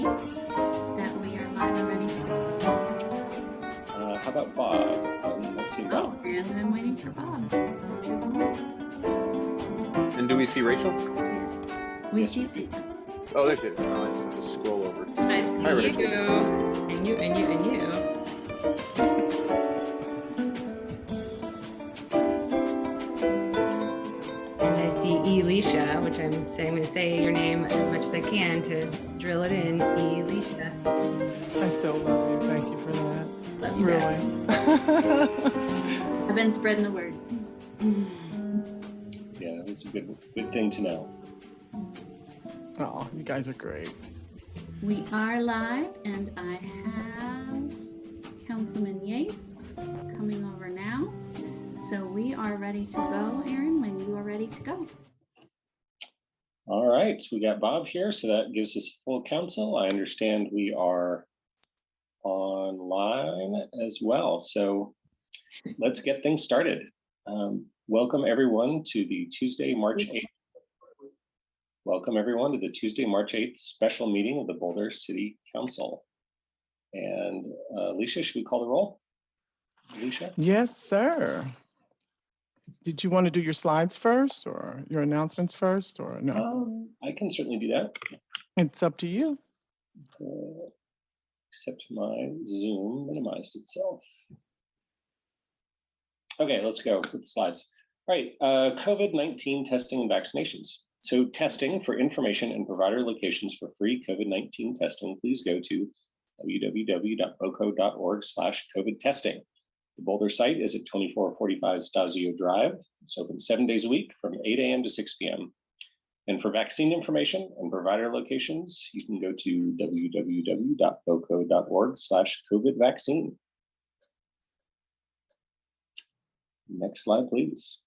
that we are live and ready to go. How about Bob? Let's see Bob. Oh, and I'm waiting for Bob. And do we see Rachel? We see. Oh, there she is. Oh, I just have to scroll over. I Hi, see Rachel. you. And you, and you, and you. And I see Elisha, which I'm going to say your name as much as I can to drill it in. Elisha. I so love you. Thank you for that. Love you Really. I've been spreading the word. Yeah, that's a good thing to know. Oh, you guys are great. We are live, and I have Councilman Yates coming over now. So we are ready to go, Aaron, when you are ready to go. All right, we got Bob here, so that gives us full council. I understand we are online as well. So let's get things started. Welcome everyone to the Tuesday, March 8th. Welcome everyone to the Tuesday, March 8th special meeting of the Boulder City Council. And Alicia, should we call the roll? Alicia? Yes, sir. Did you want to do your slides first or your announcements first or no? I can certainly do that. It's up to you. Except my Zoom minimized itself. Okay, let's go with the slides. All right, COVID-19 testing and vaccinations. So testing for information and provider locations for free COVID-19 testing, please go to www.boco.org/COVID testing. The Boulder site is at 2445 Stasio Drive. It's open 7 days a week from 8 a.m. to 6 p.m. And for vaccine information and provider locations, you can go to www.boco.org/COVID vaccine. Next slide, please.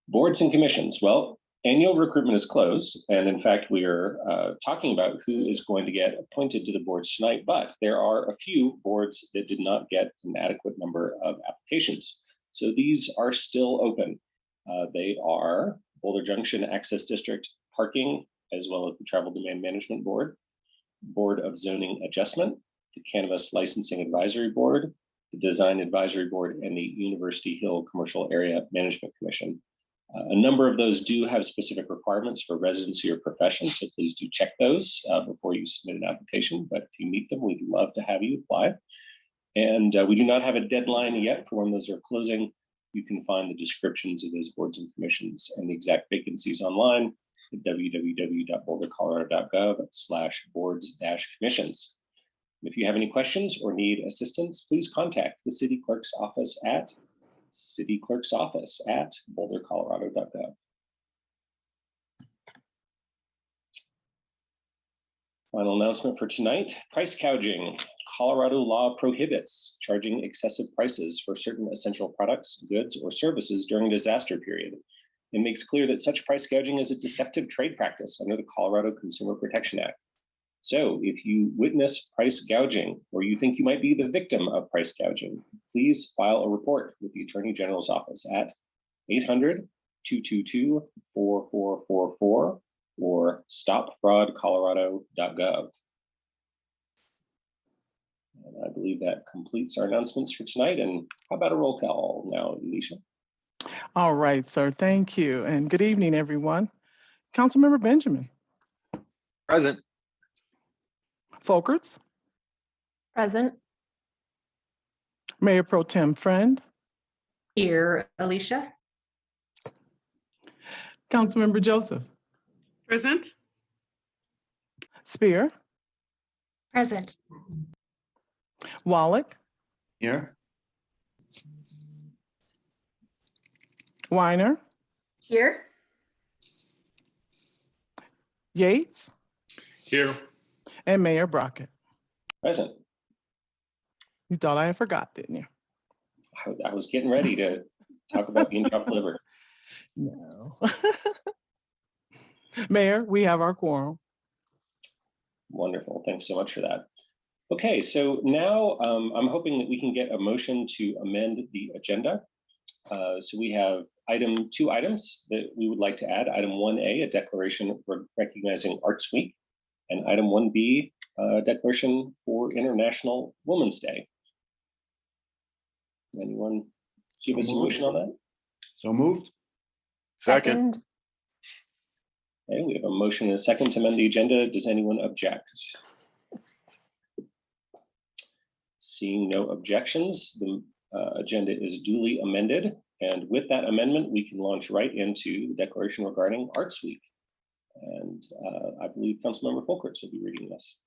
Boards and commissions. Well, annual recruitment is closed. And in fact, we are talking about who is going to get appointed to the boards tonight, but there are a few boards that did not get an adequate number of applications. So these are still open. They are Boulder Junction Access District Parking, as well as the Travel Demand Management Board, Board of Zoning Adjustment, the Cannabis Licensing Advisory Board, the Design Advisory Board, and the University Hill Commercial Area Management Commission. A number of those do have specific requirements for residency or profession, so please do check those before you submit an application. But if you meet them, we'd love to have you apply. And we do not have a deadline yet for when those are closing. You can find the descriptions of those boards and commissions and the exact vacancies online at www.bouldercolorado.gov/boards-commissions. If you have any questions or need assistance, please contact the city clerk's office at bouldercolorado.gov. Final announcement for tonight, price gouging. Colorado law prohibits charging excessive prices for certain essential products, goods, or services during a disaster period. It makes clear that such price gouging is a deceptive trade practice under the Colorado Consumer Protection Act. So if you witness price gouging or you think you might be the victim of price gouging, please file a report with the Attorney General's office at 800-222-4444 or stopfraudcolorado.gov. And I believe that completes our announcements for tonight. And how about a roll call now, Alicia? All right, sir. Thank you. And good evening, everyone. Councilmember Benjamin. Present. Folkerts. Present. Mayor Pro Tem Friend. Here, Alicia. Councilmember Joseph. Present. Spear. Present. Wallach. Here. Weiner. Here. Yates. Here. And Mayor Brockett. Present. You thought I forgot, didn't you? I was getting ready to talk about being chopped liver. No. Mayor, we have our quorum. Wonderful. Thanks so much for that. Okay, so now I'm hoping that we can get a motion to amend the agenda. So we have two items that we would like to add. Item 1A, a declaration recognizing Arts Week, and item 1B, a declaration for International Women's Day. Anyone give us a motion on that? So moved. Second. Okay, we have a motion and a second to amend the agenda. Does anyone object? Seeing no objections, the agenda is duly amended. And with that amendment, we can launch right into the declaration regarding Arts Week. And I believe Councilmember Folkerts will be reading this.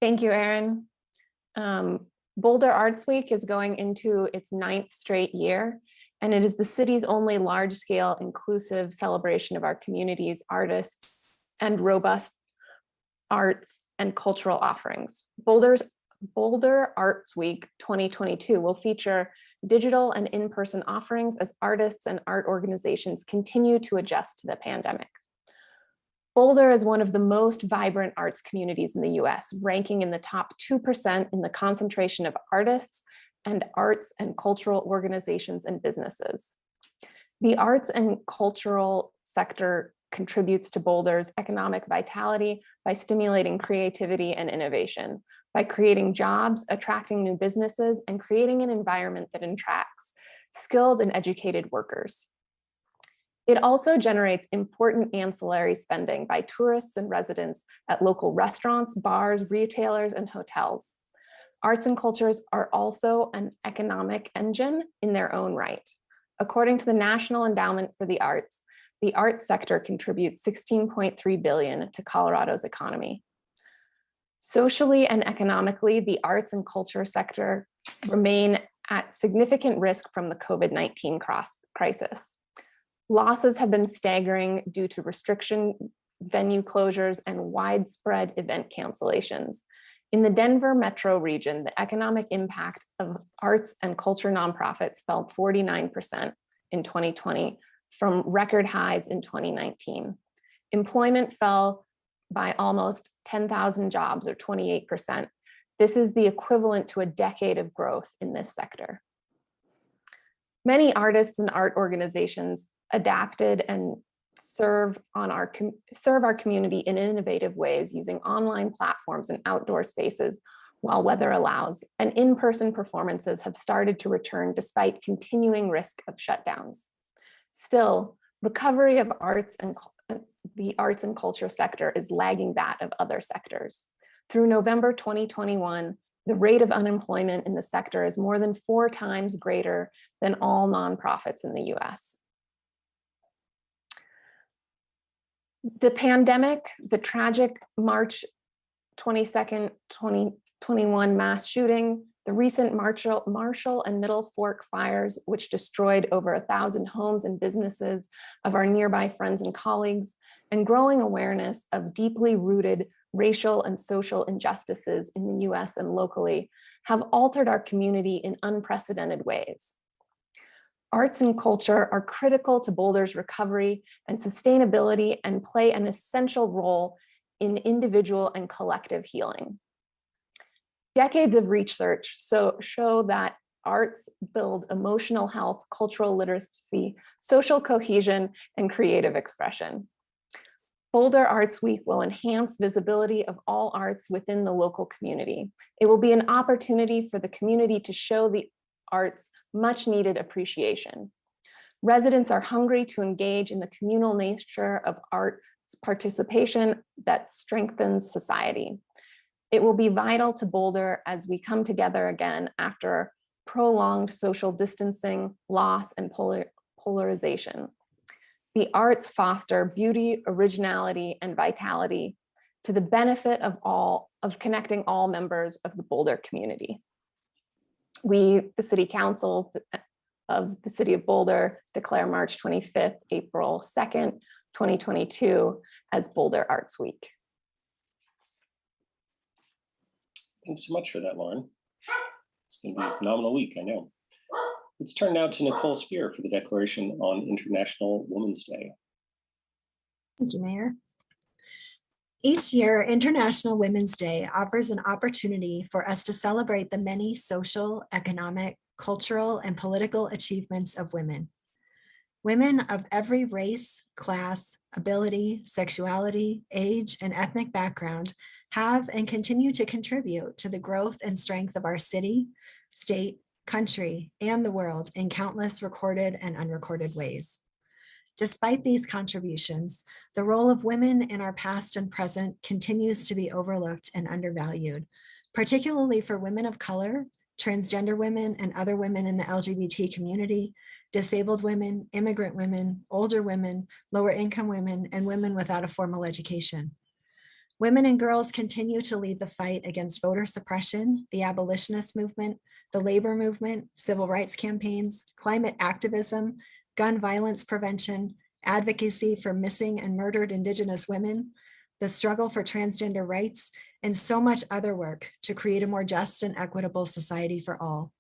Thank you, Aaron. Boulder Arts Week is going into its 9th straight year, and it is the city's only large-scale inclusive celebration of our community's artists and robust arts and cultural offerings. Boulder Arts Week 2022 will feature digital and in-person offerings as artists and art organizations continue to adjust to the pandemic. Boulder is one of the most vibrant arts communities in the US, ranking in the top 2% in the concentration of artists and arts and cultural organizations and businesses. The arts and cultural sector contributes to Boulder's economic vitality by stimulating creativity and innovation, by creating jobs, attracting new businesses, and creating an environment that attracts skilled and educated workers. It also generates important ancillary spending by tourists and residents at local restaurants, bars, retailers, and hotels. Arts and cultures are also an economic engine in their own right. According to the National Endowment for the arts sector contributes $16.3 billion to Colorado's economy. Socially and economically, the arts and culture sector remain at significant risk from the COVID-19 crisis. Losses have been staggering due to restriction, venue closures, and widespread event cancellations. In the Denver metro region, the economic impact of arts and culture nonprofits fell 49% in 2020 from record highs in 2019. Employment fell by almost 10,000 jobs, or 28%. This is the equivalent to a decade of growth in this sector. Many artists and art organizations adapted and serve our community in innovative ways using online platforms and outdoor spaces while weather allows, and in-person performances have started to return despite continuing risk of shutdowns. Still, recovery of the arts and culture sector is lagging that of other sectors. Through November 2021, the rate of unemployment in the sector is more than 4 times greater than all nonprofits in the US. The pandemic, the tragic March 22nd, 2021 mass shooting, the recent Marshall and Middle Fork fires, which destroyed over 1,000 homes and businesses of our nearby friends and colleagues, and growing awareness of deeply rooted racial and social injustices in the US and locally have altered our community in unprecedented ways. Arts and culture are critical to Boulder's recovery and sustainability and play an essential role in individual and collective healing. Decades of research show that arts build emotional health, cultural literacy, social cohesion, and creative expression. Boulder Arts Week will enhance visibility of all arts within the local community. It will be an opportunity for the community to show the arts much needed appreciation. Residents are hungry to engage in the communal nature of arts participation that strengthens society. It will be vital to Boulder as we come together again after prolonged social distancing, loss, and polarization. The arts foster beauty, originality, and vitality to the benefit of connecting all members of the Boulder community. We, the City Council of the City of Boulder, declare March 25th, April 2nd, 2022 as Boulder Arts Week. Thanks so much for that, Lauren. It's going to be a phenomenal week, I know. Let's turn now to Nicole Spear for the declaration on International Women's Day. Thank you, Mayor. Each year, International Women's Day offers an opportunity for us to celebrate the many social, economic, cultural, and political achievements of women. Women of every race, class, ability, sexuality, age, and ethnic background have and continue to contribute to the growth and strength of our city, state, country, and the world in countless recorded and unrecorded ways. Despite these contributions, the role of women in our past and present continues to be overlooked and undervalued, particularly for women of color, transgender women, and other women in the LGBT community, disabled women, immigrant women, older women, lower income women, and women without a formal education. Women and girls continue to lead the fight against voter suppression, the abolitionist movement, the labor movement, civil rights campaigns, climate activism, gun violence prevention, advocacy for missing and murdered Indigenous women, the struggle for transgender rights, and so much other work to create a more just and equitable society for all.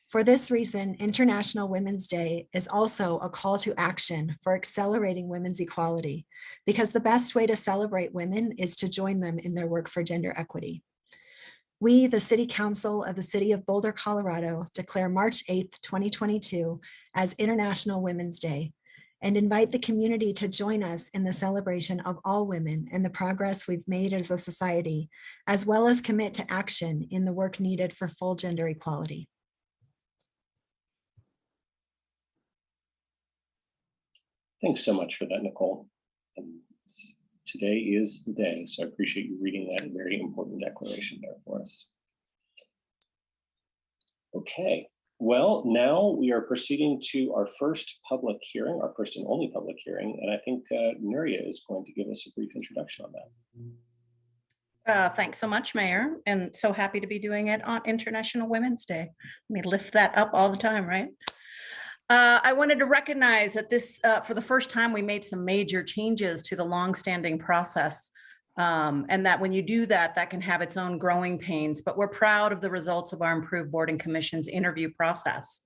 For this reason, International Women's Day is also a call to action for accelerating women's equality, because the best way to celebrate women is to join them in their work for gender equity. We, the City Council of the City of Boulder, Colorado, declare March 8th, 2022 as International Women's Day and invite the community to join us in the celebration of all women and the progress we've made as a society, as well as commit to action in the work needed for full gender equality. Thanks so much for that, Nicole. And today is the day, so I appreciate you reading that very important declaration there for us. Okay, well, now we are proceeding to our first public hearing, our first and only public hearing, and I think Nuria is going to give us a brief introduction on that. Thanks so much, Mayor, and so happy to be doing it on International Women's Day. Let me lift that up all the time, right? I wanted to recognize that this, for the first time, we made some major changes to the longstanding process, and that when you do that, that can have its own growing pains, but we're proud of the results of our improved board and commission's interview process.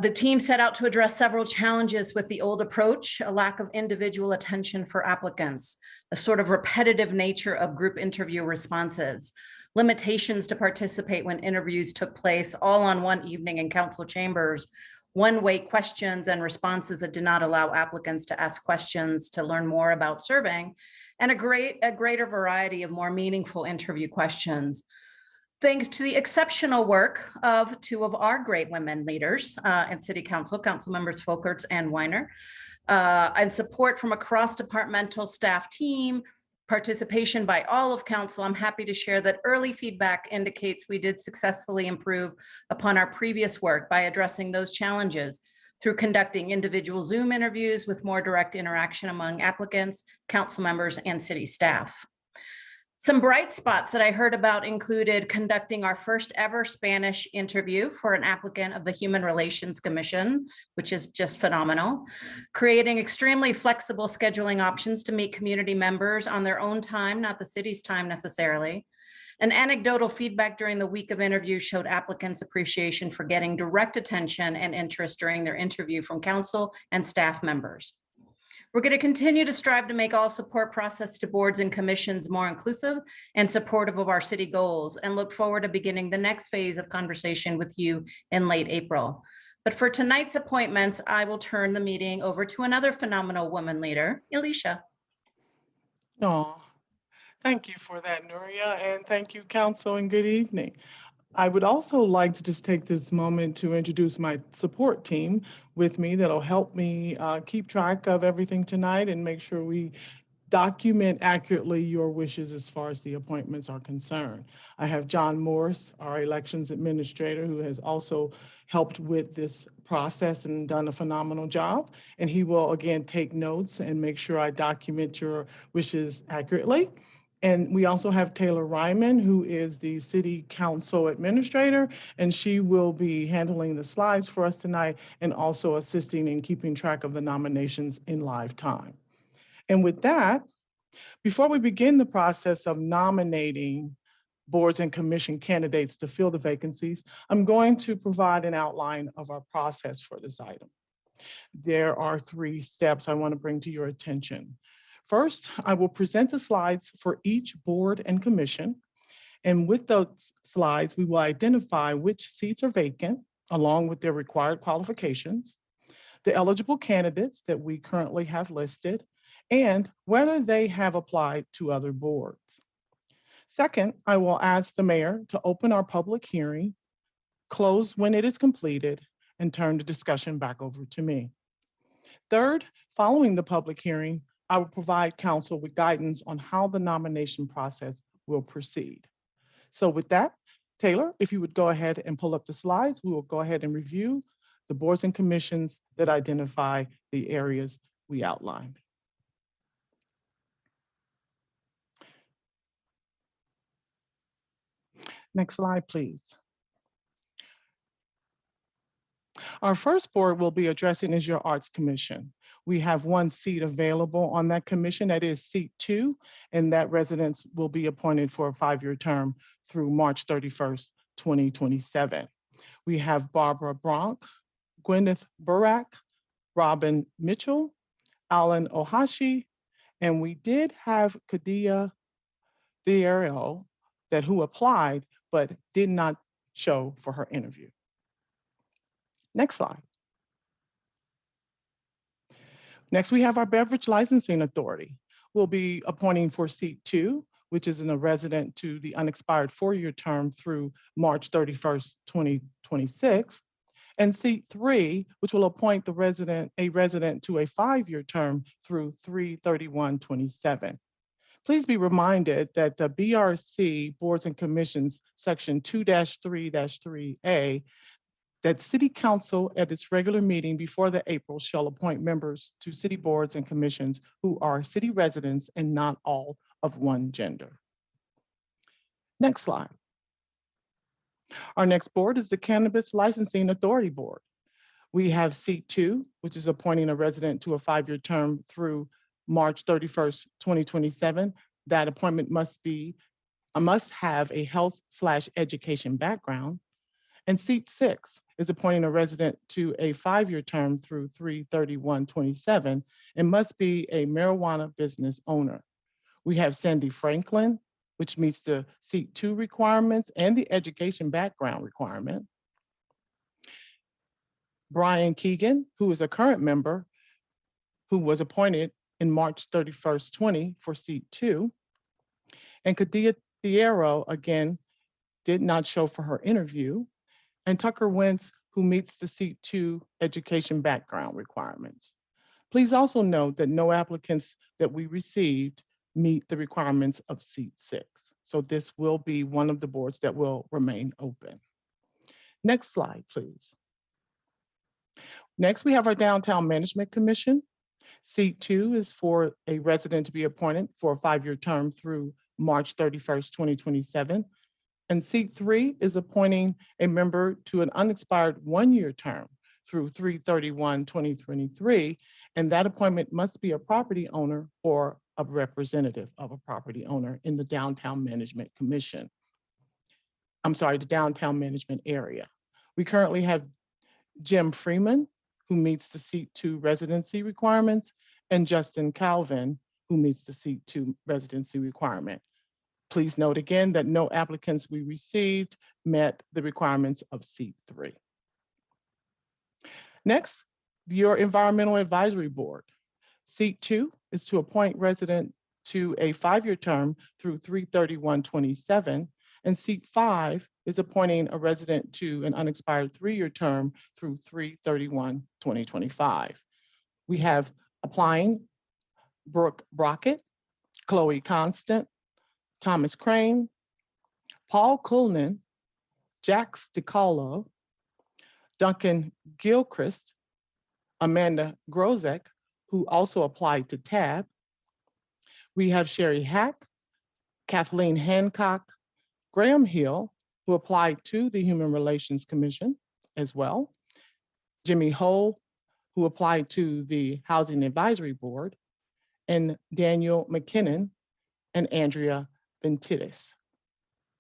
The team set out to address several challenges with the old approach, a lack of individual attention for applicants, a sort of repetitive nature of group interview responses, limitations to participate when interviews took place all on one evening in council chambers, one-way questions and responses that did not allow applicants to ask questions to learn more about serving, and a greater variety of more meaningful interview questions. Thanks to the exceptional work of two of our great women leaders in City Council, Council Members Folkerts and Weiner, and support from a cross-departmental staff team, participation by all of council, I'm happy to share that early feedback indicates we did successfully improve upon our previous work by addressing those challenges through conducting individual Zoom interviews with more direct interaction among applicants, council members, and city staff. Some bright spots that I heard about included conducting our first ever Spanish interview for an applicant of the Human Relations Commission, which is just phenomenal, creating extremely flexible scheduling options to meet community members on their own time, not the city's time necessarily. An anecdotal feedback during the week of interview showed applicants' appreciation for getting direct attention and interest during their interview from council and staff members. We're going to continue to strive to make all support process to boards and commissions more inclusive and supportive of our city goals, and look forward to beginning the next phase of conversation with you in late April. But for tonight's appointments, I will turn the meeting over to another phenomenal woman leader, Alicia. Oh, thank you for that, Nuria, and thank you, Council, and good evening. I would also like to just take this moment to introduce my support team with me that'll help me keep track of everything tonight and make sure we document accurately your wishes as far as the appointments are concerned. I have John Morris, our elections administrator, who has also helped with this process and done a phenomenal job. And he will, again, take notes and make sure I document your wishes accurately. And we also have Taylor Ryman, who is the City Council Administrator, and she will be handling the slides for us tonight and also assisting in keeping track of the nominations in live time. And with that, before we begin the process of nominating boards and commission candidates to fill the vacancies, I'm going to provide an outline of our process for this item. There are 3 steps I want to bring to your attention. First, I will present the slides for each board and commission, And with those slides, we will identify which seats are vacant, along with their required qualifications, the eligible candidates that we currently have listed, and whether they have applied to other boards. Second, I will ask the mayor to open our public hearing, close when it is completed, and turn the discussion back over to me. Third, following the public hearing, I will provide council with guidance on how the nomination process will proceed. So with that, Taylor, if you would go ahead and pull up the slides, we will go ahead and review the boards and commissions that identify the areas we outlined. Next slide, please. Our first board we'll be addressing is your Arts Commission. We have one seat available on that commission, that is seat 2, and that residence will be appointed for a 5-year term through March 31st, 2027. We have Barbara Bronk, Gwyneth Burak, Robin Mitchell, Alan Ohashi, and we did have Kadia Thiero who applied but did not show for her interview. Next slide. Next, we have our Beverage Licensing Authority. We'll be appointing for seat 2, which is a resident to the unexpired 4-year term through March 31st, 2026. And seat 3, which will appoint a resident to a 5-year term through 3/31/27. Please be reminded that the BRC Boards and Commissions, section 2-3-3A, that City Council at its regular meeting before the April shall appoint members to city boards and commissions who are city residents and not all of one gender. Next slide. Our next board is the Cannabis Licensing Authority Board. We have seat 2, which is appointing a resident to a 5-year term through March 31st, 2027. That appointment must have a health/education background. And seat 6 is appointing a resident to a 5-year term through 3/31/27 and must be a marijuana business owner. We have Sandy Franklin, which meets the seat 2 requirements and the education background requirement. Brian Keegan, who is a current member who was appointed in March 31st, 20 for seat 2. And Kadia Thiero, again, did not show for her interview. And Tucker Wentz, who meets the seat 2 education background requirements. Please also note that no applicants that we received meet the requirements of seat 6. So this will be one of the boards that will remain open. Next slide, please. Next, we have our Downtown Management Commission. Seat 2 is for a resident to be appointed for a 5-year term through March 31st, 2027. And seat 3 is appointing a member to an unexpired 1-year term through 3/31/2023. And that appointment must be a property owner or a representative of a property owner in the Downtown Management Commission. The Downtown Management Area. We currently have Jim Freeman, who meets the seat 2 residency requirements, and Justin Calvin, who meets the seat 2 residency requirement. Please note again that no applicants we received met the requirements of seat 3. Next, your Environmental Advisory Board. Seat 2 is to appoint resident to a 5-year term through 3/31/27, and seat 5 is appointing a resident to an unexpired 3-year term through 3/31/2025. We have applying Brooke Brockett, Chloe Constant, Thomas Crane, Paul Kulnin, Jack Sticalo, Duncan Gilchrist, Amanda Grozek, who also applied to TAB. We have Sherry Hack, Kathleen Hancock, Graham Hill, who applied to the Human Relations Commission as well, Jimmy Hull, who applied to the Housing Advisory Board, and Daniel McKinnon and Andrea Ventidis.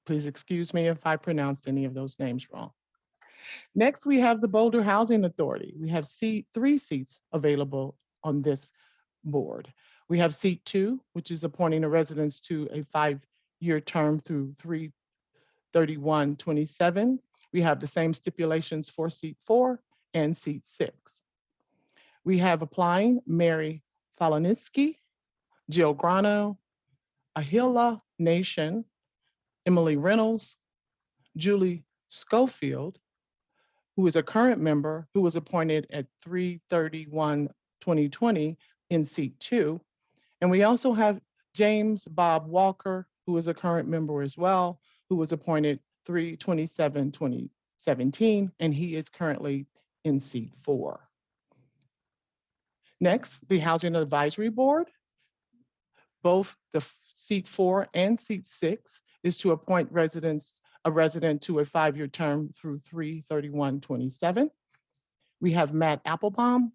Please excuse me if I pronounced any of those names wrong. Next, we have the Boulder Housing Authority. We have 3 seats available on this board. We have seat 2, which is appointing a residence to a 5-year term through 3/31/27. We have the same stipulations for seat 4 and seat 6. We have applying Mary Falanitsky, Jill Grano, Ahila Nation, Emily Reynolds, Julie Schofield, who is a current member who was appointed at 3/31/2020 in seat 2. And we also have James Bob Walker, who is a current member as well, who was appointed 3/27/2017, and he is currently in seat 4. Next, the Housing Advisory Board. Both the seat 4 and seat 6 is to appoint a resident to a 5-year term through 3/31/27. We have Matt Applebaum,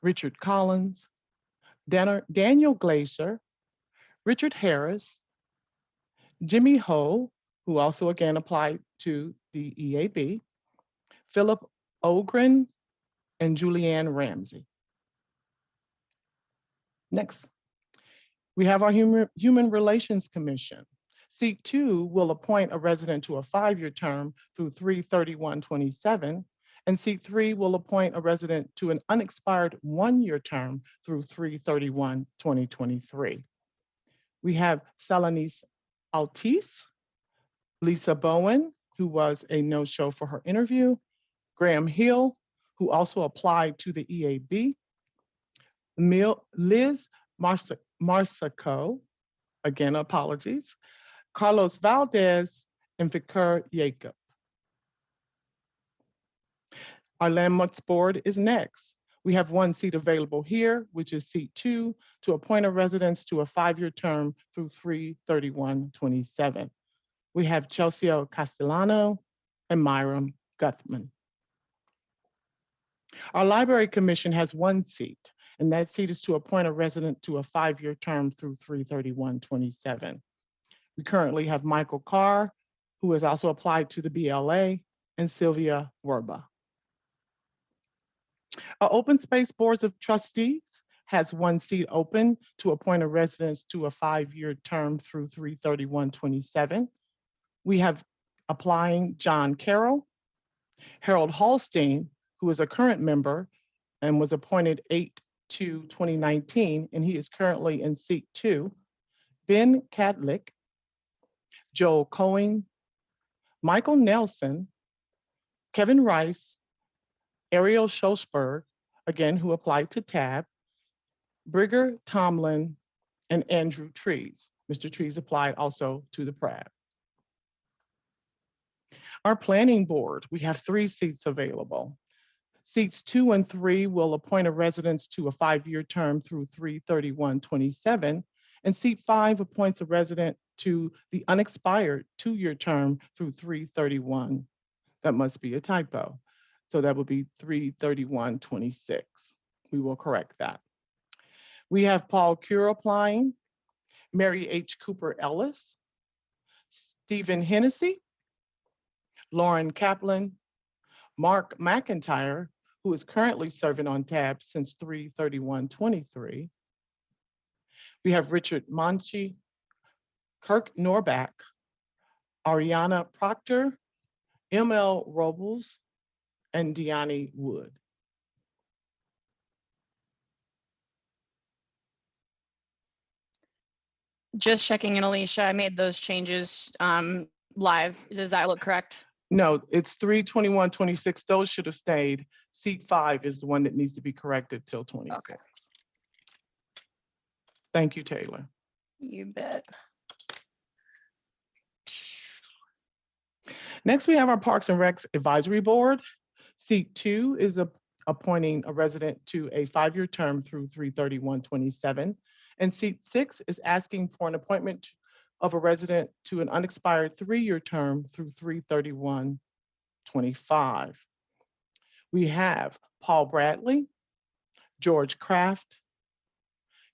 Richard Collins, Daniel Glazer, Richard Harris, Jimmy Ho, who also again applied to the EAB, Philip Ogren, and Julianne Ramsey. Next, we have our Human Relations Commission. Seat 2 will appoint a resident to a 5-year term through 3/31/27, and seat 3 will appoint a resident to an unexpired 1-year term through 3/31/2023. We have Salanis Altis, Lisa Bowen, who was a no-show for her interview, Graham Hill, who also applied to the EAB, Liz Marsaco, again, apologies, Carlos Valdez, and Vicar Jacob. Our Landmarks Board is next. We have 1 seat available here, which is seat 2, to appoint a resident to a 5-year term through 3/31/27. We have Chelsea Castellano and Myram Guthman. Our Library Commission has 1 seat, and that seat is to appoint a resident to a 5-year term through 3/31/27. We currently have Michael Carr, who has also applied to the BLA, and Sylvia Werba. Our Open Space Boards of Trustees has 1 seat open to appoint a resident to a 5-year term through 3/31/27. We have applying John Carroll, Harold Hallstein, who is a current member and was appointed 8/2/2019, and he is currently in seat 2, Ben Cadlick, Joel Cohen, Michael Nelson, Kevin Rice, Ariel Schosberg, again, who applied to TAB, Brigger Tomlin, and Andrew Trees. Mr. Trees applied also to the PRAB. Our Planning Board, we have 3 seats available. Seats 2 and 3 will appoint a resident to a 5-year term through 3/31/27, and seat 5 appoints a resident to the unexpired 2-year term through 3/31. That must be a typo. So that would be 3/31/26. We will correct that. We have Paul Cure applying, Mary H. Cooper Ellis, Stephen Hennessy, Lauren Kaplan, Mark McIntyre, who is currently serving on TAB since 3/31/23. We have Richard Monchi, Kirk Norback, Ariana Proctor, ML Robles, and Deani Wood. Just checking in, Alicia, I made those changes live. Does that look correct? No, it's 3/21/26. Those should have stayed. Seat 5 is the one that needs to be corrected till 26. Okay. Thank you, Taylor. You bet. Next, we have our Parks and Recs Advisory Board. Seat 2 is appointing a resident to a 5-year term through 3/31/27. And seat 6 is asking for an appointment of a resident to an unexpired 3-year term through 3/31/25. We have Paul Bradley, George Kraft,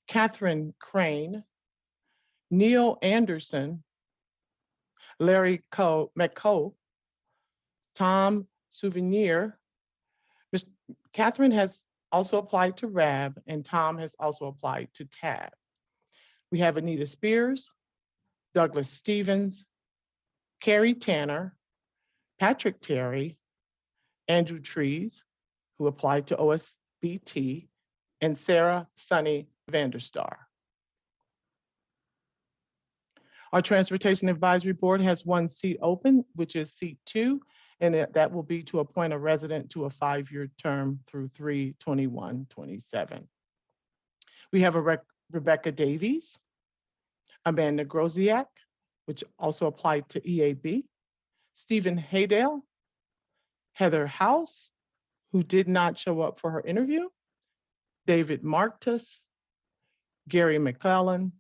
Catherine Crane, Neil Anderson, Larry McCoe, Tom Souvenir. Catherine has also applied to RAB, and Tom has also applied to TAB. We have Anita Spears, Douglas Stevens, Carrie Tanner, Patrick Terry, Andrew Trees, who applied to OSBT, and Sarah Sunny Vanderstar. Our Transportation Advisory Board has one seat open, which is seat 2, and that will be to appoint a resident to a 5-year term through 3/21/27. We have Rebecca Davies, Amanda Groziak, which also applied to EAB, Stephen Haydale, Heather House, who did not show up for her interview, David Marktus, Gary McClellan,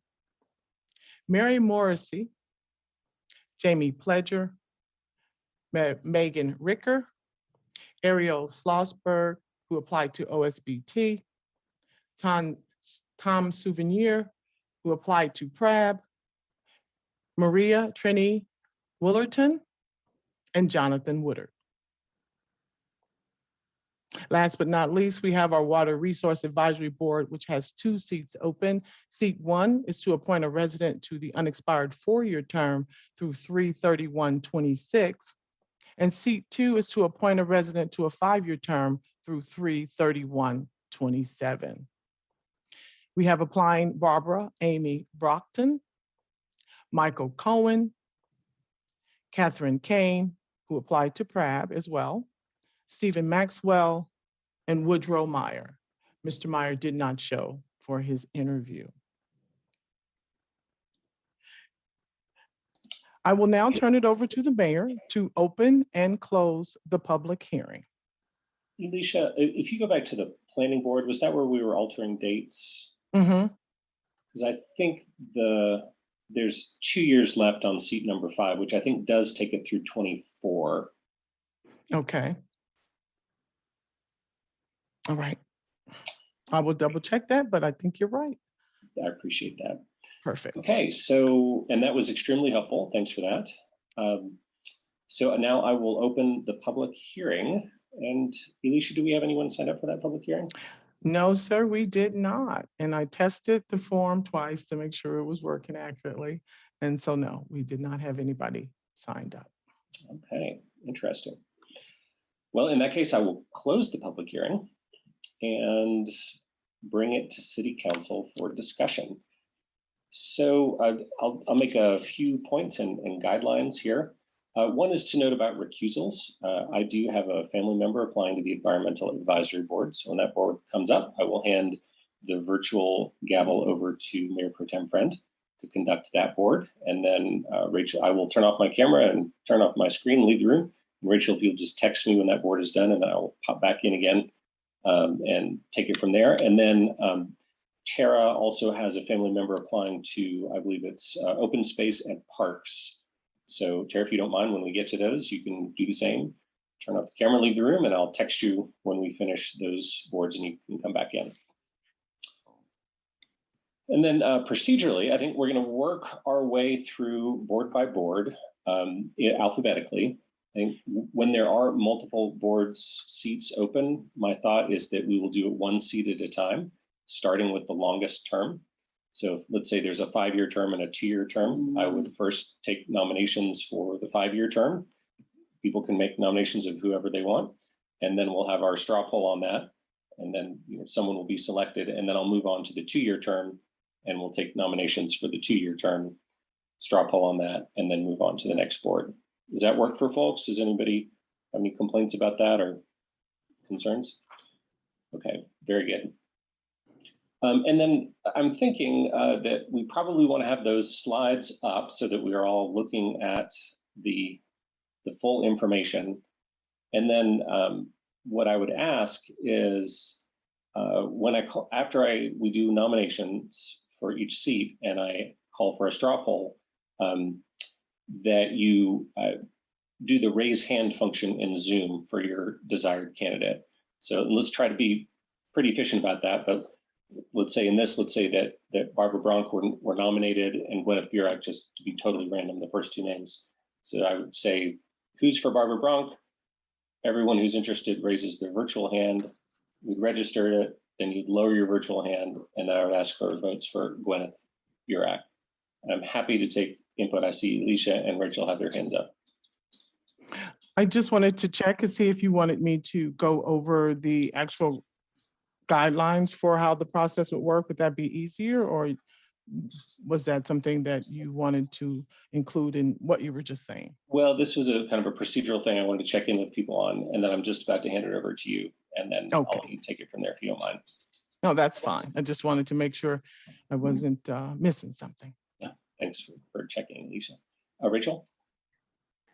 Mary Morrissey, Jamie Pledger, Megan Ricker, Ariel Schlossberg, who applied to OSBT, Tom Souvenir, who applied to PRAB, Maria Trini Woolerton, and Jonathan Woodard. Last but not least, we have our Water Resource Advisory Board, which has 2 seats open. Seat 1 is to appoint a resident to the unexpired 4-year term through 3/31/26. And seat 2 is to appoint a resident to a 5-year term through 3/31/27. We have applying Barbara Amy Brockton, Michael Cohen, Catherine Kane, who applied to PRAB as well, Stephen Maxwell, and Woodrow Meyer. Mr. Meyer did not show for his interview. I will now turn it over to the mayor to open and close the public hearing. Elisha, if you go back to the planning board, was that where we were altering dates? Mm-hmm. Because I think there's 2 years left on seat number 5, which I think does take it through 24. Okay. All right. I will double check that, but I think you're right. I appreciate that. Perfect. Okay, so, and that was extremely helpful. Thanks for that. So now I will open the public hearing. And Elisha, do we have anyone signed up for that public hearing? No, sir, we did not. And I tested the form twice to make sure it was working accurately. And so, no, we did not have anybody signed up. Okay, interesting. Well, in that case, I will close the public hearing and bring it to City Council for discussion. So I'll make a few points and guidelines here. One is to note about recusals. I do have a family member applying to the Environmental Advisory Board. So when that board comes up, I will hand the virtual gavel over to Mayor Pro Tem Friend to conduct that board. And then Rachel, I will turn off my camera and turn off my screen and leave the room. And Rachel, if you'll just text me when that board is done, and I'll pop back in again and take it from there. And then Tara also has a family member applying to, I believe it's open space and parks. So Tara, if you don't mind, when we get to those, you can do the same. Turn off the camera, leave the room, and I'll text you when we finish those boards and you can come back in. And then procedurally, I think we're going to work our way through board by board alphabetically. I think when there are multiple boards seats open, my thought is that we will do it 1 seat at a time, starting with the longest term. So if, let's say there's a 5-year term and a 2-year term, I would first take nominations for the 5-year term. People can make nominations of whoever they want, and then we'll have our straw poll on that. And then someone will be selected, and then I'll move on to the 2-year term, and we'll take nominations for the 2-year term, straw poll on that, and then move on to the next board. Does that work for folks? Does anybody have any complaints about that or concerns? Okay, very good. And then I'm thinking that we probably want to have those slides up so that we are all looking at the full information. And then what I would ask is when after we do nominations for each seat and I call for a straw poll, that you do the raise hand function in Zoom for your desired candidate. So let's try to be pretty efficient about that. But let's say that Barbara Bronk were nominated and Gwyneth Burek, just to be totally random, the first 2 names. So I would say, who's for Barbara Bronk? Everyone who's interested raises their virtual hand. We'd register it, then you'd lower your virtual hand, and then I would ask for votes for Gwyneth Burek. And I'm happy to take input. I see Alicia and Rachel have their hands up. I just wanted to check and see if you wanted me to go over the actual guidelines for how the process would work. Would that be easier, or was that something that you wanted to include in what you were just saying? Well, this was a kind of a procedural thing I wanted to check in with people on, and then I'm just about to hand it over to you, and then I'll let you take it from there if you don't mind. No, that's fine. I just wanted to make sure I wasn't missing something. Yeah, thanks for checking, Alicia. Rachel?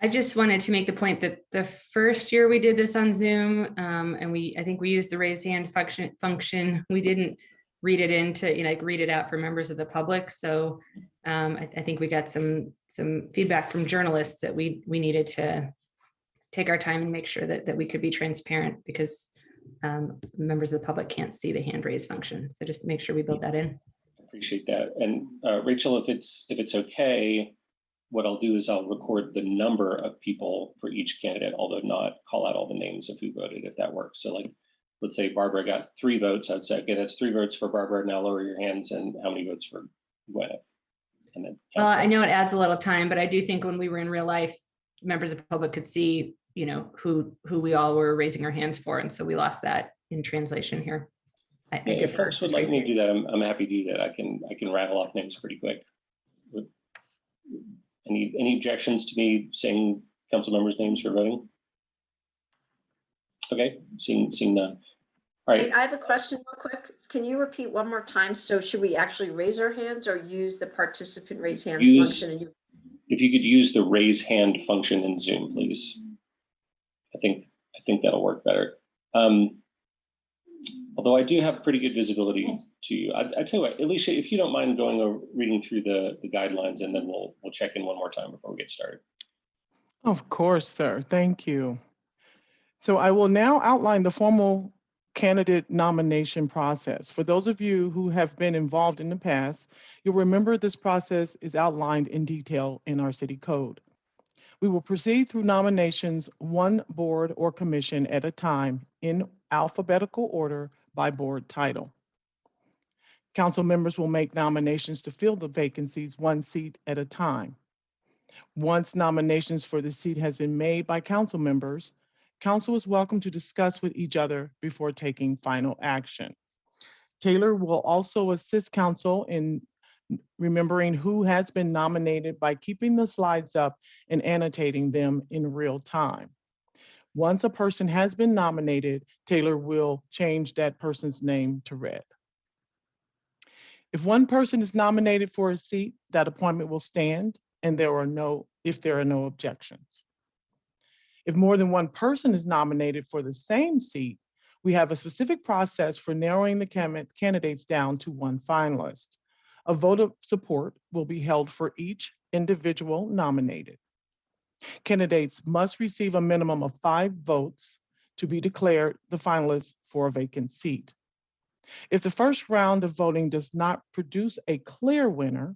I just wanted to make the point that the first year we did this on Zoom, and I think we used the raise hand function. We didn't read it into, read it out for members of the public. So I think we got some feedback from journalists that we needed to take our time and make sure that we could be transparent, because members of the public can't see the hand raise function. So just make sure we build that in. Appreciate that. And Rachel, if it's okay, what I'll do is I'll record the number of people for each candidate, although not call out all the names of who voted, if that works. So like, let's say Barbara got 3 votes. I'd say, okay, that's 3 votes for Barbara. Now lower your hands, and how many votes for Gwyneth? And then well, I know it adds a little time, but I do think when we were in real life, members of the public could see, who we all were raising our hands for. And so we lost that in translation here. If folks would like me to do that, I'm happy to do that. I can rattle off names pretty quick. Any objections to me saying council members' names for voting? Okay, seeing none. All right. I have a question real quick. Can you repeat one more time? So should we actually raise our hands or use the participant raise hand function? If you could use the raise hand function in Zoom, please. I think that'll work better. Although I do have pretty good visibility to you. I tell you what, Alicia, if you don't mind going over reading through the guidelines, and then we'll check in one more time before we get started. Of course, sir. Thank you. So I will now outline the formal candidate nomination process. For those of you who have been involved in the past, you'll remember this process is outlined in detail in our city code. We will proceed through nominations, one board or commission at a time, in alphabetical order by board title. Council members will make nominations to fill the vacancies 1 seat at a time. Once nominations for the seat has been made by council members, council is welcome to discuss with each other before taking final action. Taylor will also assist council in remembering who has been nominated by keeping the slides up and annotating them in real time. Once a person has been nominated, Taylor will change that person's name to red. If one person is nominated for a seat, that appointment will stand, and if there are no objections. If more than one person is nominated for the same seat, we have a specific process for narrowing the candidates down to one finalist. A vote of support will be held for each individual nominated. Candidates must receive a minimum of 5 votes to be declared the finalists for a vacant seat. If the first round of voting does not produce a clear winner,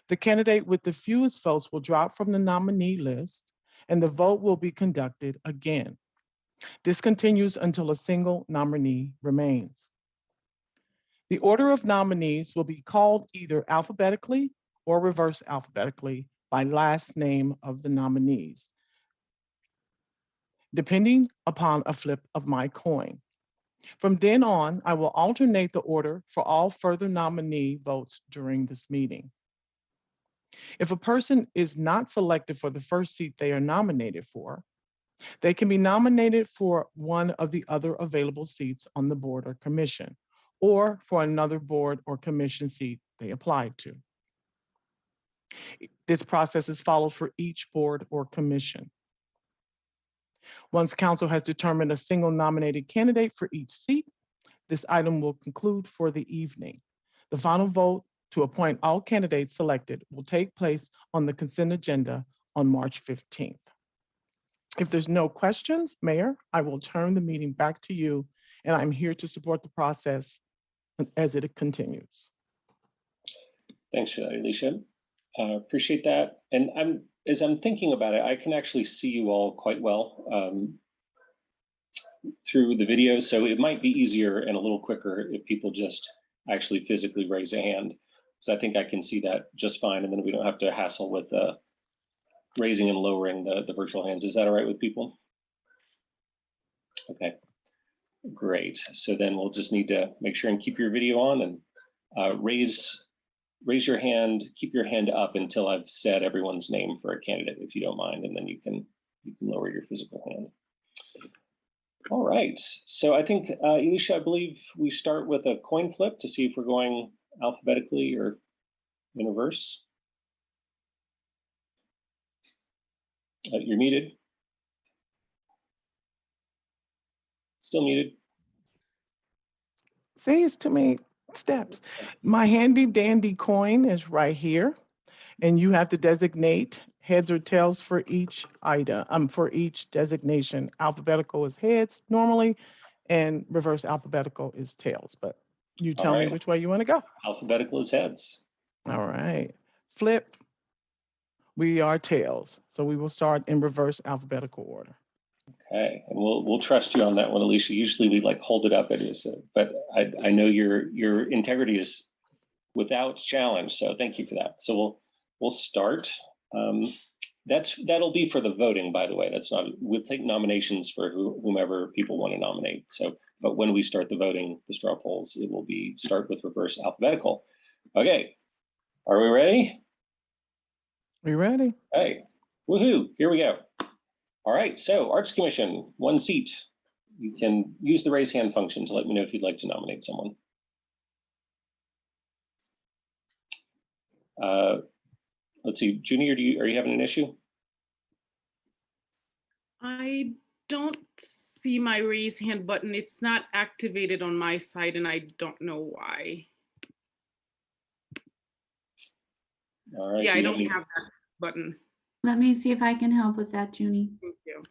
the candidate with the fewest votes will drop from the nominee list, and the vote will be conducted again. This continues until a single nominee remains. The order of nominees will be called either alphabetically or reverse alphabetically by last name of the nominees, depending upon a flip of my coin. From then on, I will alternate the order for all further nominee votes during this meeting. If a person is not selected for the first seat they are nominated for, they can be nominated for one of the other available seats on the board or commission, or for another board or commission seat they applied to. This process is followed for each board or commission. Once council has determined a single nominated candidate for each seat, this item will conclude for the evening. The final vote to appoint all candidates selected will take place on the consent agenda on March 15th. If there's no questions, Mayor, I will turn the meeting back to you, and I'm here to support the process as it continues. Thanks for that, Alicia. Appreciate that. And as I'm thinking about it, I can actually see you all quite well through the video, so it might be easier and a little quicker if people just actually physically raise a hand. I think I can see that just fine, and then we don't have to hassle with raising and lowering the virtual hands. Is that all right with people? Okay, great. So then we'll just need to make sure and keep your video on, and raise your hand, keep your hand up until I've said everyone's name for a candidate, if you don't mind, and then you can lower your physical hand. All right, so I think, Elisha, I believe we start with a coin flip to see if we're going alphabetically or in reverse. You're muted. Still muted. See, it's too many steps. My handy dandy coin is right here, and you have to designate heads or tails for each item, for each designation. Alphabetical is heads normally, and reverse alphabetical is tails, but you tell me which way you want to go. Alphabetical is heads. All right. Flip. We are tails, so we will start in reverse alphabetical order. Okay, and we'll trust you on that one, Elisha. Usually we like hold it up, but I know your integrity is without challenge, so thank you for that. So we'll start. That'll be for the voting, by the way. That's not, we'll take nominations for whomever people want to nominate. So, but when we start the voting, the straw polls, it will be start with reverse alphabetical. Okay, are we ready? We ready? Hey, woohoo! Here we go. All right, so Arts Commission, 1 seat. You can use the raise hand function to let me know if you'd like to nominate someone. Let's see, Junie, are you having an issue? I don't see my raise hand button. It's not activated on my side, and I don't know why. All right. Yeah, I don't have that button. Let me see if I can help with that, Junie. Thank you.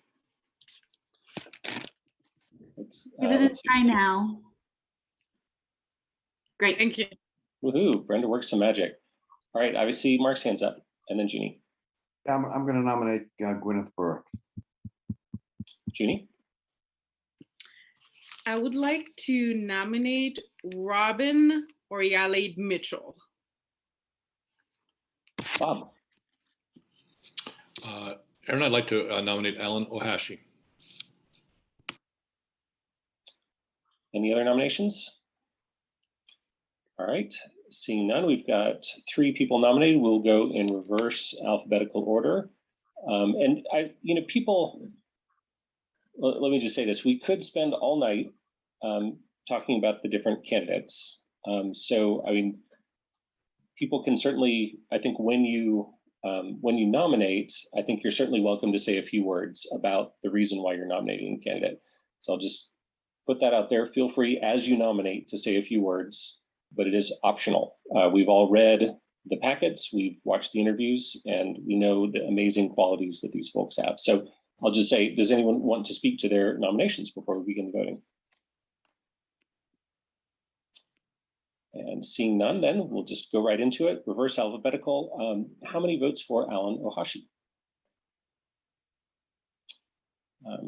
Give it a try now. Great. Thank you. Woohoo, Brenda works some magic. All right, I see Mark's hands up, and then Junie. I'm going to nominate Gwyneth Burke. Junie? I would like to nominate Robin Oriale Mitchell. Bob? Aaron, I'd like to nominate Alan Ohashi. Any other nominations? All right, seeing none, we've got 3 people nominated. We'll go in reverse alphabetical order. And people, let me just say this, we could spend all night talking about the different candidates. So, I mean, people can certainly, I think when you nominate, I think you're certainly welcome to say a few words about the reason why you're nominating a candidate. So I'll just put that out there. Feel free as you nominate to say a few words, but it is optional. We've all read the packets, we've watched the interviews, and we know the amazing qualities that these folks have. So I'll just say, does anyone want to speak to their nominations before we begin voting? And seeing none, then we'll just go right into it. Reverse alphabetical. How many votes for Alan Ohashi?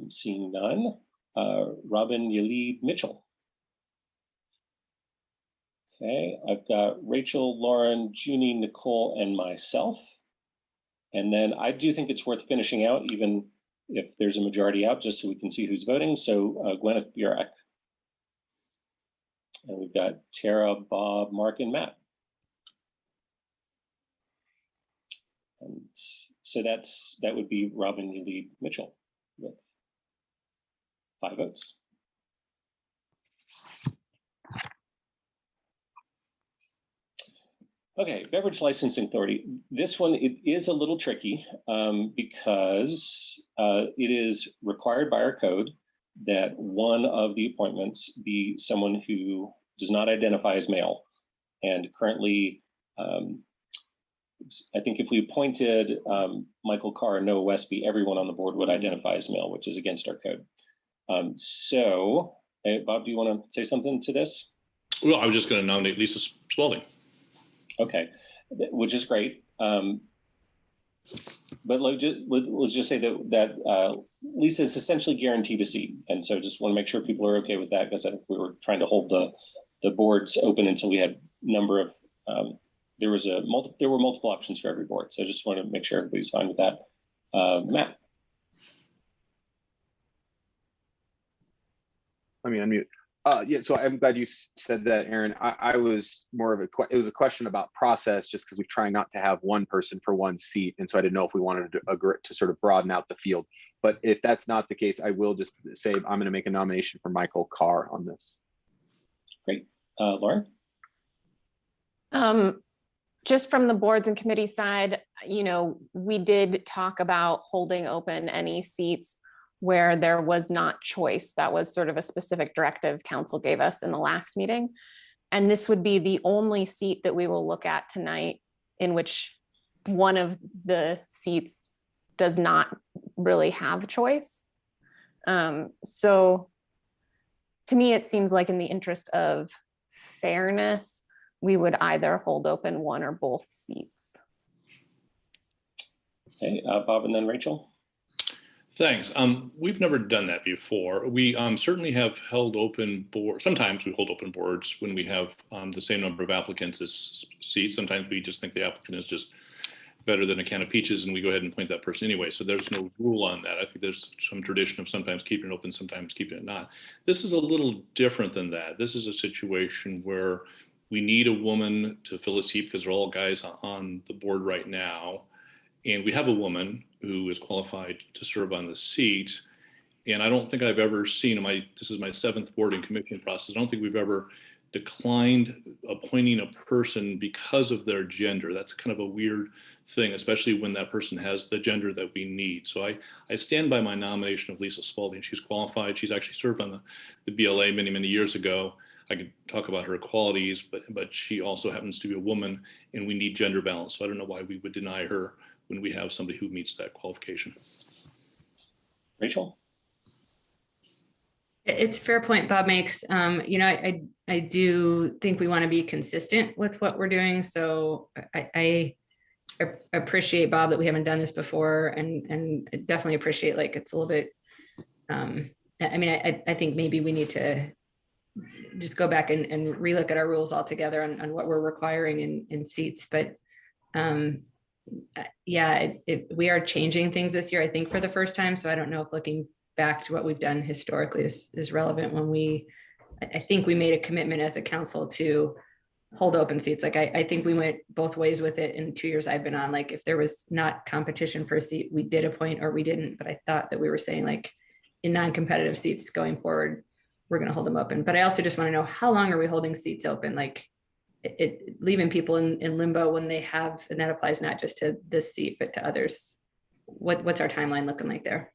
Seeing none. Robin Yalid Mitchell. Okay, I've got Rachel, Lauren, Junie, Nicole, and myself. And then I do think it's worth finishing out, even if there's a majority out, just so we can see who's voting. So Gwyneth Burek. And we've got Tara, Bob, Mark, and Matt. And so that would be Robin Yalid Mitchell with 5 votes. Okay, Beverage Licensing Authority. This one, it is a little tricky because it is required by our code that one of the appointments be someone who does not identify as male. And currently, I think if we appointed Michael Carr and Noah Westby, everyone on the board would identify as male, which is against our code. So, Bob, do you want to say something to this? Well, I was just going to nominate Lisa Spalding. Okay, which is great. But let's just say that Lisa is essentially guaranteed a seat. And so just want to make sure people are okay with that, because I think we were trying to hold the boards open until we had a number of there were multiple options for every board. So I just want to make sure everybody's fine with that. Matt. Let me unmute. Yeah, so I'm glad you said that, Aaron. I was more of it was a question about process, just because we're trying not to have one person for one seat. And so I didn't know if we wanted to agree to sort of broaden out the field. But if that's not the case, I will just say I'm going to make a nomination for Michael Carr on this. Great. Lauren? Just from the boards and committee side, you know, we did talk about holding open any seats where there was not choice. That was sort of a specific directive council gave us in the last meeting. And this would be the only seat that we will look at tonight in which one of the seats does not really have a choice. So to me, it seems like in the interest of fairness, we would either hold open one or both seats. Okay, Bob and then Rachel. Thanks. We've never done that before. We certainly have held open boards. Sometimes we hold open boards when we have the same number of applicants as seats. Sometimes we just think the applicant is just better than a can of peaches and we go ahead and appoint that person anyway. So there's no rule on that. I think there's some tradition of sometimes keeping it open, sometimes keeping it not. This is a little different than that. This is a situation where we need a woman to fill a seat because they're all guys on the board right now. And we have a woman who is qualified to serve on the seat. And I don't think I've ever seen, this is my 7th board and commission process, I don't think we've ever declined appointing a person because of their gender. That's kind of a weird thing, especially when that person has the gender that we need. So I stand by my nomination of Lisa Spalding. She's qualified. She's actually served on the BLA many, many years ago. I could talk about her qualities, but she also happens to be a woman and we need gender balance. So I don't know why we would deny her when we have somebody who meets that qualification. Rachel? It's a fair point Bob makes. You know, I do think we want to be consistent with what we're doing. So I appreciate, Bob, that we haven't done this before, and definitely appreciate, like, it's a little bit, I mean, I think maybe we need to just go back and relook at our rules altogether on what we're requiring in seats. But yeah, we are changing things this year, I think, for the first time. So I don't know if looking back to what we've done historically is relevant when I think we made a commitment as a council to hold open seats. Like, I think we went both ways with it in 2 years I've been on. Like, if there was not competition for a seat, we did appoint or we didn't. But I thought that we were saying, like, in non-competitive seats going forward, we're going to hold them open. But I also just want to know, how long are we holding seats open? Like, leaving people in limbo when they have, and that applies not just to this seat, but to others. What's our timeline looking like there?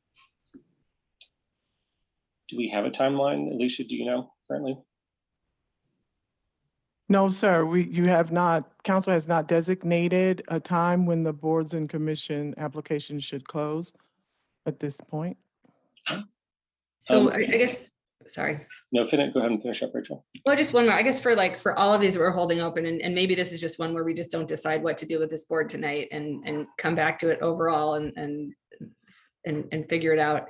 Do we have a timeline? Alicia, do you know currently? No, sir, you have not, council has not designated a time when the boards and commission applications should close at this point. So I guess, sorry. No, go ahead and finish up, Rachel. Well, just one more, I guess, for all of these that we're holding open, and maybe this is just one where we just don't decide what to do with this board tonight and come back to it overall and figure it out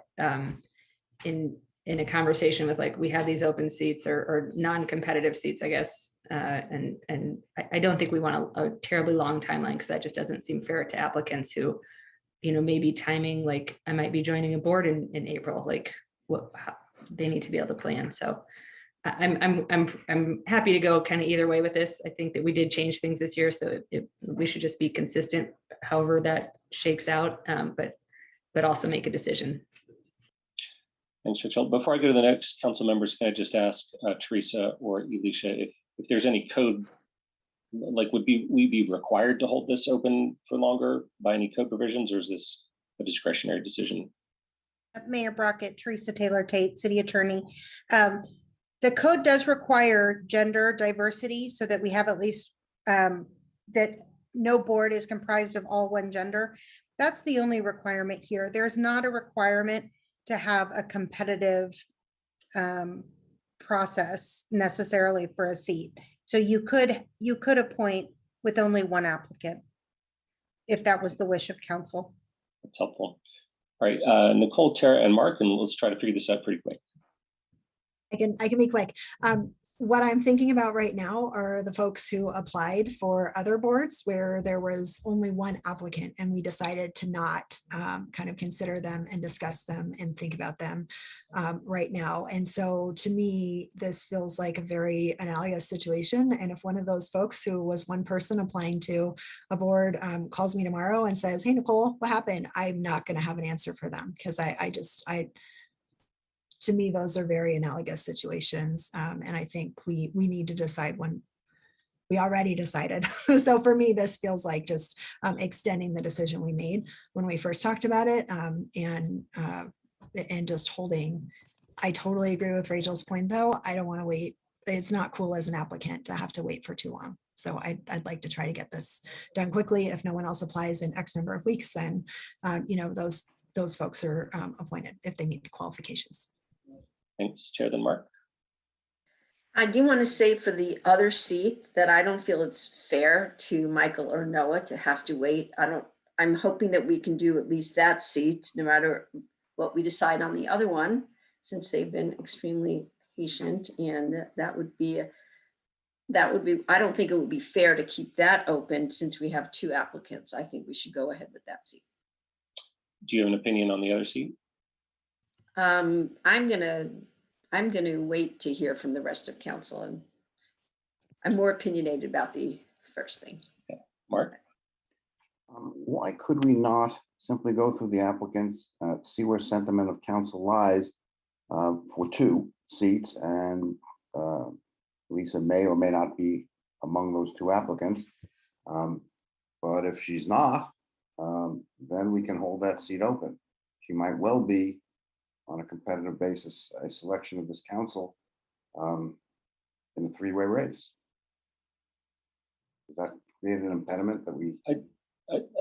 in a conversation with, like, we have these open seats or non-competitive seats, I guess. And I don't think we want a terribly long timeline, because that just doesn't seem fair to applicants who, you know, maybe timing, like, I might be joining a board in April, like, how they need to be able to plan. So I'm happy to go kind of either way with this. I think that we did change things this year, so we should just be consistent however that shakes out, but also make a decision. Thanks, Rachel. Before I go to the next council members, can I just ask Teresa or Alicia if there's any code, like, would we be required to hold this open for longer by any code provisions, or is this a discretionary decision? Mayor Brockett, Teresa Taylor Tate, City Attorney. The code does require gender diversity so that we have at least that no board is comprised of all one gender. That's the only requirement here. There's not a requirement to have a competitive process necessarily for a seat. So you could appoint with only one applicant if that was the wish of council. That's helpful. All right, Nicole, Tara, and Mark, and let's try to figure this out pretty quick. I can be quick. what I'm thinking about right now are the folks who applied for other boards where there was only one applicant and we decided to not kind of consider them and discuss them and think about them right now. And so to me, this feels like a very analogous situation. And if one of those folks who was one person applying to a board calls me tomorrow and says, "Hey, Nicole, what happened?" I'm not going to have an answer for them because to me, those are very analogous situations. And I think we need to decide when we already decided. So for me, this feels like just extending the decision we made when we first talked about it and just holding. I totally agree with Rachel's point, though. I don't want to wait. It's not cool as an applicant to have to wait for too long. So I'd like to try to get this done quickly. If no one else applies in X number of weeks, then those folks are appointed if they meet the qualifications. Thanks, Chair. Then Mark. I do want to say for the other seat that I don't feel it's fair to Michael or Noah to have to wait. I'm hoping that we can do at least that seat, no matter what we decide on the other one, since they've been extremely patient. And that would be, I don't think it would be fair to keep that open since we have 2 applicants. I think we should go ahead with that seat. Do you have an opinion on the other seat? I'm gonna wait to hear from the rest of council, and I'm more opinionated about the first thing. Okay. Mark? Why could we not simply go through the applicants, see where sentiment of council lies for 2 seats, and Lisa may or may not be among those 2 applicants. But if she's not, then we can hold that seat open. She might well be, on a competitive basis, a selection of this council in a 3-way race. Does that create an impediment that we?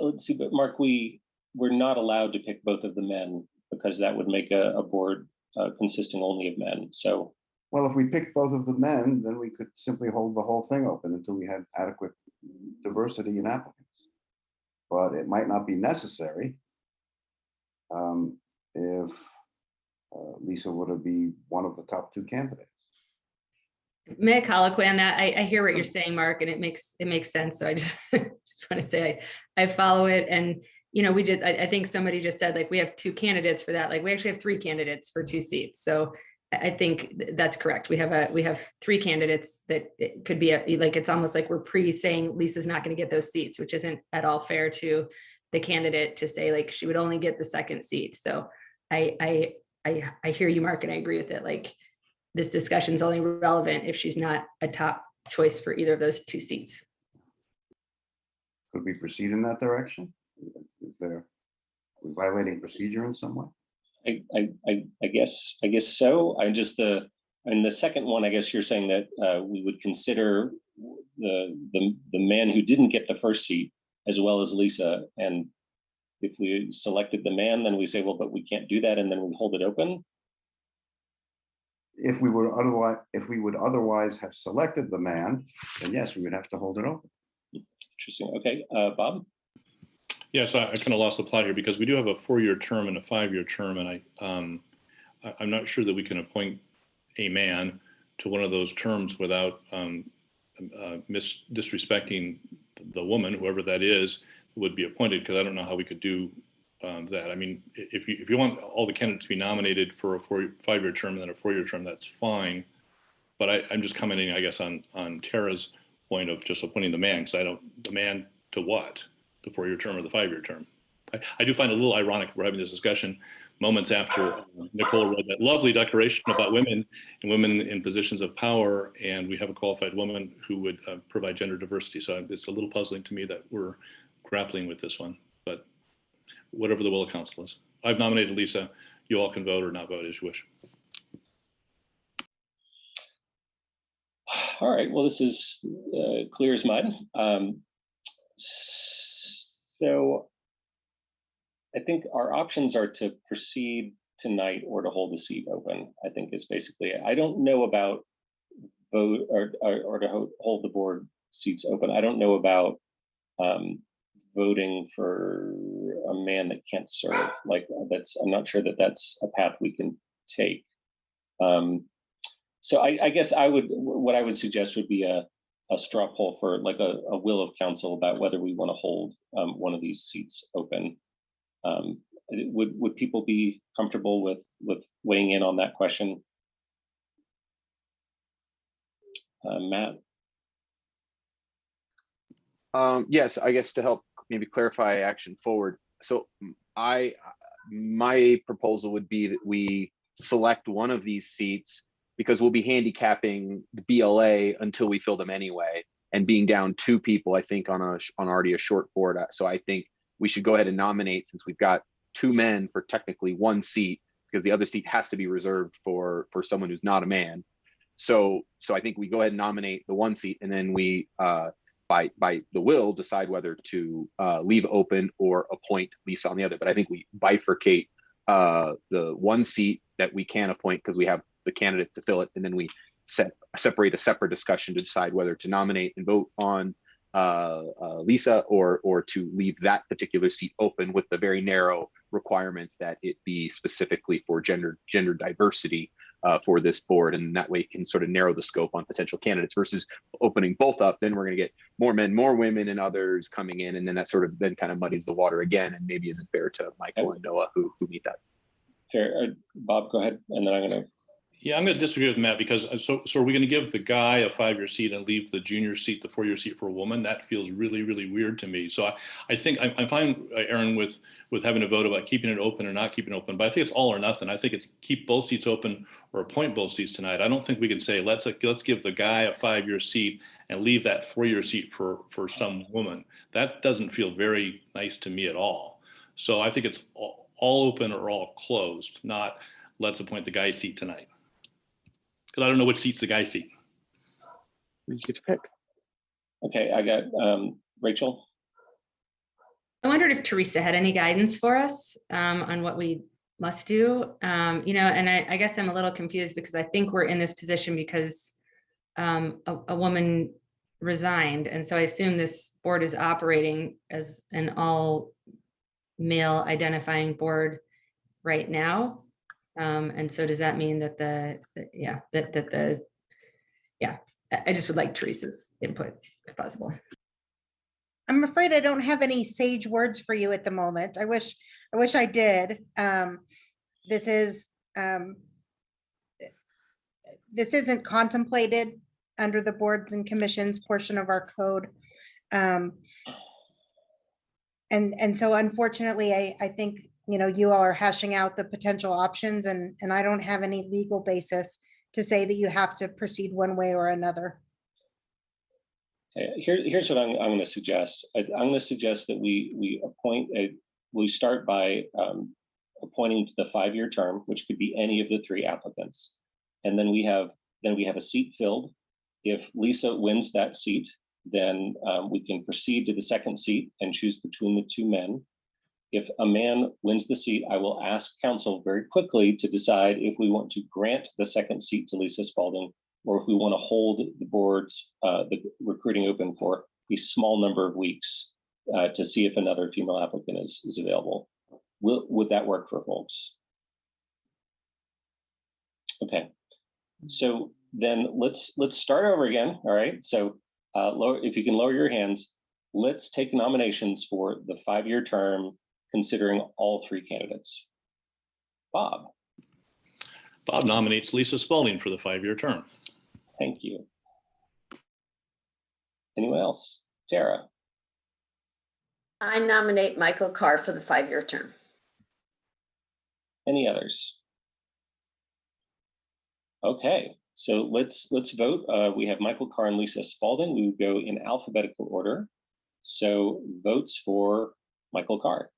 Let's see, but Mark, we're not allowed to pick both of the men because that would make a board consisting only of men. So, well, if we picked both of the men, then we could simply hold the whole thing open until we had adequate diversity in applicants. But it might not be necessary if Lisa were to be one of the top 2 candidates. May I colloquy on that? I hear what you're saying, Mark, and it makes sense. So I just want to say I follow it. And I think somebody just said, like, we have 2 candidates for that. Like, we actually have 3 candidates for 2 seats. So I think that's correct. We have 3 candidates that it could be like, it's almost like we're saying Lisa's not going to get those seats, which isn't at all fair to the candidate to say, like, she would only get the 2nd seat. So I hear you, Mark, and I agree with it. Like, this discussion is only relevant if she's not a top choice for either of those 2 seats. Could we proceed in that direction? Are we violating procedure in some way? I guess so. And the second one, I guess you're saying that we would consider the man who didn't get the first seat as well as Lisa. And if we selected the man, then we say, well, but we can't do that, and then we hold it open. If we would otherwise have selected the man, then yes, we would have to hold it open. Interesting. Okay, Bob. Yeah, so I kind of lost the plot here because we do have a 4-year term and a 5-year term, and I'm not sure that we can appoint a man to one of those terms without disrespecting the woman, whoever that is, would be appointed, because I don't know how we could do that. I mean, if you want all the candidates to be nominated for a 5-year term and then a 4-year term, that's fine. But I'm just commenting, I guess, on Tara's point of just appointing the man, because the man to what? The 4-year term or the 5-year term? I do find it a little ironic we're having this discussion moments after Nicole read that lovely declaration about women and women in positions of power, and we have a qualified woman who would provide gender diversity. So it's a little puzzling to me that we're grappling with this one, but whatever the will of council is. I've nominated Lisa. You all can vote or not vote as you wish. All right, well, this is clear as mud. So I think our options are to proceed tonight or to hold the seat open, I think is basically it. I don't know about vote or to hold the board seats open. I don't know about voting for a man that can't serve. Like I'm not sure that that's a path we can take. So I guess what I would suggest would be a straw poll for like a will of council about whether we want to hold one of these seats open. Would people be comfortable with weighing in on that question? Matt? Yes, I guess to help maybe clarify action forward. So my proposal would be that we select one of these seats because we'll be handicapping the BLA until we fill them anyway. And being down 2 people, I think on already a short board. So I think we should go ahead and nominate, since we've got 2 men for technically 1 seat, because the other seat has to be reserved for someone who's not a man. So I think we go ahead and nominate the 1 seat, and then we by the will decide whether to leave open or appoint Lisa on the other. But I think we bifurcate the 1 seat that we can appoint because we have the candidates to fill it, and then we separate a separate discussion to decide whether to nominate and vote on Lisa or to leave that particular seat open with the very narrow requirements that it be specifically for gender diversity for this board. And that way it can sort of narrow the scope on potential candidates versus opening both up. Then we're going to get more men, more women, and others coming in. And then that sort of then kind of muddies the water again, and maybe isn't fair to Michael and Noah who meet that. Fair. Bob, go ahead. And then I'm going to. Yeah, I'm going to disagree with Matt because so are we going to give the guy a 5-year seat and leave the junior seat, the 4-year seat for a woman? That feels really, really weird to me. So I think I'm fine, Aaron, with having a vote about keeping it open or not keeping it open. But I think it's all or nothing. I think it's keep both seats open or appoint both seats tonight. I don't think we can say let's give the guy a 5-year seat and leave that 4-year seat for some woman. That doesn't feel very nice to me at all. So I think it's all open or all closed, not let's appoint the guy's seat tonight. Because I don't know which seat's the guy's seat. You get to pick. Okay, I got Rachel. I wondered if Teresa had any guidance for us on what we must do. And I guess I'm a little confused because I think we're in this position because a woman resigned. And so I assume this board is operating as an all male identifying board right now. And so does that mean that I just would like Teresa's input if possible. I'm afraid I don't have any sage words for you at the moment. I wish I did. This isn't contemplated under the boards and commissions portion of our code. And so unfortunately, I think, you all are hashing out the potential options and I don't have any legal basis to say that you have to proceed one way or another. Here's what I'm going to suggest. I'm going to suggest that we start by appointing to the 5-year term, which could be any of the 3 applicants. And then we have a seat filled. If Lisa wins that seat, then we can proceed to the 2nd seat and choose between the 2 men. If a man wins the seat, I will ask council very quickly to decide if we want to grant the 2nd seat to Lisa Spalding, or if we want to hold the board's the recruiting open for a small number of weeks to see if another female applicant is available. Would that work for folks? Okay, so then let's start over again. All right, so if you can lower your hands, let's take nominations for the 5-year term, considering all 3 candidates. Bob. Bob nominates Lisa Spalding for the 5-year term. Thank you. Anyone else? Sarah. I nominate Michael Carr for the 5-year term. Any others? Okay, so let's vote. We have Michael Carr and Lisa Spalding. We would go in alphabetical order. So votes for Michael Carr.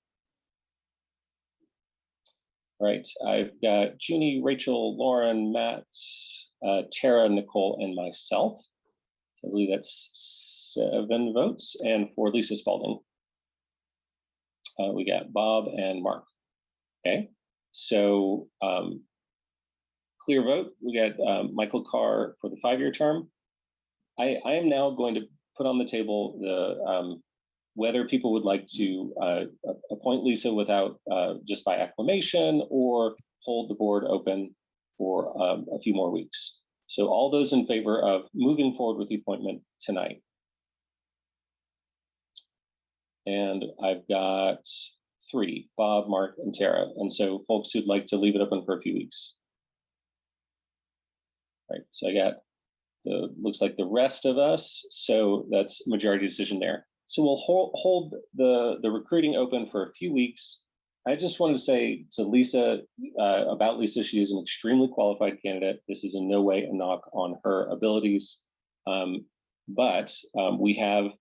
All right, I've got Junie, Rachel, Lauren, Matt, Tara, Nicole, and myself. I believe that's 7 votes. And for Lisa Spalding, we got Bob and Mark. Okay, so clear vote. We got Michael Carr for the 5-year term. I am now going to put on the table the whether people would like to appoint Lisa without just by acclamation or hold the board open for a few more weeks. So all those in favor of moving forward with the appointment tonight? And I've got 3, Bob, Mark, and Tara. And so folks who'd like to leave it open for a few weeks. Right, so I got looks like the rest of us. So that's majority decision there. So we'll hold the recruiting open for a few weeks. I just wanted to say to Lisa, about Lisa, she is an extremely qualified candidate. This is in no way a knock on her abilities. But we have,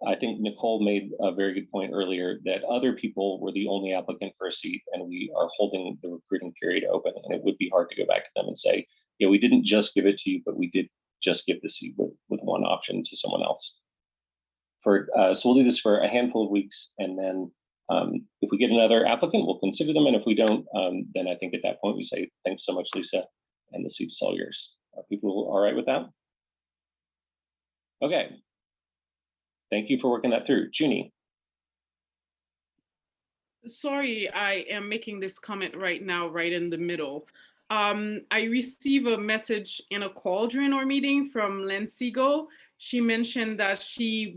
I think Nicole made a very good point earlier that other people were the only applicant for a seat, and we are holding the recruiting period open. And it would be hard to go back to them and say, yeah, we didn't just give it to you, but we did just give the seat with one option to someone else. So we'll do this for a handful of weeks, and then if we get another applicant, we'll consider them. And if we don't, then I think at that point we say, thanks so much, Lisa, and the seat's all yours. Are people all right with that? Okay. Thank you for working that through. Junie. Sorry, I am making this comment right now, right in the middle. I received a message in a call during our meeting from Lynn Siegel. She mentioned that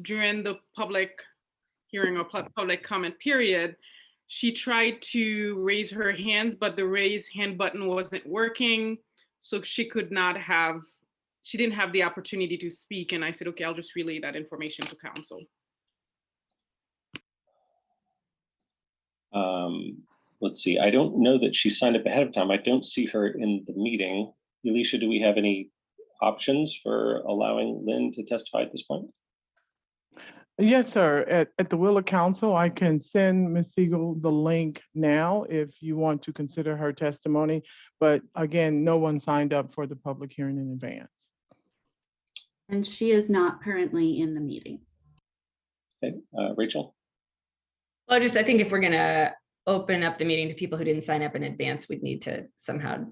during the public hearing or public comment period, she tried to raise her hands, but the raise hand button wasn't working. So she didn't have the opportunity to speak. And I said, okay, I'll just relay that information to council. Let's see, I don't know that she signed up ahead of time. I don't see her in the meeting. Alicia, do we have any options for allowing Lynn to testify at this point? Yes, sir. At the will of council, I can send Ms. Siegel the link now if you want to consider her testimony. But again, no one signed up for the public hearing in advance. And she is not currently in the meeting. Okay, Rachel? Well, I think if we're gonna open up the meeting to people who didn't sign up in advance, we'd need to somehow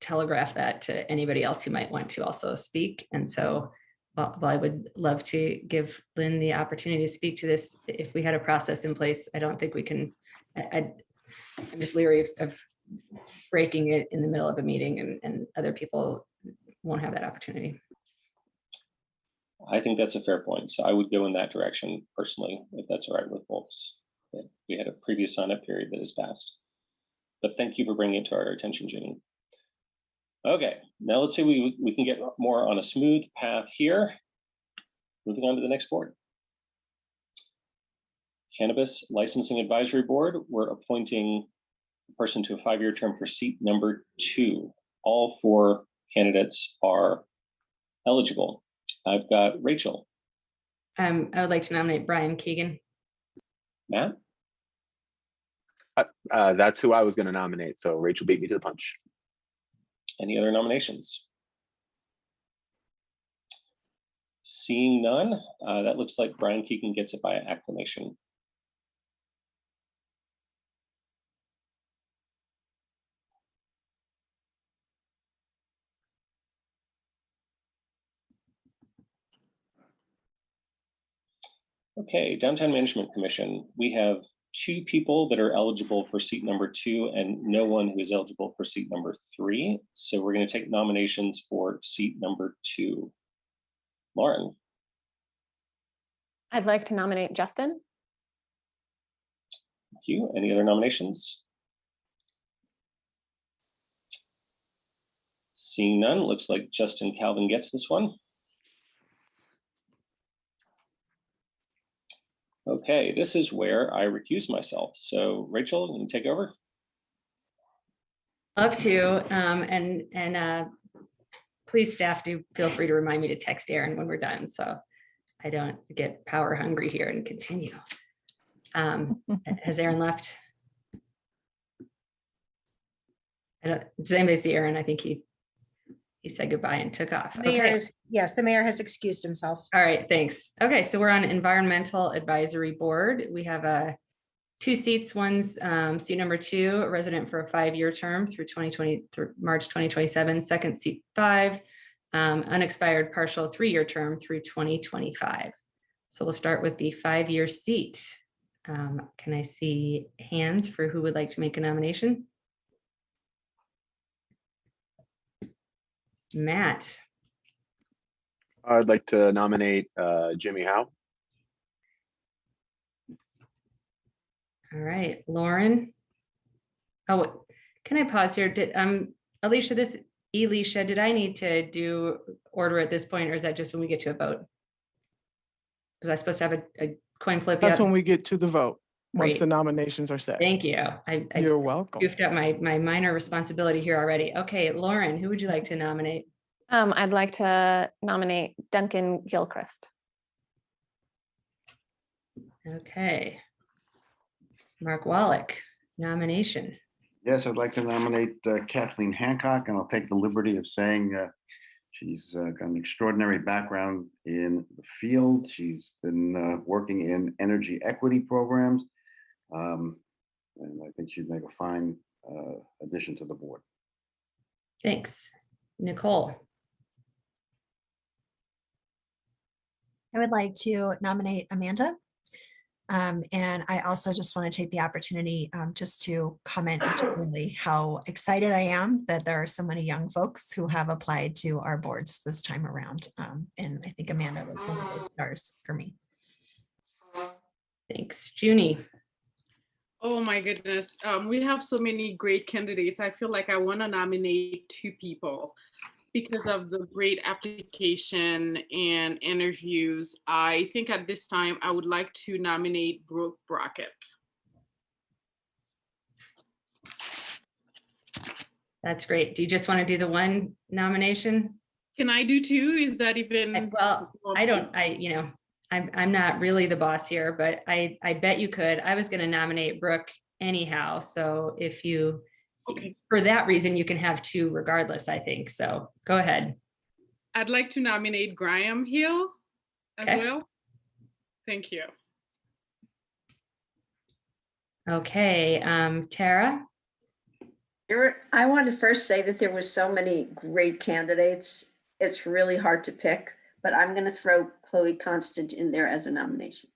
telegraph that to anybody else who might want to also speak. And so well, I would love to give Lynn the opportunity to speak to this. If we had a process in place, I don't think we can, I'm just leery of breaking it in the middle of a meeting, and other people won't have that opportunity. I think that's a fair point. So I would go in that direction personally, if that's all right with folks. We had a previous sign-up period that has passed. But thank you for bringing it to our attention, Jenny. Okay, now let's see we can get more on a smooth path here. Moving on to the next board. Cannabis Licensing Advisory Board, we're appointing a person to a 5-year term for seat number 2. All 4 candidates are eligible. I've got Rachel. I would like to nominate Brian Keegan. Matt? That's who I was going to nominate. So Rachel beat me to the punch. Any other nominations? Seeing none, that looks like Brian Keegan gets it by acclamation. Okay, Downtown Management Commission. We have 2 people that are eligible for seat number 2 and no one who is eligible for seat number 3. So we're going to take nominations for seat number 2. Lauren. I'd like to nominate Justin. Thank you. Any other nominations? Seeing none, looks like Justin Calvin gets this one. Okay, this is where I recuse myself. So Rachel, you can take over. Love to, and please staff do feel free to remind me to text Aaron when we're done, so I don't get power hungry here and continue. Has Aaron left? Does anybody see Aaron? I think he said goodbye and took off. Okay. Yes, the mayor has excused himself. All right, thanks. Okay, so we're on Environmental Advisory Board. We have 2 seats. One's seat number 2, a resident for a 5-year term through March 2027. Second seat 5, unexpired partial 3-year term through 2025. So we'll start with the 5-year seat. Can I see hands for who would like to make a nomination? Matt. I'd like to nominate Jimmy Howe. All right, Lauren. Oh, can I pause here? Did Elisha, did I need to do order at this point, or is that just when we get to a vote? Was I supposed to have a coin flip That's yet? when we get to the vote, once Great. the nominations are set. Thank you. I You're welcome. goofed up my minor responsibility here already. Okay, Lauren, who would you like to nominate? I'd like to nominate Duncan Gilchrist. Okay. Mark Wallach, nomination. Yes, I'd like to nominate Kathleen Hancock, and I'll take the liberty of saying she's got an extraordinary background in the field. She's been working in energy equity programs, and I think she'd make a fine addition to the board. Thanks. Nicole. I would like to nominate Amanda. And I also just want to take the opportunity just to comment generally how excited I am that there are so many young folks who have applied to our boards this time around. And I think Amanda was one of the stars for me. Thanks. Junie. Oh my goodness. We have so many great candidates. I feel like I want to nominate 2 people because of the great application and interviews. I think at this time, I would like to nominate Brooke Brockett. That's great. Do you just want to do the one nomination? Can I do 2? Is that even? Well, I'm not really the boss here, but I bet you could. I was going to nominate Brooke anyhow. So if you, okay, for that reason, you can have 2 regardless, I think. So go ahead. I'd like to nominate Graham Hill as well. Thank you. Okay, Tara. I want to first say that there was so many great candidates. It's really hard to pick, but I'm going to throw Chloe Constant in there as a nomination.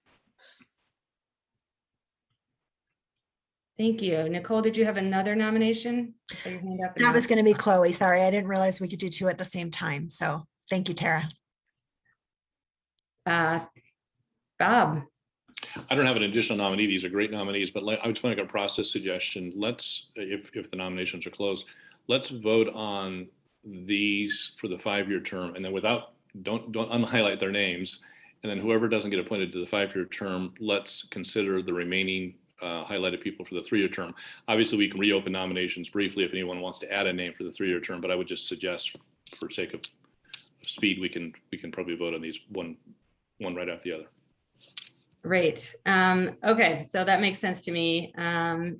Thank you. Nicole, did you have another nomination? That was going to be Chloe. Sorry, I didn't realize we could do 2 at the same time. So thank you, Tara. Bob. I don't have an additional nominee. These are great nominees, but I just want to make a process suggestion. Let's, if the nominations are closed, let's vote on these for the 5-year term, and then don't unhighlight their names. And then whoever doesn't get appointed to the 5-year term, let's consider the remaining highlighted people for the 3-year term. Obviously, we can reopen nominations briefly if anyone wants to add a name for the 3-year term, but I would just suggest, for sake of speed, we can probably vote on these one right after the other. Great. Okay, so that makes sense to me. And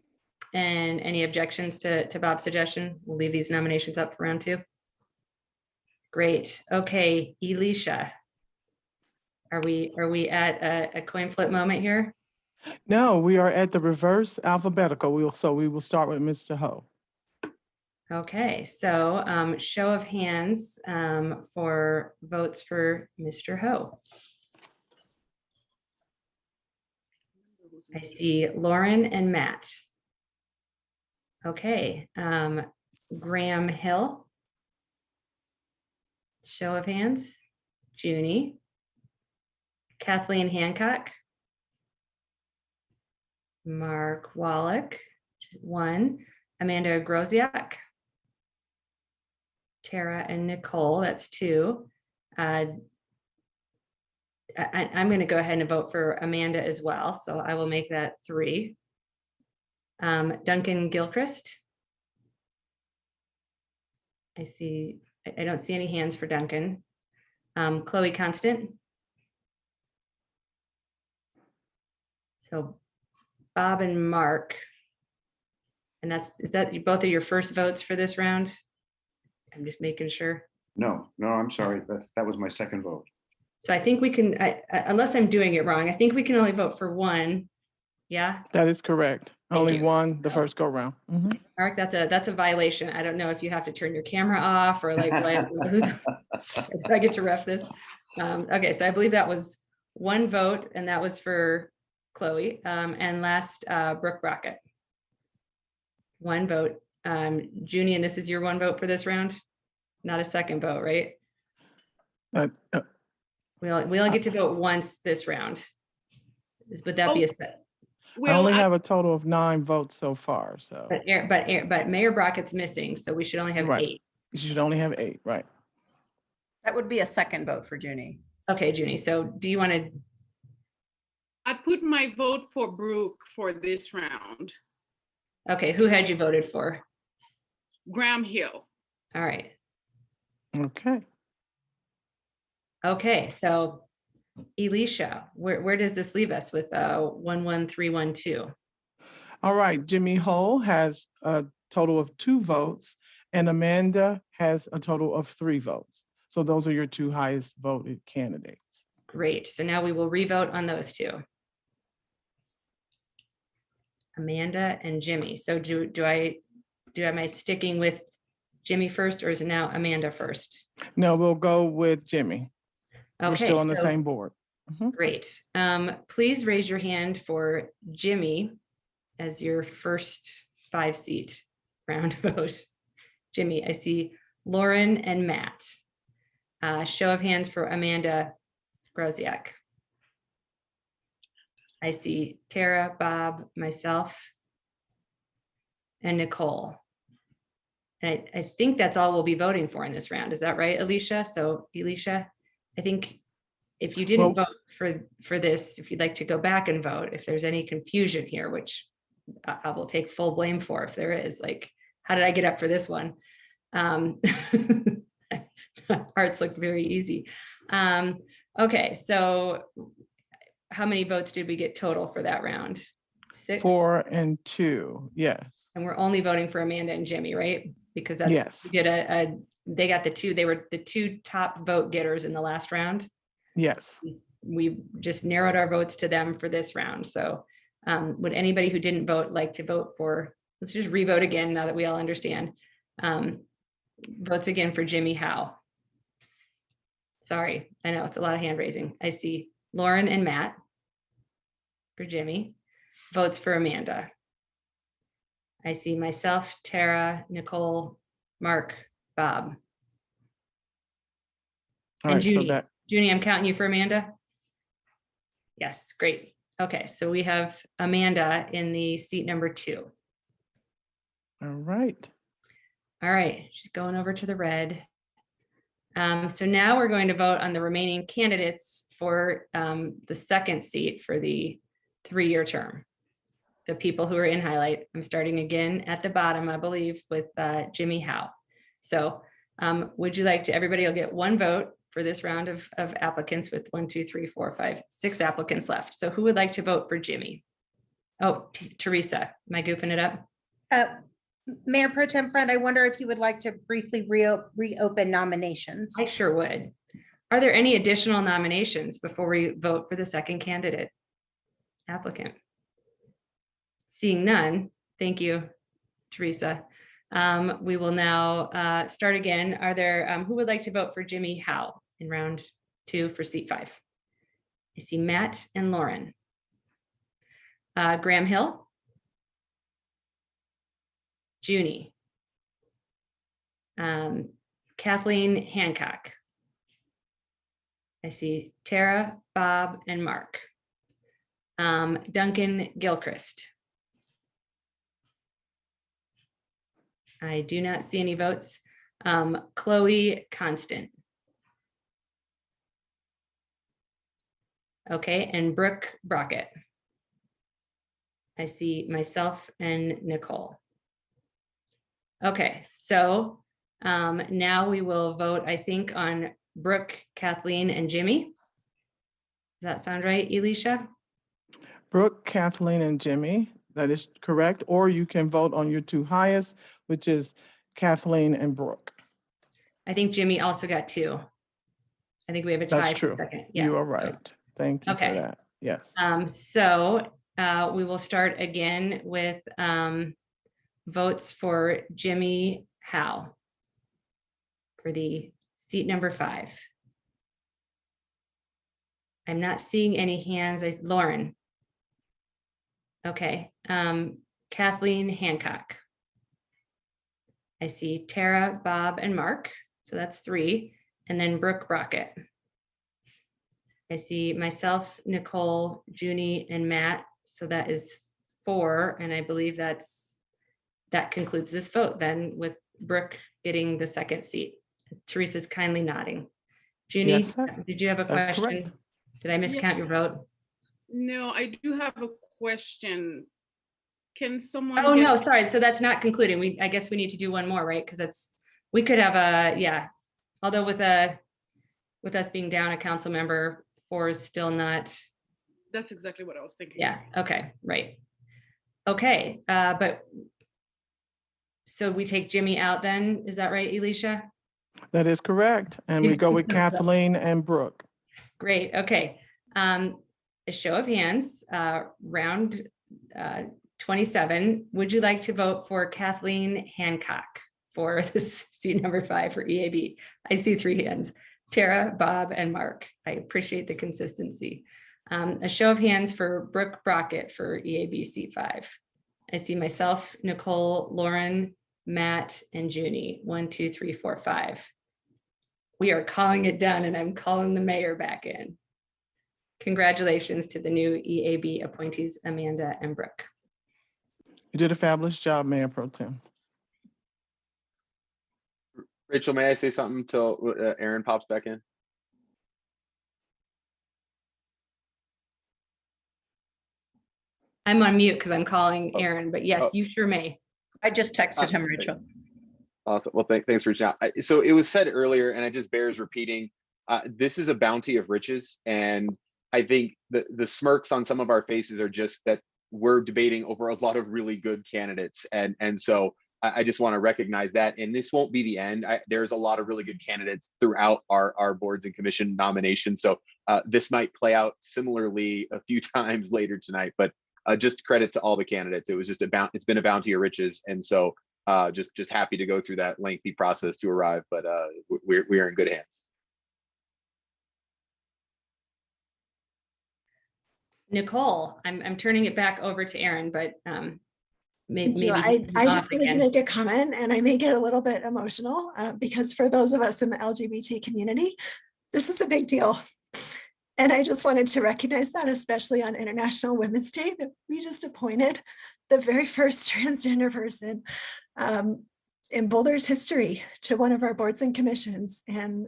any objections to Bob's suggestion? We'll leave these nominations up for round 2. Great. Okay, Elisha. Are we at a coin flip moment here? No, we are at the reverse alphabetical. We will start with Mr. Ho. Okay, so show of hands for votes for Mr. Ho. I see Lauren and Matt. Okay, Graham Hill. Show of hands. Junie. Kathleen Hancock. Mark Wallach, 1. Amanda Groziak. Tara and Nicole, that's 2. I'm going to go ahead and vote for Amanda as well, so I will make that 3. Duncan Gilchrist. I don't see any hands for Duncan. Chloe Constant. So Bob and Mark. And is that both of your first votes for this round? I'm just making sure. No, I'm sorry. That was my second vote. So I think we can, unless I'm doing it wrong, I think we can only vote for 1. Yeah. That is correct. Only you. 1, the first go round. Mark, that's a violation. I don't know if you have to turn your camera off or like what. I get to ref this. Okay, so I believe that was 1 vote, and that was for Chloe. And last, Brooke Brockett. 1 vote. Junie, and this is your 1 vote for this round? Not a second vote, right? We only get to vote once this round. Would that be a set? I Well, only have a total of 9 votes so far, so. But Mayor Brockett's missing, so we should only have Right. 8. You should only have 8, right? That would be a second vote for Junie. Okay, Junie, so do you want to, I put my vote for Brooke for this round. okay, who had you voted for? Graham Hill. All right. Okay. Okay, so Elisha, where does this leave us with 11312? All right, Jimmy Hull has a total of 2 votes and Amanda has a total of 3 votes. So those are your 2 highest voted candidates. Great. So now we will revote on those 2. Amanda and Jimmy. So am I sticking with Jimmy first, or is it now Amanda first? No, we'll go with Jimmy. We're Okay, still on the so same board. great. Please raise your hand for Jimmy as your first 5-seat round vote. Jimmy, I see Lauren and Matt. Show of hands for Amanda Groziak. I see Tara, Bob, myself, and Nicole. And I think that's all we'll be voting for in this round. Is that right, Alicia? So Alicia, I think if you didn't vote for this, if you'd like to go back and vote, if there's any confusion here, which I will take full blame for if there is, like, how did I get up for this one? Hearts looked very easy. Okay, so how many votes did we get total for that round? 6? 4 and 2, yes. And we're only voting for Amanda and Jimmy, right? Because that's, Yes. we get they got they were the 2 top vote getters in the last round. Yes. We just narrowed our votes to them for this round. So would anybody who didn't vote like to vote for, let's just revote again now that we all understand. Votes again for Jimmy Howe. Sorry, I know it's a lot of hand raising. I see Lauren and Matt for Jimmy. Votes for Amanda. I see myself, Tara, Nicole, Mark, Bob. All And right, so Junie. that, Junie, I'm counting you for Amanda. Yes, great. Okay, so we have Amanda in the seat number 2. all right. All right, she's going over to the red. So now we're going to vote on the remaining candidates for the second seat for the 3-year term. The people who are in highlight. I'm starting again at the bottom, I believe, with Jimmy Howe. So would you like to, everybody will get 1 vote for this round of applicants with 1, 2, 3, 4, 5, 6 applicants left. So who would like to vote for Jimmy? Oh, Teresa, am I goofing it up? Mayor Pro Tem Friend, I wonder if you would like to briefly reopen nominations. I sure would. Are there any additional nominations before we vote for the second candidate applicant? Seeing none, thank you, Teresa. We will now start again. Are there, who would like to vote for Jimmy Howe in round 2 for seat 5? I see Matt and Lauren. Graham Hill. Junie. Kathleen Hancock. I see Tara, Bob, and Mark. Duncan Gilchrist. I do not see any votes. Chloe Constant. Okay, and Brooke Brockett. I see myself and Nicole. Okay, so now we will vote, I think, on Brooke, Kathleen, and Jimmy. Does that sound right, Elisha? Brooke, Kathleen, and Jimmy, that is correct. Or you can vote on your 2 highest, which is Kathleen and Brooke. I think Jimmy also got 2. I think we have a tie. That's for true. second. You are right. Thank you Okay. for that. Yes. So we will start again with votes for Jimmy Howe for the seat number 5. I'm not seeing any hands. Lauren. Okay. Kathleen Hancock. I see Tara, Bob, and Mark. So that's 3. And then Brooke Brockett. I see myself, Nicole, Junie, and Matt. So that is 4. And I believe that concludes this vote then, with Brooke getting the second seat. Teresa's kindly nodding. Junie, Yes, sir. did you have a That's question? correct. Did I miscount your vote? No, I do have a question. Can someone? Oh, get- no, sorry. So that's not concluding. I guess we need to do one more, right? Because we could have yeah. Although with us being down a council member, 4 is still not. That's exactly what I was thinking. Yeah, okay, right. Okay, but so we take Jimmy out then, is that right, Elisha? That is correct. And we go with Kathleen and Brooke. Great, okay. A show of hands, round 27. Would you like to vote for Kathleen Hancock for this seat number 5 for EAB? I see 3 hands. Tara, Bob, and Mark. I appreciate the consistency. A show of hands for Brooke Brockett for EAB seat 5. I see myself, Nicole, Lauren, Matt, and Junie. 1, 2, 3, 4, 5. We are calling it done, and I'm calling the mayor back in. Congratulations to the new EAB appointees, Amanda and Brooke. You did a fabulous job, Mayor Pro Tem. Rachel, may I say something till Aaron pops back in? I'm on mute because I'm calling Aaron, but yes, you sure may. I just texted him, Rachel. Awesome. Well, thanks for reaching out. So it was said earlier, and it just bears repeating, this is a bounty of riches. And I think the smirks on some of our faces are just that we're debating over a lot of really good candidates. And so I just want to recognize that. And this won't be the end. There's a lot of really good candidates throughout our boards and commission nominations. So this might play out similarly a few times later tonight, but just credit to all the candidates. It was just it's been a bounty of riches. And so just happy to go through that lengthy process to arrive, but we're in good hands. Nicole, I'm turning it back over to Aaron, but Thank maybe you. he's I off just wanted to again. make a comment, and I may get a little bit emotional because for those of us in the LGBT community, this is a big deal. And I just wanted to recognize that, especially on International Women's Day, that we just appointed the very first transgender person in Boulder's history to one of our boards and commissions. And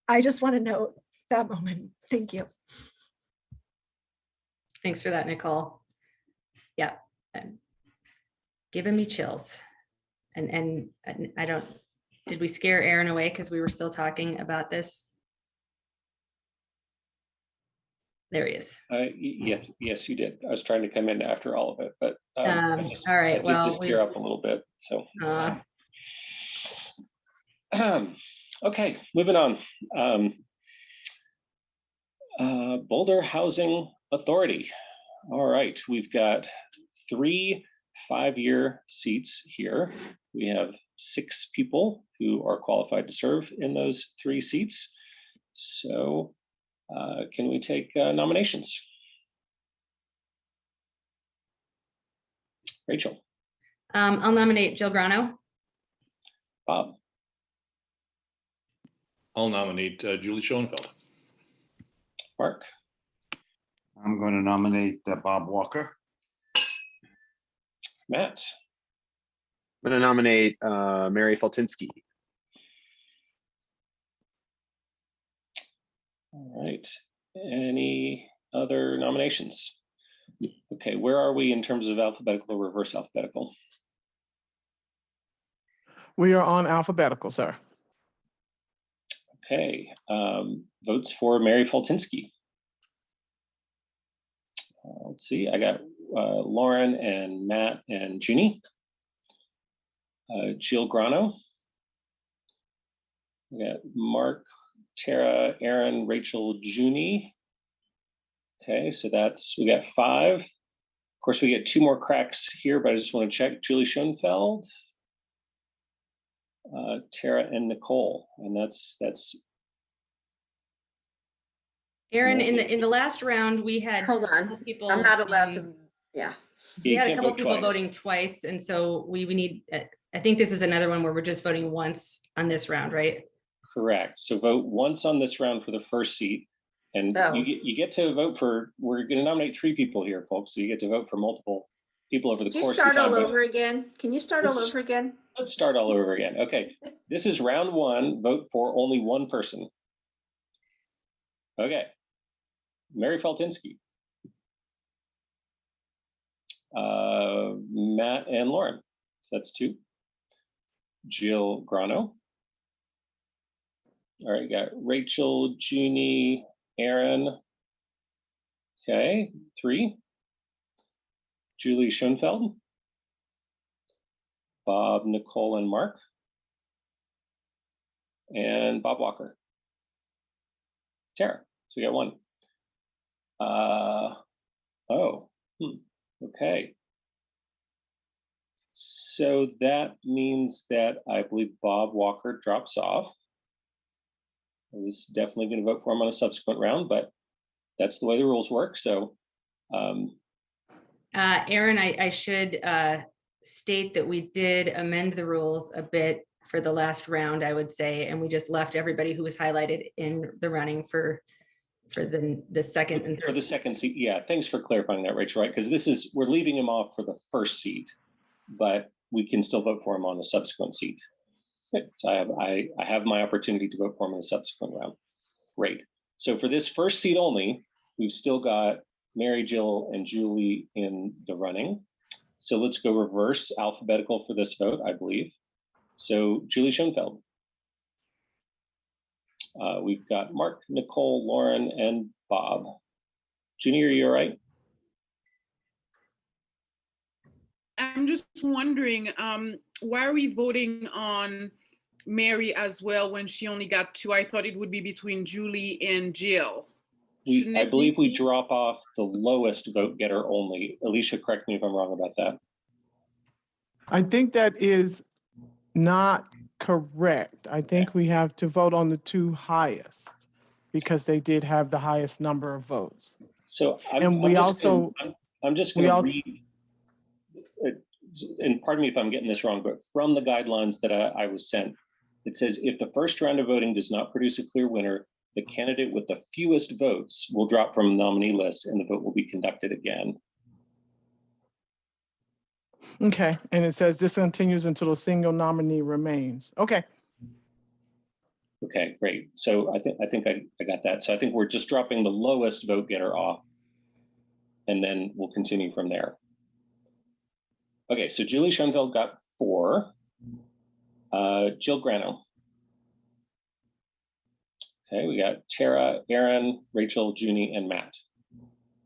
I just want to note that moment. Thank you. Thanks for that, Nicole. Yeah, giving me chills. And I don't, did we scare Aaron away because we were still talking about this? There he is. Yes, you did. I was trying to come in after all of it, but all right. Well, just tear up a little bit. So, okay, moving on. Boulder Housing Authority. All right, we've got 3 5-year seats here. We have 6 people who are qualified to serve in those 3 seats. So can we take nominations? Rachel. I'll nominate Jill Grano. Bob. I'll nominate Julie Schoenfeld. Mark. I'm going to nominate Bob Walker. Matt. I'm going to nominate Mary Faltinsky. All right. Any other nominations? Okay, where are we in terms of alphabetical or reverse alphabetical? We are on alphabetical, sir. Okay, votes for Mary Faltinsky. Let's see, I got Lauren and Matt and Junie. Jill Grano. We got Mark, Tara, Aaron, Rachel, Junie. Okay, so we got 5. Of course, we get 2 more cracks here, but I just want to check. Julie Schoenfeld, Tara, and Nicole, and that's. Aaron, in the last round, we had Hold on. people. I'm not allowed to. Yeah. We had a couple people voting twice, and so we need. I think this is another one where we're just voting once on this round, right? Correct. So vote once on this round for the first seat, And Oh. you get to vote for, we're going to nominate 3 people here, folks. So you get to vote for multiple people over the Did you course start of time. all but over again? Can you start all over again? Let's start all over again. Okay, this is round 1. Vote for only one person. Okay, Mary Feltinsky, Matt and Lauren. So that's 2. Jill Grano. All right, got Rachel, Junie, Aaron. Okay, 3. Julie Schoenfeld, Bob, Nicole, and Mark, and Bob Walker. Tara. So we got 1. Okay. So that means that I believe Bob Walker drops off. I was definitely going to vote for him on a subsequent round, but that's the way the rules work. So, Aaron, I should state that we did amend the rules a bit for the last round, I would say, and we just left everybody who was highlighted in the running for the second and third. For the second seat, yeah. Thanks for clarifying that, Rachel. Right, because we're leaving him off for the first seat, but we can still vote for him on the subsequent seat. Good. So I have my opportunity to vote for him in the subsequent round. Great. So for this first seat only, we've still got Mary, Jill, and Julie in the running. So let's go reverse alphabetical for this vote, I believe. So Julie Schoenfeld. We've got Mark, Nicole, Lauren, and Bob. Junie, are you all right? I'm just wondering, why are we voting on Mary as well when she only got 2? I thought it would be between Julie and Jill. I believe we drop off the lowest vote getter only. Alicia, correct me if I'm wrong about that. I think that is not correct. I think we have to vote on the 2 highest because they did have the highest number of votes. So I'm just going to read, and pardon me if I'm getting this wrong, but from the guidelines that I was sent, it says if the first round of voting does not produce a clear winner, the candidate with the fewest votes will drop from the nominee list and the vote will be conducted again. Okay, and it says this continues until a single nominee remains. Okay. Okay, great. So I think I got that. So I think we're just dropping the lowest vote getter off, and then we'll continue from there. Okay, so Julie Schoenfeld got 4. Jill Grano. Okay, we got Tara, Aaron, Rachel, Junie, and Matt.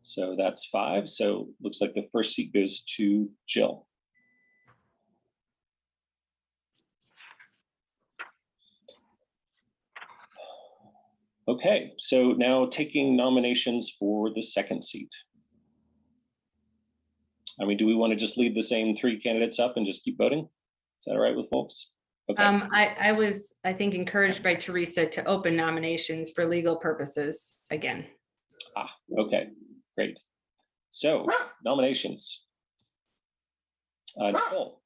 So that's 5. So looks like the first seat goes to Jill. Okay, so now taking nominations for the second seat. I mean, do we want to just leave the same 3 candidates up and just keep voting? Is that all right with folks? Okay. I was, I think, encouraged by Teresa to open nominations for legal purposes again. Okay, great. So nominations. Nicole.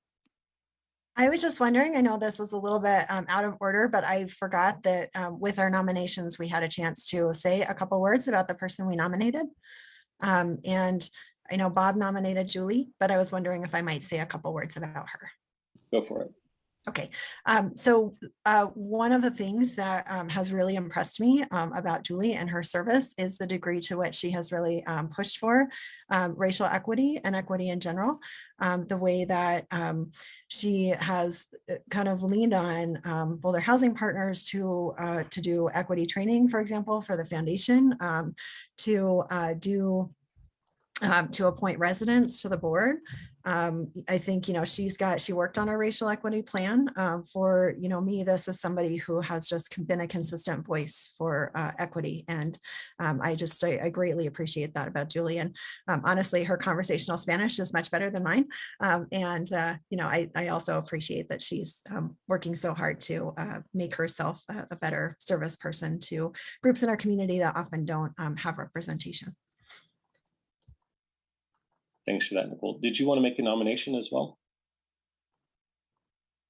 I was just wondering, I know this is a little bit out of order, but I forgot that with our nominations, we had a chance to say a couple words about the person we nominated. And I know Bob nominated Julie, but I was wondering if I might say a couple words about her. Go for it. Okay, so one of the things that has really impressed me about Julie and her service is the degree to which she has really pushed for racial equity and equity in general. The way that she has kind of leaned on Boulder Housing Partners to do equity training, for example, for the foundation, to appoint residents to the board. I think, she worked on a racial equity plan for, me. This is somebody who has just been a consistent voice for equity. And I greatly appreciate that about Julie. And honestly, her conversational Spanish is much better than mine. I also appreciate that she's working so hard to make herself a better service person to groups in our community that often don't have representation. Thanks for that, Nicole. Did you want to make a nomination as well?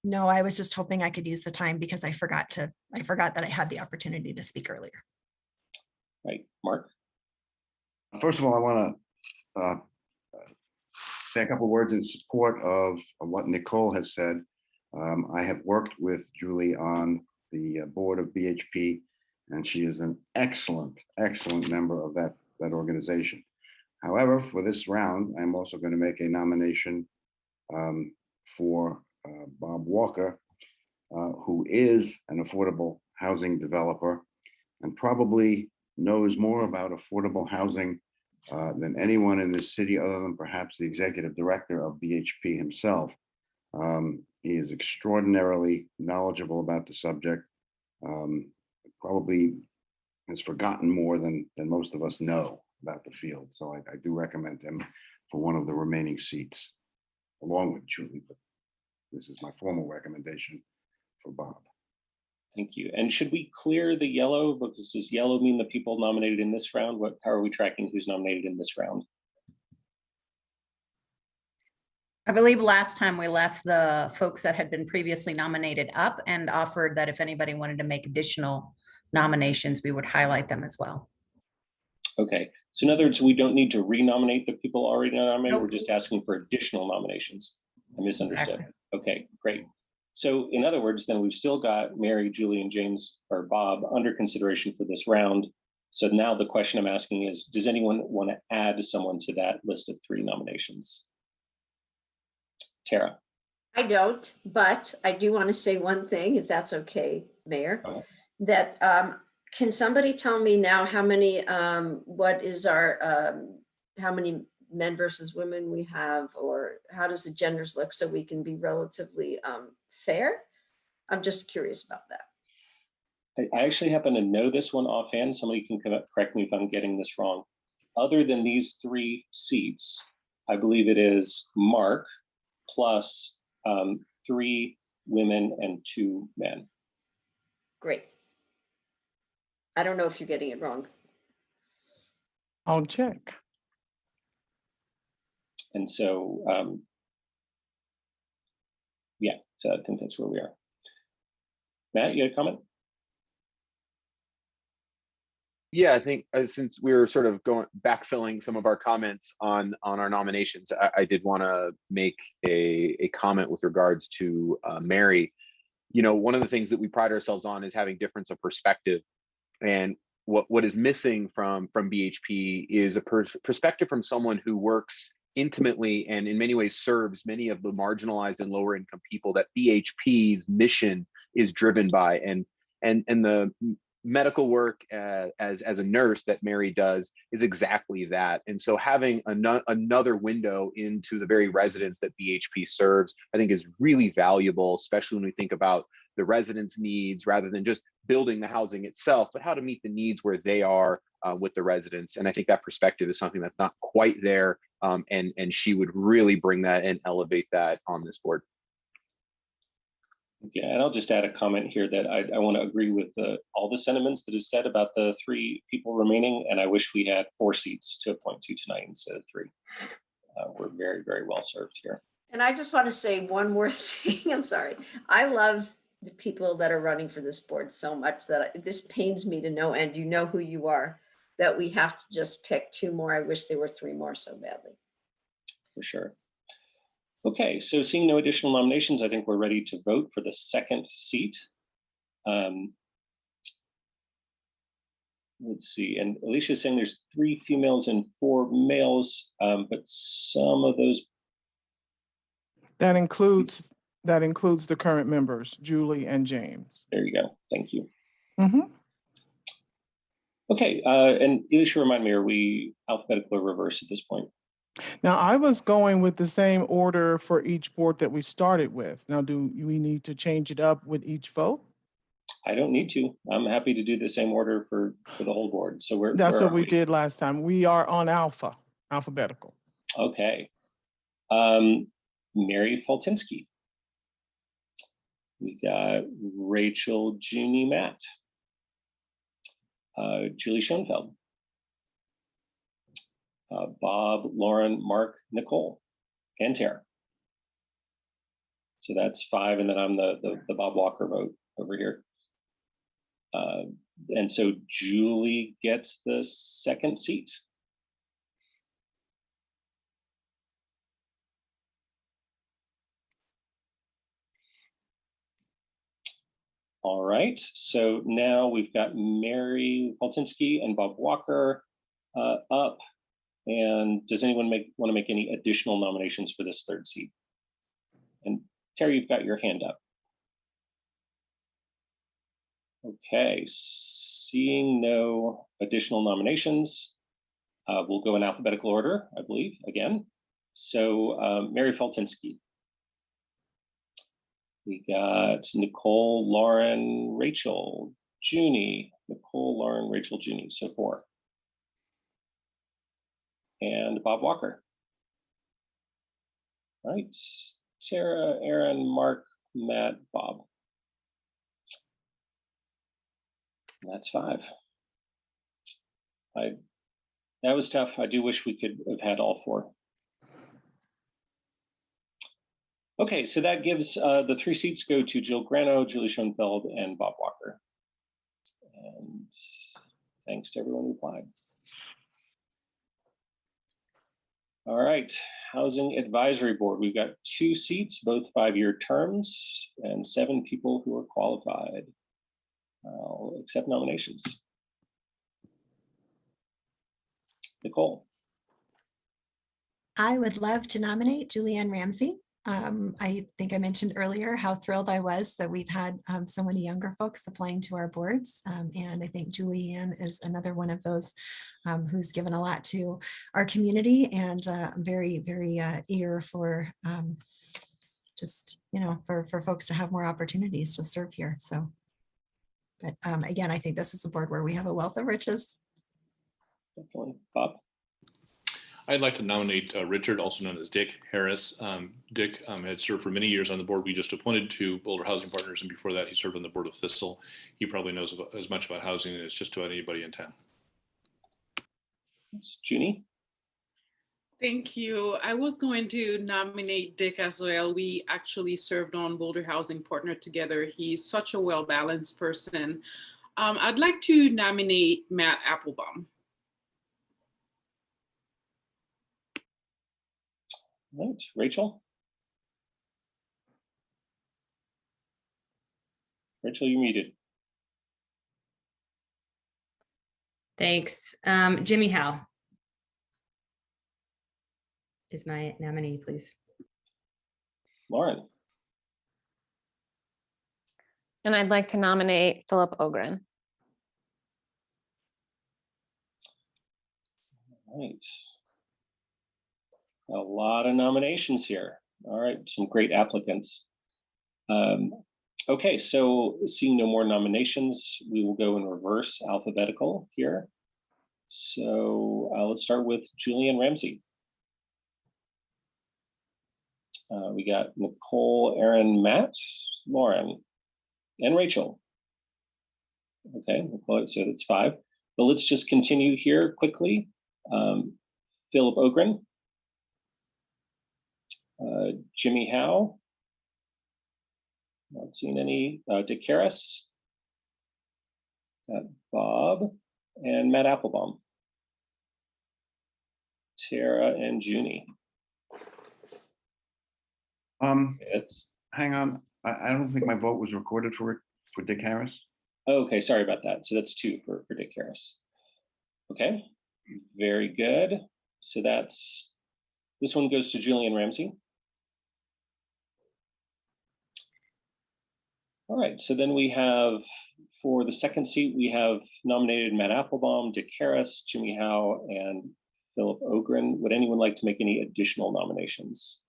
No, I was just hoping I could use the time because I forgot that I had the opportunity to speak earlier. Right, Mark? First of all, I want to say a couple words in support of what Nicole has said. I have worked with Julie on the board of BHP, and she is an excellent, excellent member of that organization. However, for this round, I'm also going to make a nomination for Bob Walker, who is an affordable housing developer and probably knows more about affordable housing than anyone in this city, other than perhaps the executive director of BHP himself. He is extraordinarily knowledgeable about the subject, probably has forgotten more than most of us know about the field. So I do recommend him for one of the remaining seats, along with Julie, but this is my formal recommendation for Bob. Thank you. And should we clear the yellow? Because does yellow mean the people nominated in this round? How are we tracking who's nominated in this round? I believe last time we left the folks that had been previously nominated up and offered that if anybody wanted to make additional nominations, we would highlight them as well. Okay, so in other words, we don't need to renominate the people already nominated. Nope. We're just asking for additional nominations. I misunderstood. Exactly. Okay, great. So in other words, then we've still got Mary, Julie, and James or Bob under consideration for this round. So now the question I'm asking is, does anyone want to add someone to that list of 3 nominations? Tara. I don't, but I do want to say one thing, if that's okay, Mayor, that can somebody tell me now how many, what is our, how many men versus women we have, or how does the genders look so we can be relatively fair? I'm just curious about that. I actually happen to know this one offhand. Somebody can correct me if I'm getting this wrong. Other than these 3 seats, I believe it is Mark plus 3 women and 2 men. Great. I don't know if you're getting it wrong. I'll check. And so, yeah, so I think that's where we are. Matt, you had a comment? Yeah, I think since we were sort of backfilling some of our comments on our nominations, I did want to make a comment with regards to Mary. You know, one of the things that we pride ourselves on is having difference of perspective, and what is missing from BHP is a perspective from someone who works intimately and in many ways serves many of the marginalized and lower income people that BHP's mission is driven by, and the medical work as a nurse that Mary does is exactly that. And so having another window into the very residents that BHP serves, I think is really valuable, especially when we think about the residents' needs rather than just building the housing itself, but how to meet the needs where they are with the residents. And I think that perspective is something that's not quite there. And she would really bring that and elevate that on this board. Yeah, and I'll just add a comment here that I want to agree with all the sentiments that are said about the 3 people remaining, and I wish we had 4 seats to appoint to tonight instead of 3. We're very, very well served here. And I just want to say one more thing. I'm sorry. I love the people that are running for this board so much that this pains me to no end. You know who you are, that we have to just pick 2 more. I wish there were 3 more so badly. For sure. Okay, so seeing no additional nominations, I think we're ready to vote for the 2nd seat. Let's see, and Alicia's saying there's 3 females and 4 males, but some of those. That includes the current members, Julie and James. There you go. Thank you. Mm-hmm. Okay, and Alicia, remind me, are we alphabetical or reverse at this point? Now, I was going with the same order for each board that we started with. Now, do we need to change it up with each vote? I don't need to. I'm happy to do the same order for the whole board. So That's what we did last time. We are on alphabetical. Okay. Mary Fultinsky. We got Rachel, Junie, Matt. Julie Schoenfeld. Bob, Lauren, Mark, Nicole, and Tara. So that's 5, and then I'm the Bob Walker vote over here. And so Julie gets the second seat. All right, so now we've got Mary Faltinsky and Bob Walker up. And does anyone want to make any additional nominations for this third seat? And Terry, you've got your hand up. Okay, seeing no additional nominations, we'll go in alphabetical order, I believe, again. So Mary Faltinsky. We got Nicole, Lauren, Rachel, Junie, Nicole, Lauren, Rachel, Junie, so 4. And Bob Walker. All right, Sarah, Aaron, Mark, Matt, Bob. And that's 5. That was tough. I do wish we could have had all 4. Okay, so that gives the 3 seats go to Jill Grano, Julie Schoenfeld, and Bob Walker. And thanks to everyone who applied. All right, Housing Advisory Board. We've got 2 seats, both 5-year terms, and 7 people who are qualified. I'll accept nominations. Nicole. I would love to nominate Julianne Ramsey. I think I mentioned earlier how thrilled I was that we've had so many younger folks applying to our boards. And I think Julianne is another one of those who's given a lot to our community. And I'm very, very eager for just, for folks to have more opportunities to serve here. So, but again, I think this is a board where we have a wealth of riches. Definitely. Bob. I'd like to nominate Richard, also known as Dick Harris. Dick had served for many years on the board we just appointed to Boulder Housing Partners, and before that he served on the board of Thistle. He probably knows as much about housing as just about anybody in town. Junie? Thank you. I was going to nominate Dick as well. We actually served on Boulder Housing Partner together. He's such a well-balanced person. I'd like to nominate Matt Applebaum. All right, Rachel? Rachel, you're muted. Thanks. Jimmy Howe is my nominee, please. Lauren? And I'd like to nominate Philip Ogren. All right. A lot of nominations here. All right, some great applicants. Okay, so seeing no more nominations, we will go in reverse alphabetical here. So let's start with Julianne Ramsey. We got Nicole, Aaron, Matt, Lauren, and Rachel. Okay, so that's 5. But let's just continue here quickly. Philip Ogren, Jimmy Howe, not seeing any, Dick Harris, got Bob, and Matt Applebaum, Tara, and Junie. Hang on, I don't think my vote was recorded for Dick Harris. Okay, sorry about that. So that's 2 for Dick Harris. Okay, very good. So this one goes to Julianne Ramsey. All right, so then we have, for the second seat, we have nominated Matt Applebaum, Dick Harris, Jimmy Howe, and Philip Ogren. Would anyone like to make any additional nominations?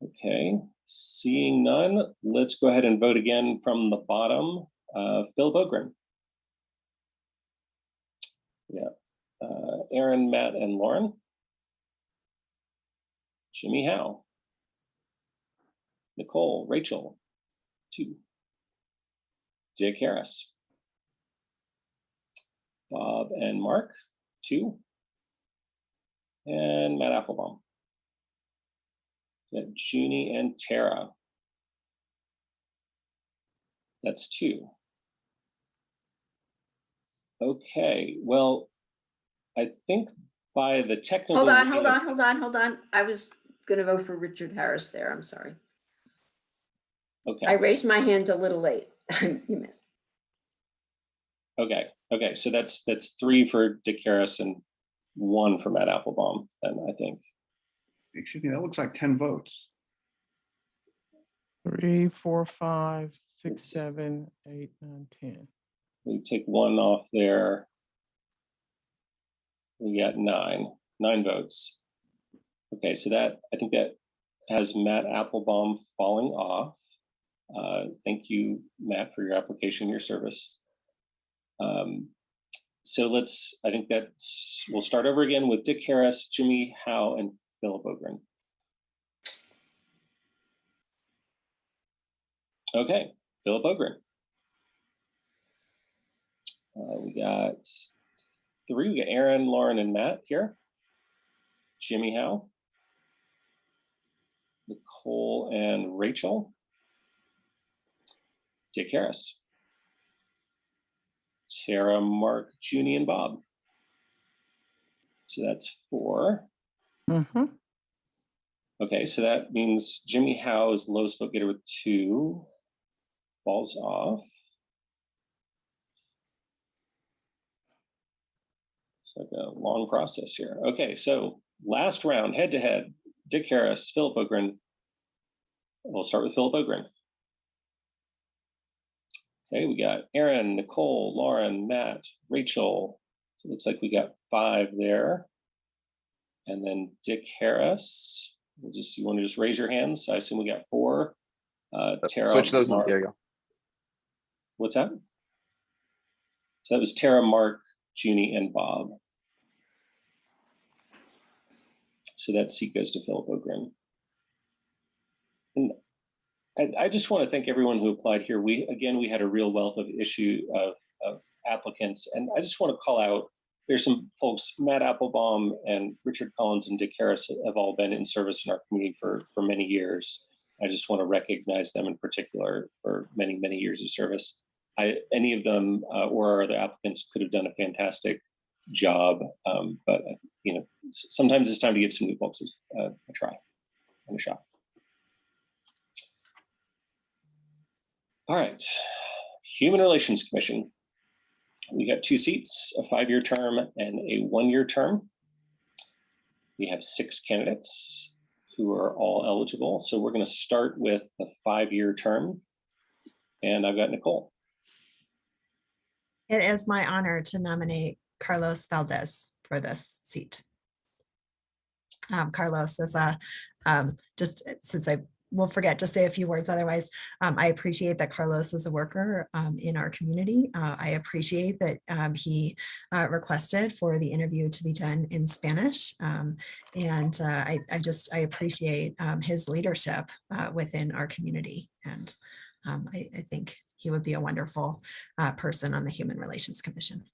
Okay, seeing none, let's go ahead and vote again from the bottom. Philip Ogren. Yeah, Aaron, Matt, and Lauren. Jimmy Howe. Nicole, Rachel, 2. Dick Harris. Bob and Mark, 2. And Matt Applebaum. Junie and Tara. That's 2. Okay, well, I think by the technical. Hold on. I was gonna vote for Richard Harris there. I'm sorry. Okay. I raised my hand a little late. You missed. Okay, so that's 3 for Dick Harris and 1 for Matt Applebaum, then I think. Excuse me, that looks like 10 votes. 3, 4, 5, 6, 7, 8, 9, 10. We take 1 off there. We got 9 votes. Okay, so that, I think that has Matt Applebaum falling off. Thank you, Matt, for your application, your service. So I think we'll start over again with Dick Harris, Jimmy Howe, and Philip Ogren. Okay, Philip Ogren. We got 3, we got Aaron, Lauren, and Matt here. Jimmy Howe, Nicole and Rachel, Dick Harris, Tara, Mark, Junie, and Bob. So that's 4. Mm-hmm. Okay, so that means Jimmy Howe is the lowest vote getter with 2, falls off. It's like a long process here. Okay, so last round, head to head, Dick Harris, Philip Ogren. We'll start with Philip Ogren. Okay, we got Aaron, Nicole, Lauren, Matt, Rachel. So it looks like we got 5 there. And then Dick Harris. You want to just raise your hands? I assume we got 4. Tara. Switch those. Mark. There you go. What's that? So that was Tara, Mark, Junie, and Bob. So that seat goes to Philip Ogren. And I just want to thank everyone who applied here. We had a real wealth of of applicants, and I just want to call out, there's some folks, Matt Applebaum and Richard Collins and Dick Harris have all been in service in our community for many years. I just want to recognize them in particular for many, many years of service. Any of them or our other applicants could have done a fantastic job, but sometimes it's time to give some new folks a try and a shot. All right, Human Relations Commission. We got 2 seats, a 5-year term and a 1-year term. We have 6 candidates who are all eligible. So we're going to start with the 5-year term. And I've got Nicole. It is my honor to nominate Carlos Valdez for this seat. Carlos is just since I will forget to say a few words otherwise, I appreciate that Carlos is a worker in our community. I appreciate that he requested for the interview to be done in Spanish. And I appreciate his leadership within our community. And I think he would be a wonderful person on the Human Relations Commission.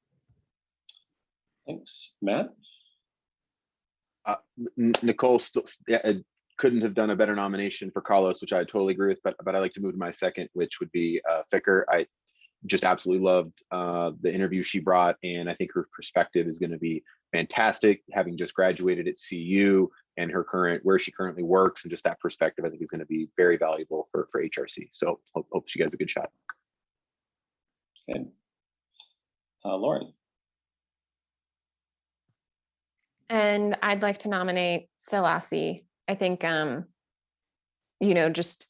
Thanks. Matt? Nicole couldn't have done a better nomination for Carlos, which I totally agree with, but I'd like to move to my second, which would be Ficker. I just absolutely loved the interview she brought, and I think her perspective is going to be fantastic, having just graduated at CU and where she currently works, and just that perspective I think is going to be very valuable for HRC. So hope she gets a good shot. Good. Lauren? And I'd like to nominate Selassie. I think, just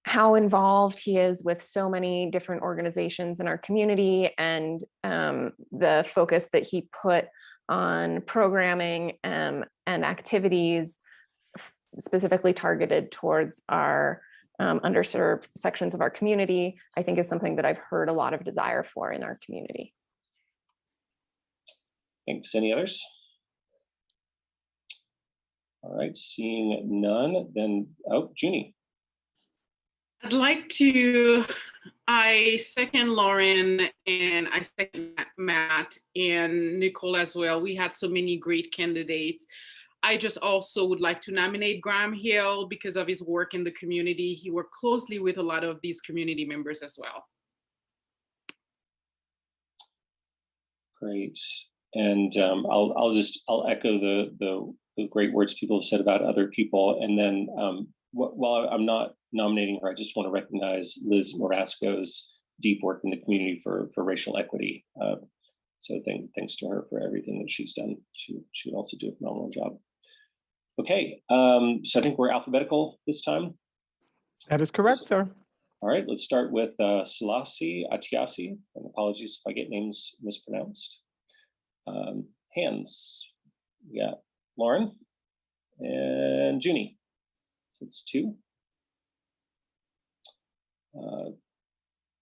how involved he is with so many different organizations in our community, and the focus that he put on programming and activities specifically targeted towards our underserved sections of our community, I think is something that I've heard a lot of desire for in our community. Thanks. Any others? All right, seeing none, then, Junie. I second Lauren, and I second Matt and Nicole as well. We had so many great candidates. I just also would like to nominate Graham Hill because of his work in the community. He worked closely with a lot of these community members as well. Great. And I'll echo the great words people have said about other people. And then while I'm not nominating her, I just want to recognize Liz Morasco's deep work in the community for racial equity. So thanks to her for everything that she's done. She would also do a phenomenal job. Okay, so I think we're alphabetical this time. That is correct, sir. All right, let's start with Selassie Atiasi, and apologies if I get names mispronounced. Hands, we got Lauren and Junie, so it's 2.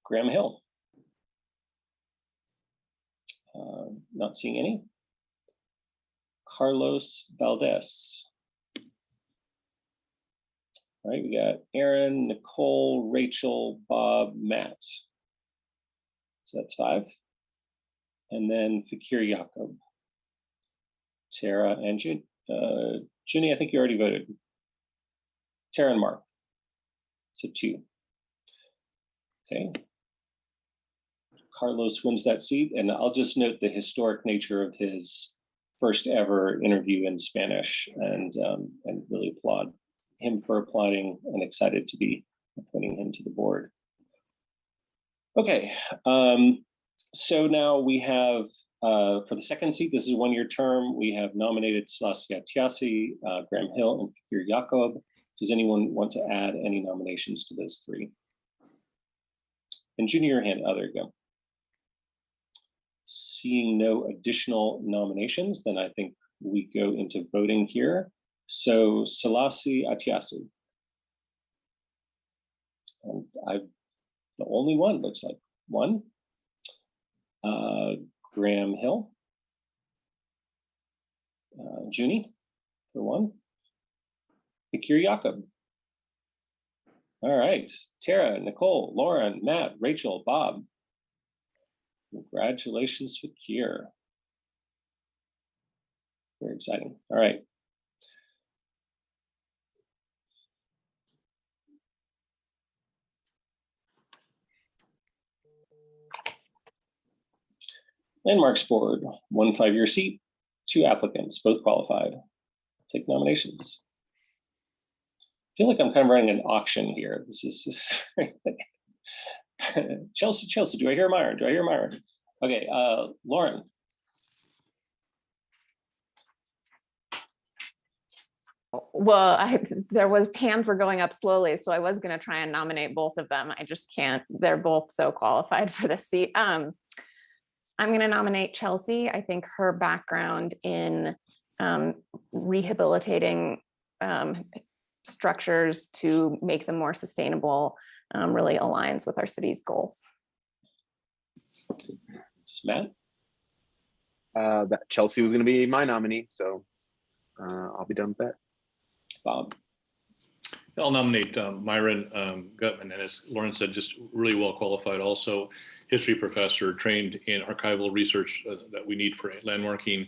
Graham Hill, not seeing any. Carlos Valdez. All right, we got Aaron, Nicole, Rachel, Bob, Matt. So that's 5. And then Fakir Jacob, Tara, and Junie, I think you already voted. Tara and Mark. So 2. Okay. Carlos wins that seat, and I'll just note the historic nature of his first ever interview in Spanish, and really applaud him for applying, and excited to be appointing him to the board. Okay, so now we have for the second seat, this is a 1-year term. We have nominated Selassie Atiasi, Graham Hill, and Fakir Jacob. Does anyone want to add any nominations to those 3? And Junie, your hand. Oh, there you go. Seeing no additional nominations, then I think we go into voting here. So Selassie Atiasi. And I'm the only one, looks like. 1. Graham Hill. Junie for 1. Fakir Jacob. All right. Tara, Nicole, Lauren, Matt, Rachel, Bob. Congratulations, Fakir. Very exciting. All right. Landmarks Board, 1 5-year seat, 2 applicants, both qualified. Take nominations. I feel like I'm kind of running an auction here. This is Chelsea, do I hear Myron? Do I hear Myron? Okay, Lauren. Well, hands were going up slowly, so I was going to try and nominate both of them. I just can't. They're both so qualified for this seat. I'm going to nominate Chelsea. I think her background in rehabilitating structures to make them more sustainable really aligns with our city's goals. Matt? That Chelsea was going to be my nominee, so I'll be done with that. Bob? I'll nominate Myron Gutman, and as Lauren said, just really well qualified. Also, history professor, trained in archival research that we need for landmarking.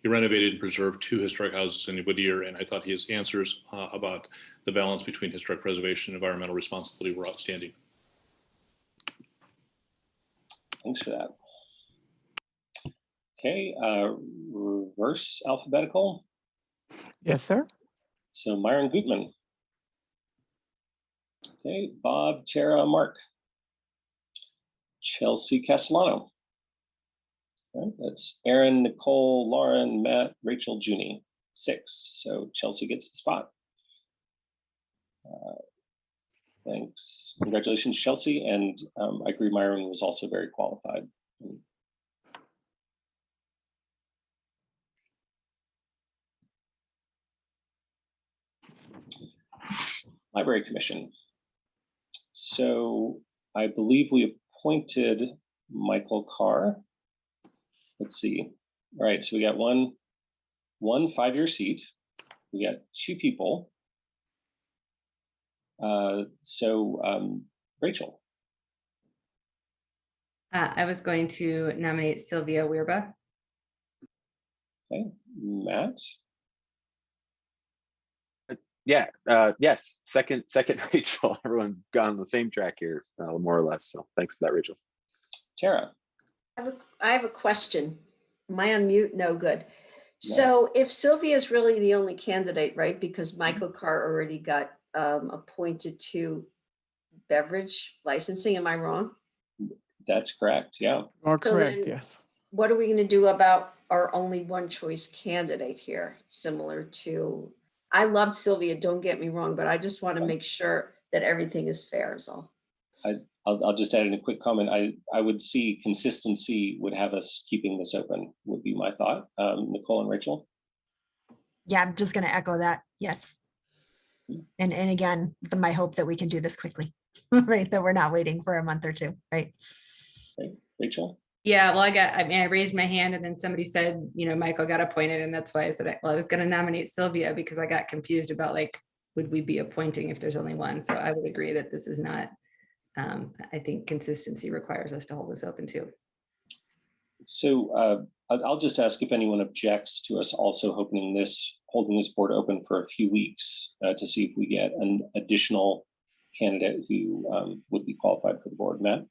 He renovated and preserved 2 historic houses in Whittier, and I thought his answers about the balance between historic preservation and environmental responsibility were outstanding. Thanks for that. Okay, reverse alphabetical. Yes, sir. So Myron Gutman. Okay, Bob, Tara, Mark. Chelsea Castellano. Right, that's Aaron, Nicole, Lauren, Matt, Rachel, Junie. 6. So Chelsea gets the spot. Thanks. Congratulations, Chelsea. And I agree, Myron was also very qualified. Library Commission. So I believe we appointed Michael Carr. Let's see. All right, so we got one 5-year seat. We got 2 people. Rachel. I was going to nominate Sylvia Weirba. Okay, Matt. Yeah, yes, second Rachel. Everyone's gone on the same track here, more or less. So thanks for that, Rachel. Tara. I have a question. Am I on mute? No, good. So if Sylvia is really the only candidate, right? Because Michael Carr already got appointed to beverage licensing, am I wrong? That's correct, yeah. Are So correct, then yes. What are we going to do about our only one choice candidate here? Similar to, I loved Sylvia, don't get me wrong, but I just want to make sure that everything is fair is all. I'll just add in a quick comment. I would see consistency would have us keeping this open, would be my thought. Nicole and Rachel? Yeah, I'm just going to echo that. Yes. And again, my hope that we can do this quickly, right? That we're not waiting for a month or two, right? Okay. Rachel? Yeah, well, I raised my hand and then somebody said, Michael got appointed. And that's why I said, well, I was going to nominate Sylvia because I got confused about would we be appointing if there's only one? So I would agree that this is not, I think consistency requires us to hold this open too. So I'll just ask if anyone objects to us also holding this board open for a few weeks to see if we get an additional candidate who would be qualified for the board. Matt?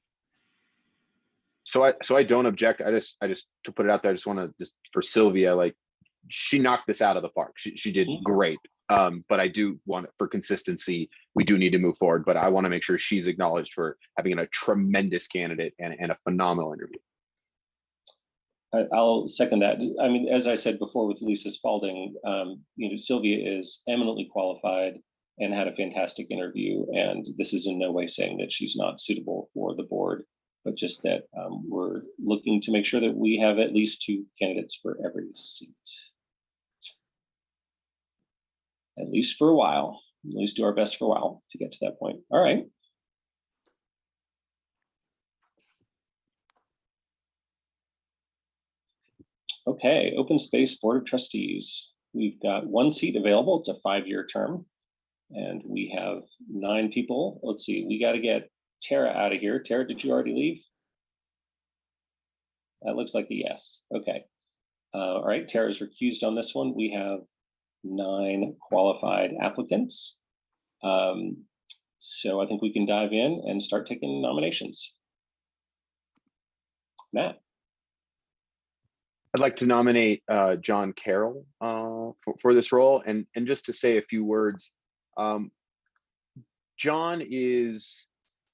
So I don't object. I just to put it out there, I just want to just for Sylvia, she knocked this out of the park. She did great. But I do want for consistency, we do need to move forward. But I want to make sure she's acknowledged for having a tremendous candidate and a phenomenal interview. I'll second that. I mean, as I said before with Lisa Spalding, Sylvia is eminently qualified and had a fantastic interview. And this is in no way saying that she's not suitable for the board, but just that we're looking to make sure that we have at least 2 candidates for every seat. At least for a while, at least do our best for a while to get to that point. All right. Okay, Open Space Board of Trustees. We've got 1 seat available. It's a 5-year term. And we have 9 people. Let's see, we got to get Tara out of here. Tara, did you already leave? That looks like a yes. Okay. All right, Tara's recused on this one. We have 9 qualified applicants. So I think we can dive in and start taking nominations. Matt. I'd like to nominate John Carroll for this role. And just to say a few words, John is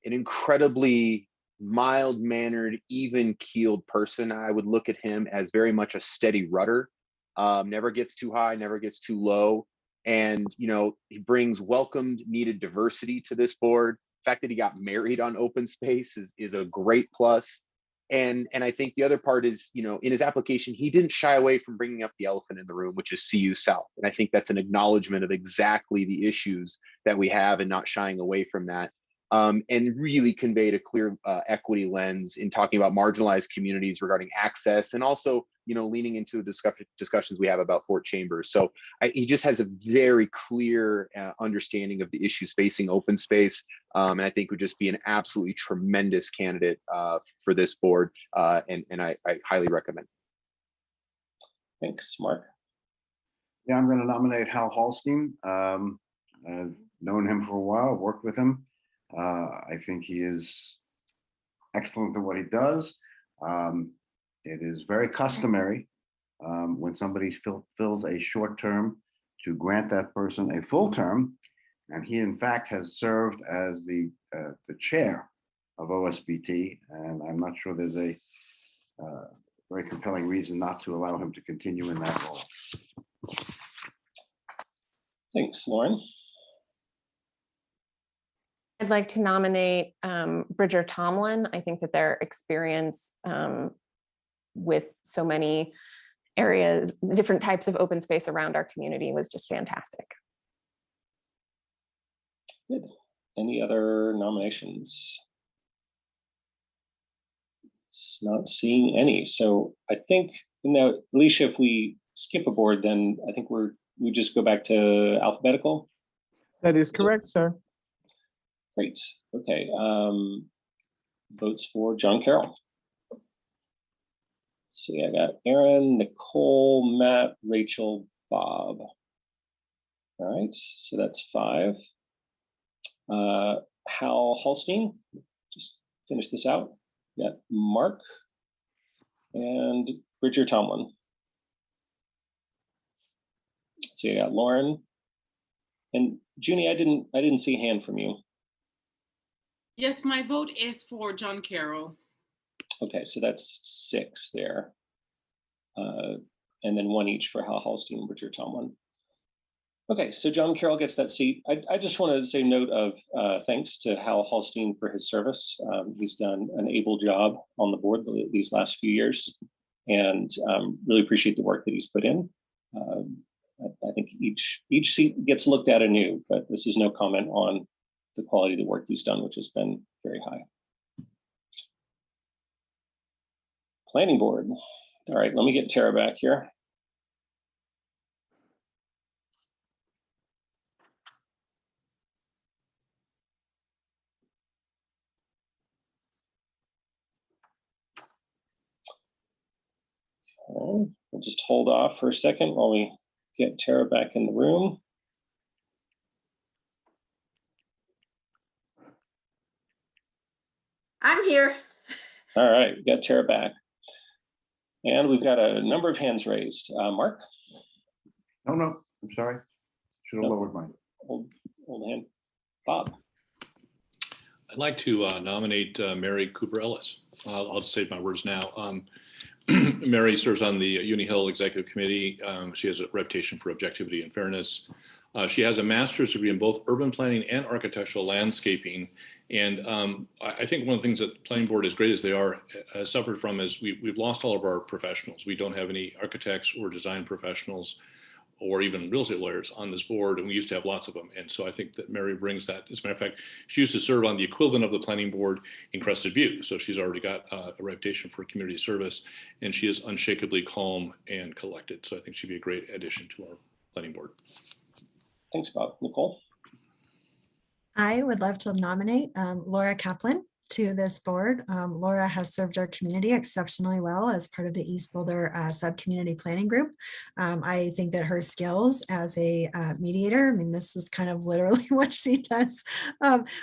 an incredibly mild-mannered, even-keeled person. I would look at him as very much a steady rudder, never gets too high, never gets too low. And, he brings welcomed, needed diversity to this board. The fact that he got married on Open Space is a great plus. And I think the other part is, in his application, he didn't shy away from bringing up the elephant in the room, which is CU South. And I think that's an acknowledgement of exactly the issues that we have and not shying away from that. And really conveyed a clear equity lens in talking about marginalized communities regarding access and also, leaning into the discussions we have about Fort Chambers. So he just has a very clear understanding of the issues facing open space. And I think would just be an absolutely tremendous candidate for this board. And I highly recommend. Thanks, Mark. Yeah, I'm going to nominate Hal Hallstein. I've known him for a while, worked with him. I think he is excellent at what he does. It is very customary when somebody fills a short term to grant that person a full term. And he, in fact, has served as the chair of OSBT. And I'm not sure there's a very compelling reason not to allow him to continue in that role. Thanks, Lauren. I'd like to nominate Bridger Tomlin. I think that their experience with so many areas, different types of open space around our community was just fantastic. Good. Any other nominations? It's not seeing any. So I think, Alicia, if we skip a board, then I think we just go back to alphabetical. That is correct, sir. Great. Okay. Votes for John Carroll. See, I got Aaron, Nicole, Matt, Rachel, Bob. All All right, so that's 5. Hal Holstein, just finish this out. Yeah, Mark and Richard Tomlin. So you got Lauren and Junie. I didn't see a hand from you. Yes, my vote is for John Carroll. Okay, so that's 6 there. And then 1 each for Hal Holstein and Richard Tomlin. Okay, so John Carroll gets that seat. I just want to say note of thanks to Hal Holstein for his service. He's done an able job on the board these last few years, and really appreciate the work that he's put in. I think each seat gets looked at anew, but this is no comment on the quality of the work he's done, which has been very high. Planning board. All right, let me get Tara back here. Okay, we'll just hold off for a second while we get Tara back in the room. I'm here. All right, we got Tara back. And we've got a number of hands raised. Mark? No, I'm sorry. Should have lowered mine. Old hand. Bob? I'd like to nominate Mary Cooper Ellis. I'll just save my words now. Mary serves on the Uni Hill Executive Committee. She has a reputation for objectivity and fairness. She has a master's degree in both urban planning and architectural landscaping. And I think one of the things that the planning board, as great as they are, has suffered from is we've lost all of our professionals. We don't have any architects or design professionals or even real estate lawyers on this board, and we used to have lots of them. And so I think that Mary brings that. As a matter of fact, she used to serve on the equivalent of the planning board in Crested View. So she's already got a reputation for community service, and she is unshakably calm and collected. So I think she'd be a great addition to our planning board. Thanks, Bob. Nicole? I would love to nominate Laura Kaplan to this board. Laura has served our community exceptionally well as part of the East Boulder sub-community planning group. I think that her skills as a mediator, I mean, this is kind of literally what she does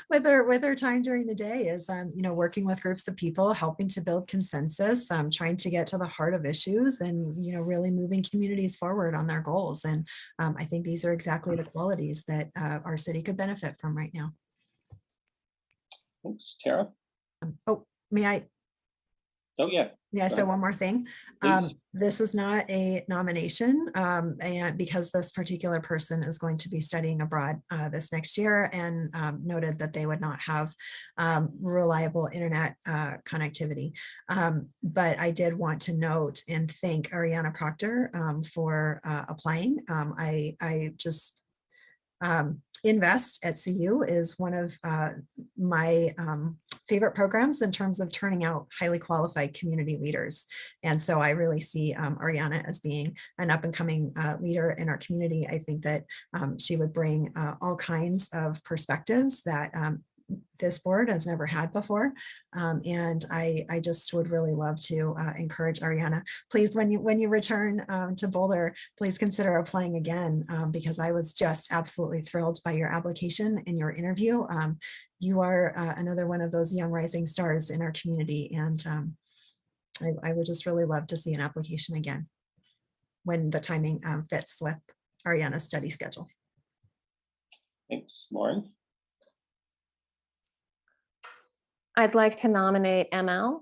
with her time during the day is, working with groups of people, helping to build consensus, trying to get to the heart of issues and, really moving communities forward on their goals. And I think these are exactly the qualities that our city could benefit from right now. Thanks. Tara? Oh, may I? Oh, yeah. Yeah, so one more thing. This is not a nomination, and because this particular person is going to be studying abroad this next year and noted that they would not have reliable internet connectivity. But I did want to note and thank Ariana Proctor for applying. I just Invest at CU is one of my favorite programs in terms of turning out highly qualified community leaders. And so I really see Ariana as being an up and coming leader in our community. I think that she would bring all kinds of perspectives that this board has never had before. And I just would really love to encourage Ariana, please, when you return to Boulder, please consider applying again, because I was just absolutely thrilled by your application and your interview. You are another one of those young rising stars in our community. And I would just really love to see an application again when the timing fits with Ariana's study schedule. Thanks. Lauren? I'd like to nominate ML.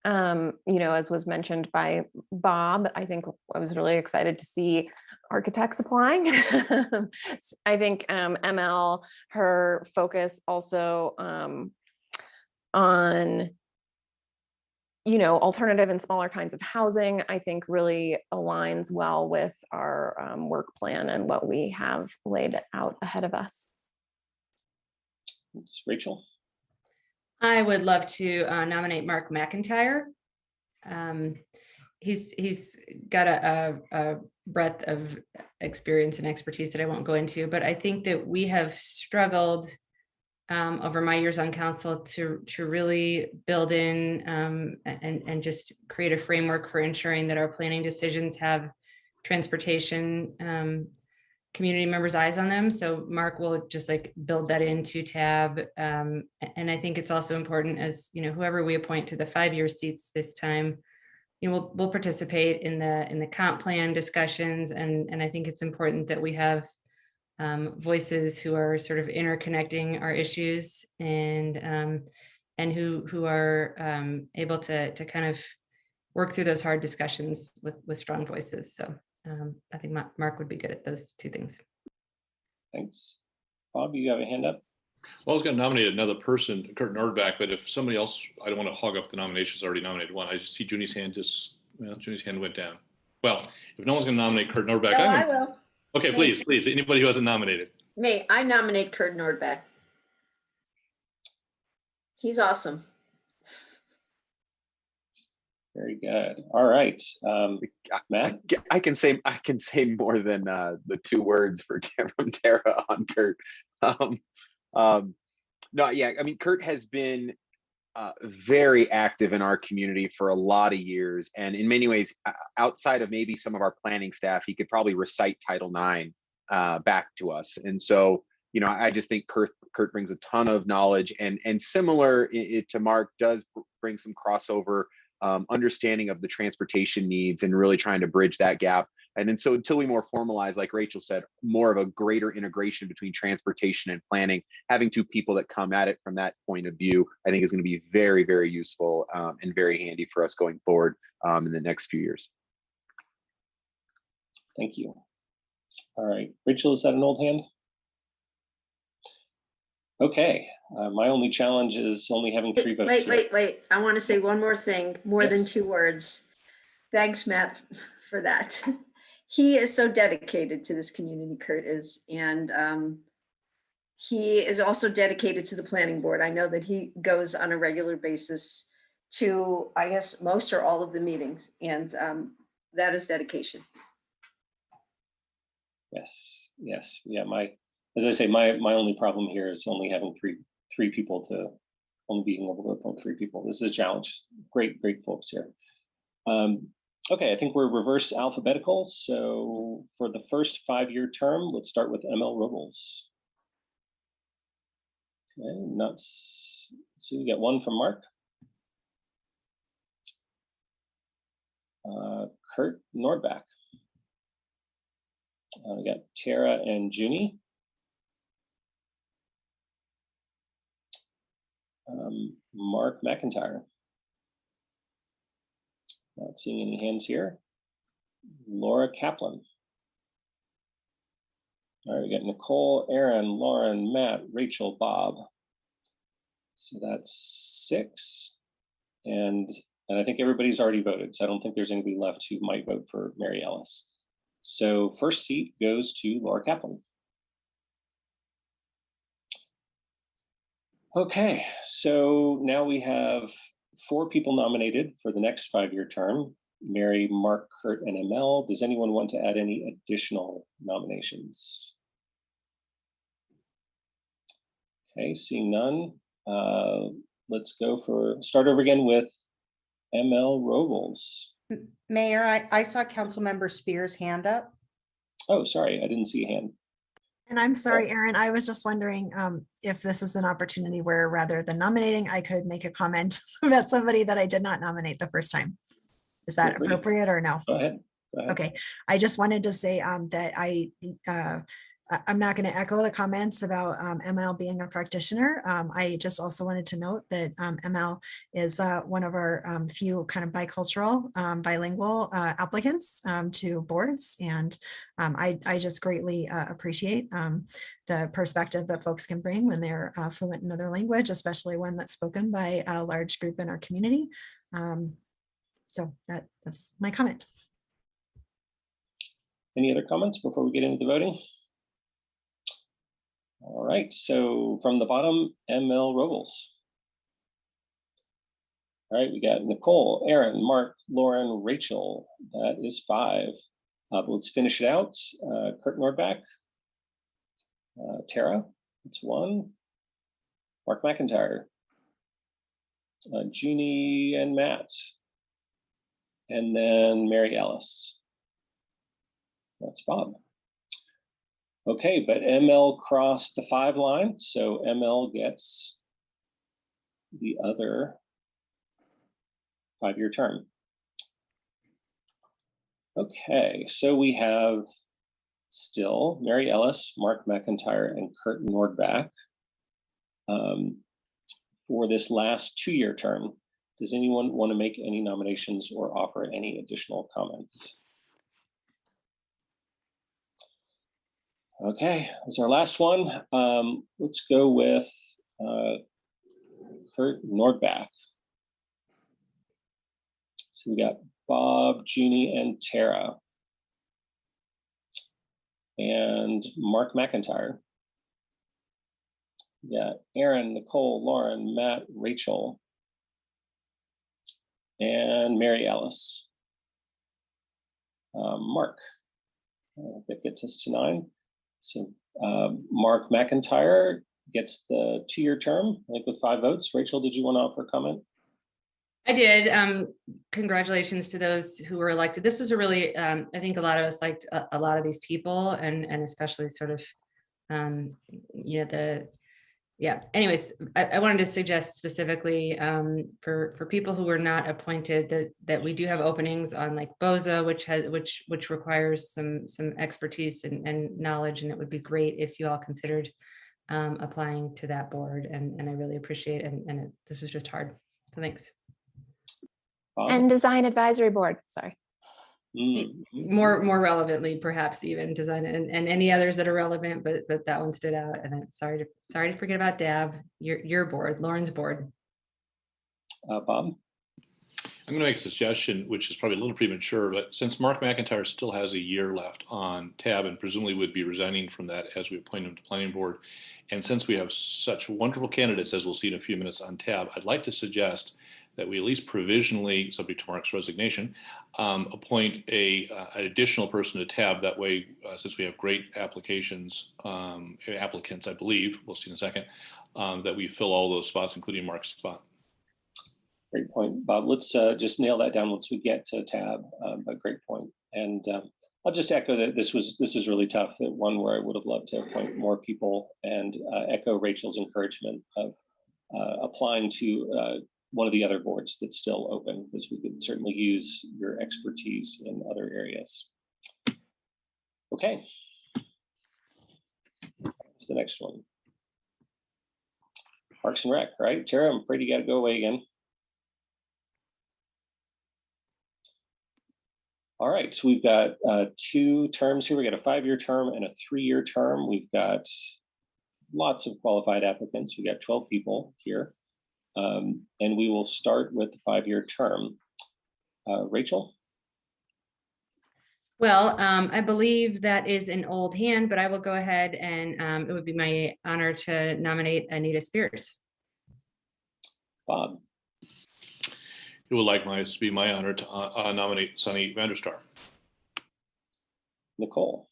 As was mentioned by Bob, I think I was really excited to see architects applying. I think ML, her focus also on alternative and smaller kinds of housing, I think really aligns well with our work plan and what we have laid out ahead of us. Thanks. Rachel? I would love to nominate Mark McIntyre. He's got a breadth of experience and expertise that I won't go into, but I think that we have struggled over my years on council to really build in and just create a framework for ensuring that our planning decisions have transportation community members' eyes on them. So Mark will just like build that into tab. And I think it's also important, as you know, whoever we appoint to the 5-year seats this time, you know, we'll participate in the comp plan discussions. And I think it's important that we have voices who are sort of interconnecting our issues and who are able to kind of work through those hard discussions with strong voices. So I think Mark would be good at those two things. Thanks. Bob, you have a hand up? Well, I was going to nominate another person, Kurt Nordback, but if somebody else, I don't want to hog up the nominations, already nominated one. I just see Junie's hand Junie's hand went down. Well, if no one's going to nominate Kurt Nordback, No, I will. Okay, please. Anybody who hasn't nominated. Me, I nominate Kurt Nordback. He's awesome. Very good. All right, Matt. I can say more than the 2 words from Tara on Kurt. No, yeah, I mean, Kurt has been very active in our community for a lot of years, and in many ways, outside of maybe some of our planning staff, he could probably recite Title IX back to us. And so, you know, I just think Kurt brings a ton of knowledge, and similar to Mark, does bring some crossover understanding of the transportation needs and really trying to bridge that gap. And then so until we more formalize, like Rachel said, more of a greater integration between transportation and planning, having 2 people that come at it from that point of view, I think is going to be very, very useful and very handy for us going forward in the next few years. Thank you. All right, Rachel, is that an old hand? Okay, my only challenge is only having 3 votes. Wait. I want to say one more thing, more than 2 words. Thanks, Matt, for that. He is so dedicated to this community, Kurt is, and he is also dedicated to the planning board. I know that he goes on a regular basis to, I guess, most or all of the meetings, and that is dedication. Yes, yeah. As I say, my only problem here is only having three people only being able to appoint 3 people. This is a challenge. Great folks here. Okay, I think we're reverse alphabetical. So for the first 5-year term, let's start with ML Robles. Okay, let's see, we got 1 from Mark. Kurt Nordback. We got Tara and Junie. Mark McIntyre. Not seeing any hands here. Laura Kaplan. All right, we got Nicole, Aaron, Lauren, Matt, Rachel, Bob. So that's 6. And I think everybody's already voted, so I don't think there's anybody left who might vote for Mary Ellis. So first seat goes to Laura Kaplan. Okay, so now we have 4 people nominated for the next 5-year term: Mary, Mark, Kurt, and ML. Does anyone want to add any additional nominations? Okay, seeing none, let's start over again with ML Robles. Mayor, I saw Councilmember Spears' hand up. Oh, sorry, I didn't see a hand. And I'm sorry, Aaron, I was just wondering if this is an opportunity where rather than nominating, I could make a comment about somebody that I did not nominate the first time. Is that appropriate or no? Go ahead. Okay, I just wanted to say that I'm not going to echo the comments about ML being a practitioner. I just also wanted to note that ML is one of our few kind of bicultural, bilingual applicants to boards. And I just greatly appreciate the perspective that folks can bring when they're fluent in another language, especially one that's spoken by a large group in our community. So that's my comment. Any other comments before we get into the voting? All right, so from the bottom, ML Robles. All right, we got Nicole, Aaron, Mark, Lauren, Rachel. That is 5. Let's finish it out. Kurt Nordback, Tara, that's 1. Mark McIntyre, Junie and Matt, and then Mary Ellis. That's Bob. Okay, but ML crossed the 5 line, so ML gets the other 5-year term. Okay, so we have still Mary Ellis, Mark McIntyre, and Kurt Nordback for this last 2-year term. Does anyone want to make any nominations or offer any additional comments? Okay, that's our last one. Let's go with Kurt Nordback. So we got Bob, Jeannie, and Tara. And Mark McIntyre. We got Aaron, Nicole, Lauren, Matt, Rachel, and Mary Alice. Mark, that gets us to 9. So Mark McIntyre gets the 2-year term, I think with 5 votes. Rachel, did you want to offer a comment? I did. Congratulations to those who were elected. This was a really, I think a lot of us liked a lot of these people, and especially sort of, anyways, I wanted to suggest specifically for people who were not appointed that we do have openings on like BOZA, which requires some expertise and knowledge, and it would be great if you all considered applying to that board, and I really appreciate it, and this was just hard, so thanks. And design advisory board, sorry. More relevantly, perhaps even design and any others that are relevant, but that one stood out. And I'm sorry to forget about Dab, your board, Lauren's board. Bob? I'm going to make a suggestion, which is probably a little premature, but since Mark McIntyre still has a year left on TAB and presumably would be resigning from that as we appoint him to planning board, and since we have such wonderful candidates, as we'll see in a few minutes on TAB, I'd like to suggest that we at least provisionally, subject to Mark's resignation, appoint an additional person to TAB. That way, since we have great applicants, I believe, we'll see in a second, that we fill all those spots, including Mark's spot. Great point, Bob. Let's just nail that down once we get to TAB. But great point. And I'll just echo that this was really tough. That one where I would have loved to appoint more people, and echo Rachel's encouragement of applying to one of the other boards that's still open, because we could certainly use your expertise in other areas. Okay. What's the next one? Parks and Rec, right? Tara, I'm afraid you got to go away again. All right, so we've got 2 terms here. We got a 5-year term and a 3-year term. We've got lots of qualified applicants. We got 12 people here. And we will start with the 5-year term. Rachel? Well, I believe that is an old hand, but I will go ahead and it would be my honor to nominate Anita Spears. Bob? It would likewise be my honor to nominate Sunny Vanderstar. Nicole?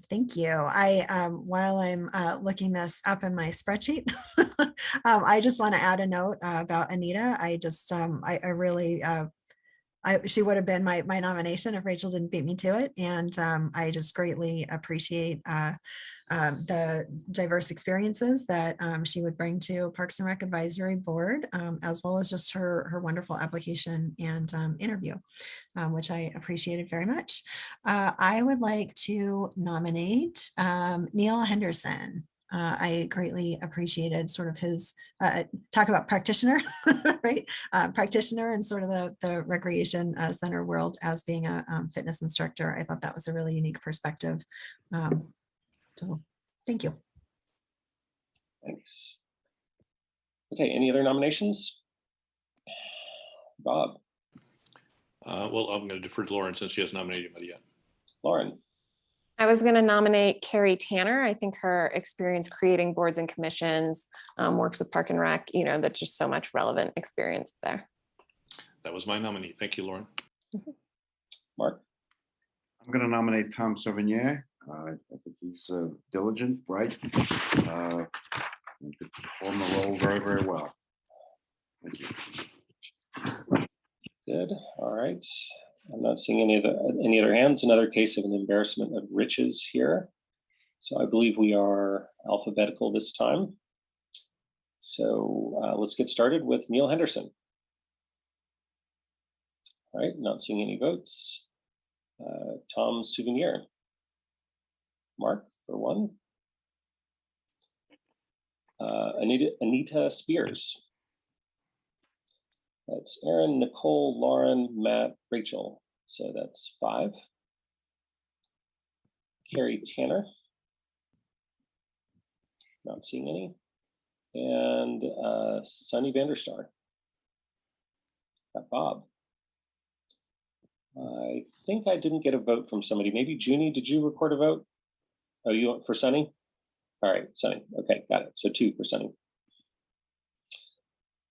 Thank you. While I'm looking this up in my spreadsheet, I just want to add a note about Anita. She would have been my nomination if Rachel didn't beat me to it. And I just greatly appreciate the diverse experiences that she would bring to Parks and Rec Advisory Board, as well as just her wonderful application and interview, which I appreciated very much. I would like to nominate Neil Henderson. I greatly appreciated sort of his talk about practitioner, right? Practitioner and sort of the recreation center world as being a fitness instructor. I thought that was a really unique perspective. So thank you. Thanks. Okay, any other nominations? Bob? Well, I'm going to defer to Lauren since she hasn't nominated anybody yet. Lauren? I was going to nominate Carrie Tanner. I think her experience creating boards and commissions, works with Park and Rec, that's just so much relevant experience there. That was my nominee. Thank you, Lauren. Mark? I'm going to nominate Tom Sauvignon. I think he's diligent, bright, and could perform the role very, very well. Thank you. Good. All right. I'm not seeing any other hands. Another case of an embarrassment of riches here. So I believe we are alphabetical this time. So let's get started with Neil Henderson. All right, not seeing any votes. Tom Souvenir. Mark for 1. Anita Spears. That's Aaron, Nicole, Lauren, Matt, Rachel. So that's 5. Carrie Tanner. Not seeing any. And Sunny Vanderstar. Got Bob. I think I didn't get a vote from somebody. Maybe Junie, did you record a vote? Oh, you for Sunny? All right, Sunny. Okay, got it. So 2 for Sunny.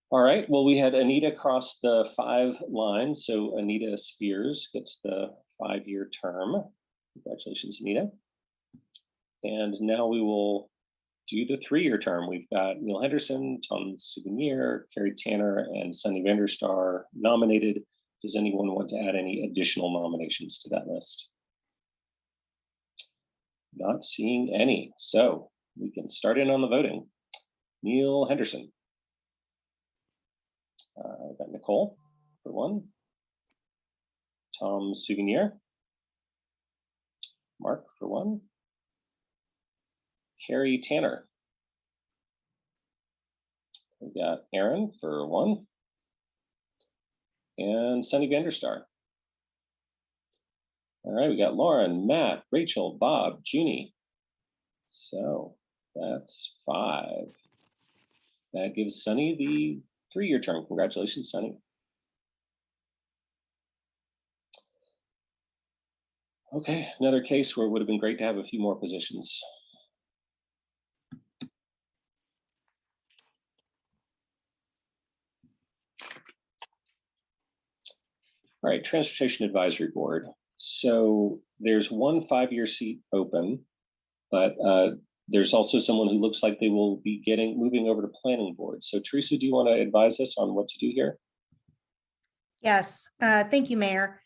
All right, well, we had Anita cross the 5 lines. So Anita Spears gets the 5-year term. Congratulations, Anita. And now we will do the 3-year term. We've got Neil Henderson, Tom Souvenir, Carrie Tanner, and Sunny Vanderstar nominated. Does anyone want to add any additional nominations to that list? Not seeing any. So we can start in on the voting. Neil Henderson. Got Nicole for 1. Tom Souvenir. Mark for 1. Carrie Tanner. We got Aaron for 1. And Sunny Vanderstar. All right, we got Lauren, Matt, Rachel, Bob, Junie. So that's 5. That gives Sunny the 3-year term. Congratulations, Sunny. Okay, another case where it would have been great to have a few more positions. All right, Transportation Advisory Board. So there's one 5-year seat open, but there's also someone who looks like they will be moving over to Planning Board. So Teresa, do you want to advise us on what to do here? Yes, thank you, Mayor.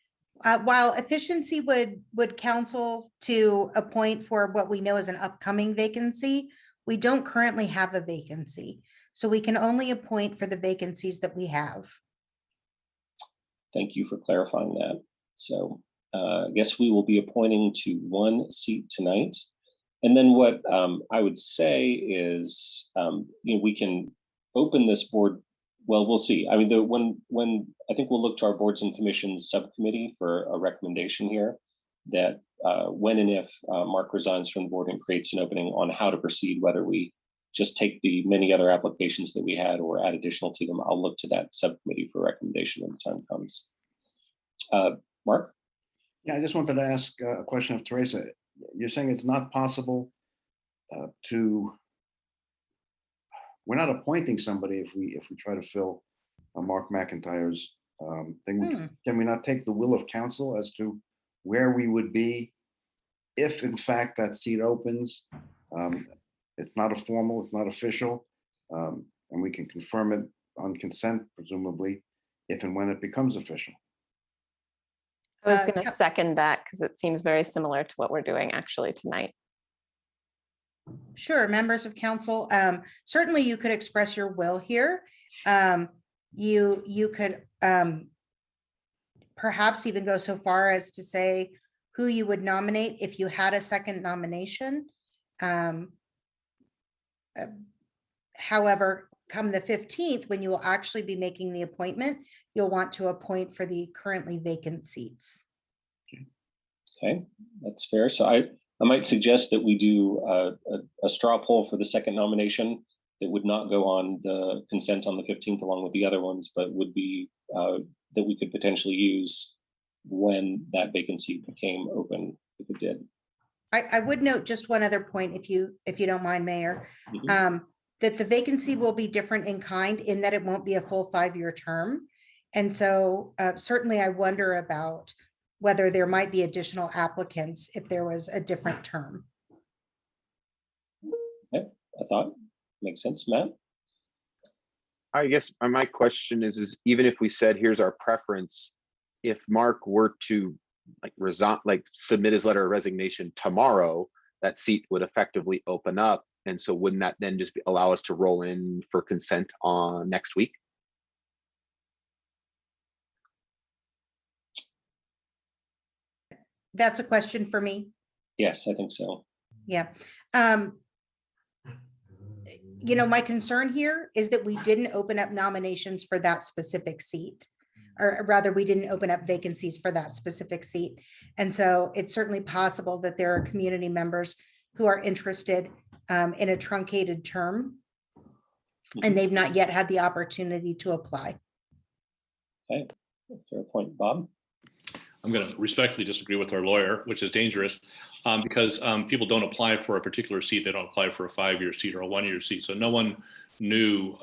While efficiency would counsel to appoint for what we know is an upcoming vacancy, we don't currently have a vacancy. So we can only appoint for the vacancies that we have. Thank you for clarifying that. So I guess we will be appointing to 1 seat tonight. And then what I would say is, we can open this board. Well, we'll see. I mean, when I think we'll look to our boards and commissions subcommittee for a recommendation here that when and if Mark resigns from the board and creates an opening on how to proceed, whether we just take the many other applications that we had or add additional to them, I'll look to that subcommittee for recommendation when the time comes. Mark? Yeah, I just wanted to ask a question of Teresa. You're saying it's not possible we're not appointing somebody if we try to fill Mark McIntyre's thing. Can we not take the will of council as to where we would be if in fact that seat opens? It's not a formal, it's not official, and we can confirm it on consent, presumably, if and when it becomes official. I was going to second that because it seems very similar to what we're doing actually tonight. Sure, members of council, certainly you could express your will here. You could perhaps even go so far as to say who you would nominate if you had a second nomination. However, come the 15th, when you will actually be making the appointment, you'll want to appoint for the currently vacant seats. Okay, that's fair. So I might suggest that we do a straw poll for the second nomination that would not go on the consent on the 15th along with the other ones, but would be that we could potentially use when that vacancy became open, if it did. I would note just one other point, if you don't mind, Mayor, that the vacancy will be different in kind in that it won't be a full 5-year term. And so certainly I wonder about whether there might be additional applicants if there was a different term. Okay, I thought makes sense, Matt. I guess my question is even if we said, here's our preference, if Mark were to like resign, like submit his letter of resignation tomorrow, that seat would effectively open up. And so wouldn't that then just allow us to roll in for consent on next week? That's a question for me. Yes, I think so. Yeah. You know, my concern here is that we didn't open up nominations for that specific seat. Or rather, we didn't open up vacancies for that specific seat. And so it's certainly possible that there are community members who are interested in a truncated term, and they've not yet had the opportunity to apply. Okay, fair point. Bob? I'm going to respectfully disagree with our lawyer, which is dangerous because people don't apply for a particular seat. They don't apply for a 5-year seat or a 1-year seat. So no one knew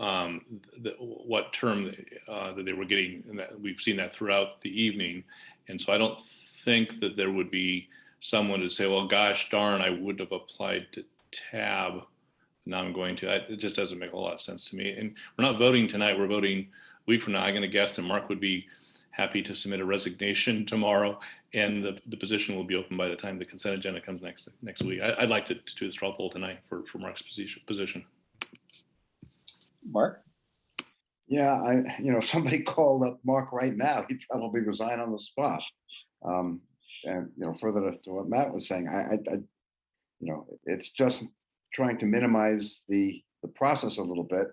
what term that they were getting. And that we've seen that throughout the evening. And so I don't think that there would be someone to say, well, gosh darn, I would have applied to tab. Now I'm going to. It just doesn't make a lot of sense to me. And we're not voting tonight. We're voting a week from now. I'm going to guess that Mark would be happy to submit a resignation tomorrow, and the position will be open by the time the consent agenda comes next week. I'd like to do the straw poll tonight for Mark's position. Mark? Yeah, somebody called up Mark right now, he'd probably resign on the spot. And further to what Matt was saying, I it's just trying to minimize the process a little bit.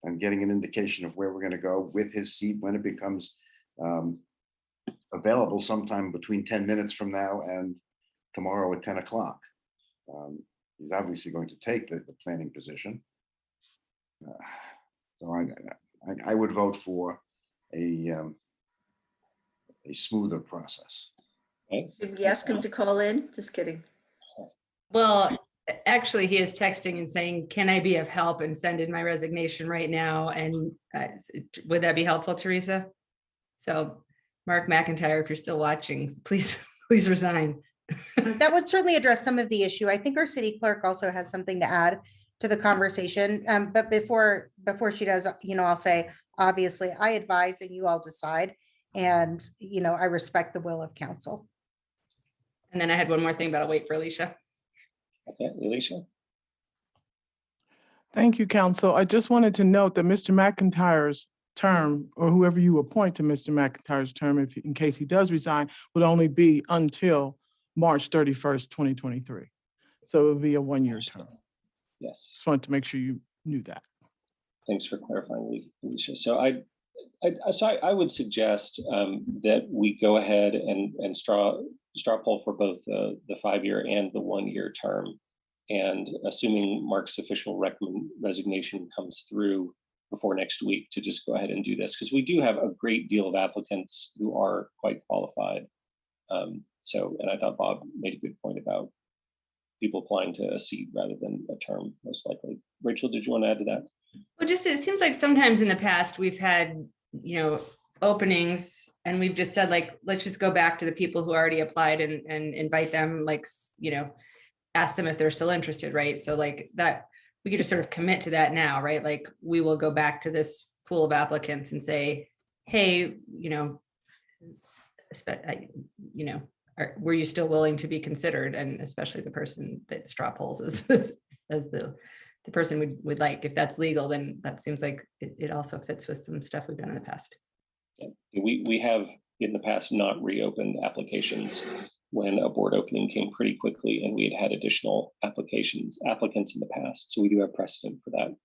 And getting an indication of where we're going to go with his seat when it becomes available sometime between 10 minutes from now and tomorrow at 10 o'clock. He's obviously going to take the planning position. So I would vote for a smoother process. Okay. Should we ask him to call in? Just kidding. Well, actually, he is texting and saying, can I be of help and send in my resignation right now? And would that be helpful, Teresa? So Mark McIntyre, if you're still watching, please resign. That would certainly address some of the issue. I think our city clerk also has something to add to the conversation. But before she does, I'll say, obviously, I advise and you all decide. And, I respect the will of council. And then I had one more thing, but I'll wait for Alicia. Okay, Alicia? Thank you, Council. I just wanted to note that Mr. McIntyre's term, or whoever you appoint to Mr. McIntyre's term, in case he does resign, would only be until March 31st, 2023. So it would be a 1-year term. Yes. Just wanted to make sure you knew that. Thanks for clarifying, Alicia. So I would suggest that we go ahead and straw poll for both the 5-year and the 1-year term. And assuming Mark's official resignation comes through before next week, to just go ahead and do this, because we do have a great deal of applicants who are quite qualified. And I thought Bob made a good point about people applying to a seat rather than a term, most likely. Rachel, did you want to add to that? Well, just it seems like sometimes in the past we've had, openings and we've just said, like, let's just go back to the people who already applied and invite them, like, ask them if they're still interested, right? So like that, we could just sort of commit to that now, right? Like we will go back to this pool of applicants and say, hey, were you still willing to be considered? And especially the person that straw polls as the person would like. If that's legal, then that seems like it also fits with some stuff we've done in the past. Yeah. We have in the past not reopened applications when a board opening came pretty quickly, and we had additional applicants in the past. So we do have precedent for that.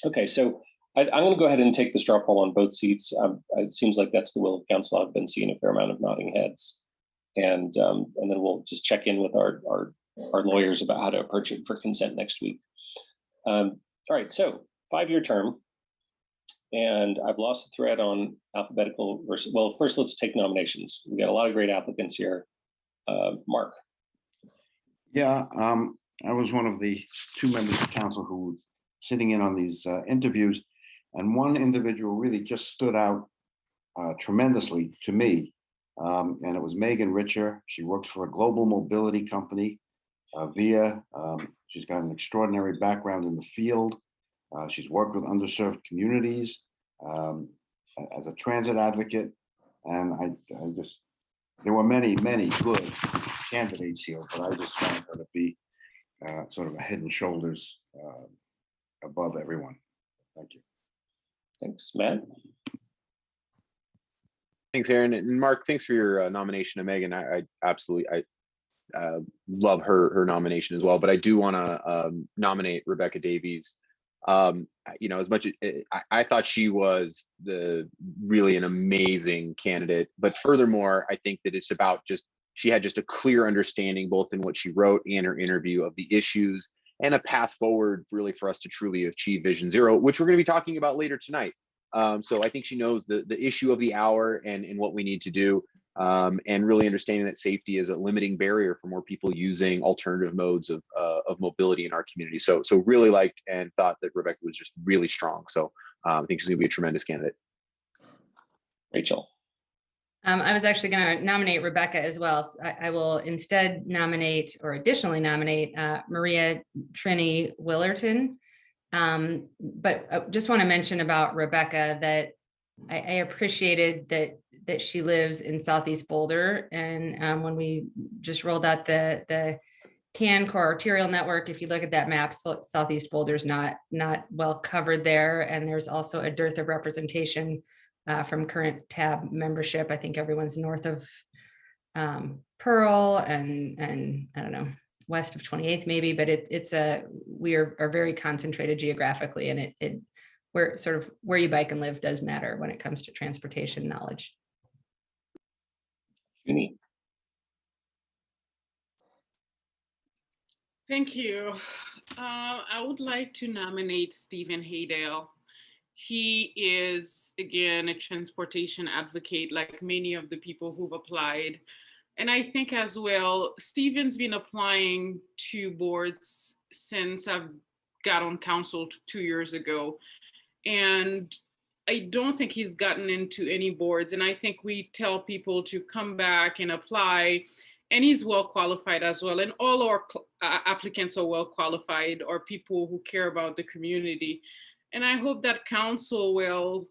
Okay, so I'm going to go ahead and take the straw poll on both seats. It seems like that's the will of council. I've been seeing a fair amount of nodding heads, and then we'll just check in with our lawyers about how to approach it for consent next week. All right, so 5-year term, and I've lost the thread on alphabetical versus. Well, first let's take nominations. We got a lot of great applicants here. Mark. Yeah, I was one of the 2 members of council who was sitting in on these interviews, and one individual really just stood out tremendously to me, and it was Megan Richer. She works for a global mobility company, VIA. She's got an extraordinary background in the field. She's worked with underserved communities, as a transit advocate. And I just, there were many good candidates here, but I just found her to be sort of a head and shoulders above everyone. Thank you. Thanks, Matt. Thanks, Aaron. And Mark, thanks for your nomination of Megan. I absolutely love her nomination as well. But I do want to nominate Rebecca Davies. You know, as much as I thought she was really an amazing candidate, but furthermore, I think that it's about she had just a clear understanding, both in what she wrote and her interview, of the issues and a path forward really for us to truly achieve Vision Zero, which we're going to be talking about later tonight. So I think she knows the issue of the hour and what we need to do, and really understanding that safety is a limiting barrier for more people using alternative modes of mobility in our community. So really liked and thought that Rebecca was just really strong. So I think she's going to be a tremendous candidate. Rachel. I was actually going to nominate Rebecca as well. So I will instead nominate, or additionally nominate, Maria Trini Willerton. But I just want to mention about Rebecca that I appreciated that she lives in Southeast Boulder. And when we just rolled out the CAN core arterial network, if you look at that map, Southeast Boulder is not well covered there. And there's also a dearth of representation from current tab membership. I think everyone's north of Pearl and I don't know, west of 28th maybe, but we are very concentrated geographically, and where you bike and live does matter when it comes to transportation knowledge. Junie. Thank you. I would like to nominate Stephen Haydale. He is, again, a transportation advocate, like many of the people who've applied. And I think as well, Stephen's been applying to boards since I've got on council 2 years ago. And I don't think he's gotten into any boards. And I think we tell people to come back and apply. And he's well qualified as well. And all our applicants are well qualified, or people who care about the community. And I hope that council will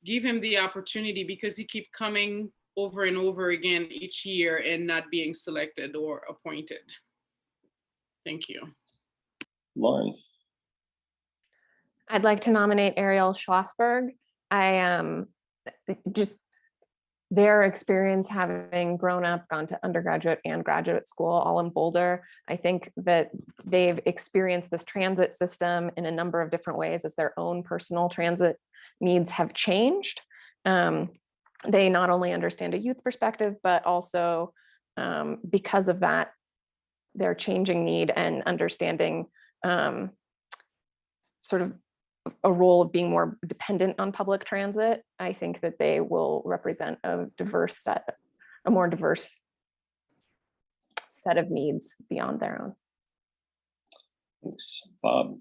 give him the opportunity, because he keeps coming over and over again each year and not being selected or appointed. Thank you. Lauren. I'd like to nominate Ariel Schlossberg. Just their experience, having grown up, gone to undergraduate and graduate school all in Boulder. I think that they've experienced this transit system in a number of different ways as their own personal transit needs have changed. They not only understand a youth perspective, but also because of that, their changing need and understanding sort of a role of being more dependent on public transit. I think that they will represent a more diverse set of needs beyond their own. Thanks, Bob.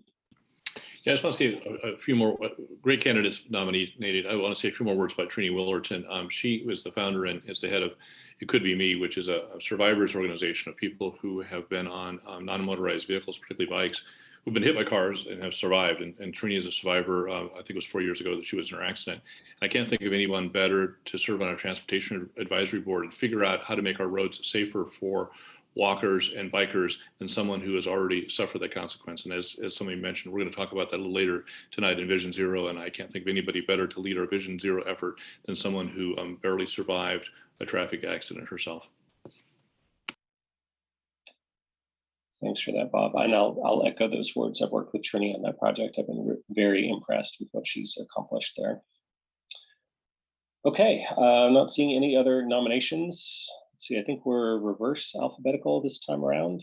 Yeah, I just want to say a few more great candidates nominated. I want to say a few more words about Trini Willerton. She was the founder and is the head of It Could Be Me, which is a survivors organization of people who have been on non-motorized vehicles, particularly bikes, who've been hit by cars and have survived. And Trini is a survivor. I think it was 4 years ago that she was in her accident. And I can't think of anyone better to serve on our transportation advisory board and figure out how to make our roads safer for walkers and bikers than someone who has already suffered that consequence. And as somebody mentioned, we're going to talk about that a little later tonight in Vision Zero. And I can't think of anybody better to lead our Vision Zero effort than someone who barely survived a traffic accident herself. Thanks for that, Bob. And I'll echo those words. I've worked with Trini on that project. I've been very impressed with what she's accomplished there. Okay, I'm not seeing any other nominations. Let's see, I think we're reverse alphabetical this time around.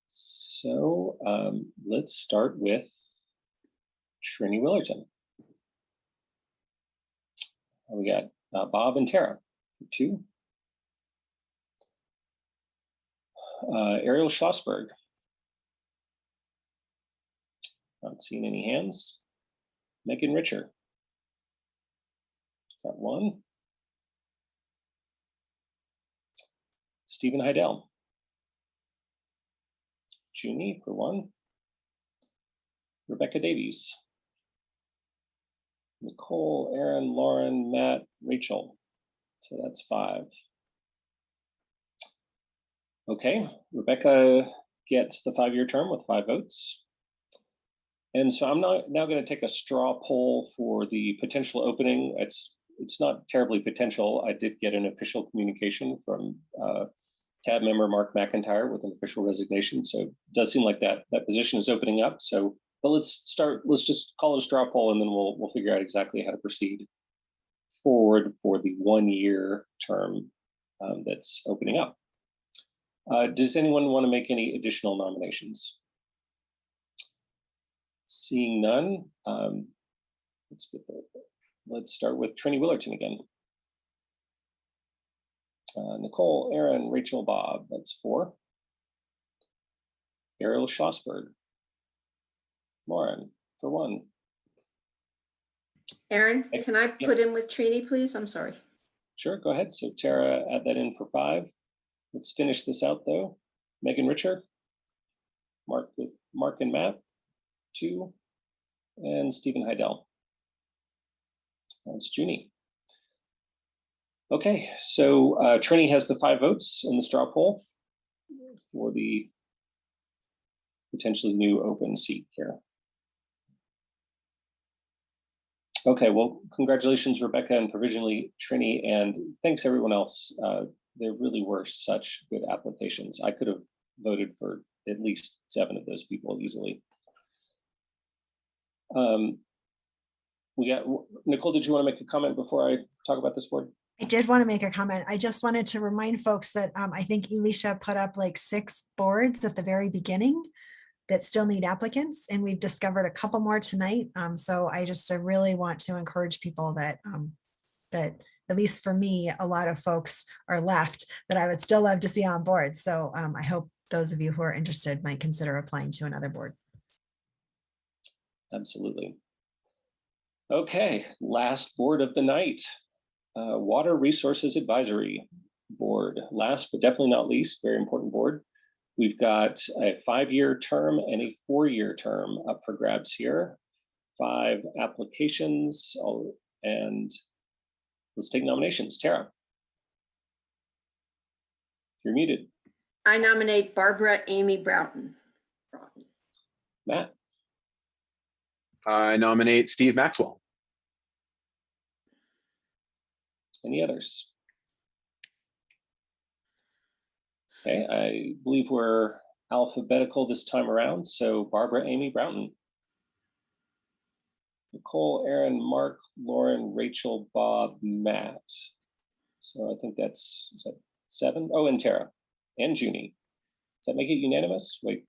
So let's start with Trini Willerton. We got Bob and Tara for 2. Ariel Schlossberg. Not seeing any hands. Megan Richer. Got 1. Stephen Haydale. Junie for 1. Rebecca Davies. Nicole, Aaron, Lauren, Matt, Rachel. So that's 5. Okay, Rebecca gets the 5-year term with 5 votes. And so I'm now going to take a straw poll for the potential opening. It's not terribly potential. I did get an official communication from tab member Mark McIntyre with an official resignation. So it does seem like that position is opening up. So, but let's just call it a straw poll, and then we'll figure out exactly how to proceed forward for the 1-year term that's opening up. Does anyone want to make any additional nominations? Seeing none, let's start with Trini Willerton again. Nicole, Aaron, Rachel, Bob, that's 4. Ariel Schlossberg. Lauren, for 1. Aaron, can I put Yes. in with Trini, please? I'm sorry. Sure, go ahead. So Tara, add that in for 5. Let's finish this out though. Megan Richer, Mark and Matt, 2, and Stephen Heidel. That's Junie. Okay, so Trini has the 5 votes in the straw poll for the potentially new open seat here. Okay, well, congratulations, Rebecca, and provisionally Trini, and thanks everyone else. There really were such good applications. I could have voted for at least 7 of those people easily. We got Nicole. Did you want to make a comment before I talk about this board? I did want to make a comment. I just wanted to remind folks that I think Elisha put up like 6 boards at the very beginning that still need applicants, and we've discovered a couple more tonight. So I really want to encourage people that that at least for me, a lot of folks are left that I would still love to see on board. So I hope those of you who are interested might consider applying to another board. Absolutely. Okay, last board of the night, Water Resources Advisory Board. Last but definitely not least, very important board. We've got a 5-year term and a 4-year term up for grabs here. 5 applications, and let's take nominations. Tara, you're muted. I nominate Barbara Amy Broughton. Matt. I nominate Steve Maxwell. Any others? Okay, I believe we're alphabetical this time around. So Barbara Amy Broughton. Nicole, Aaron, Mark, Lauren, Rachel, Bob, Matt. So I think is that 7? Oh, and Tara and Junie. Does that make it unanimous? Wait.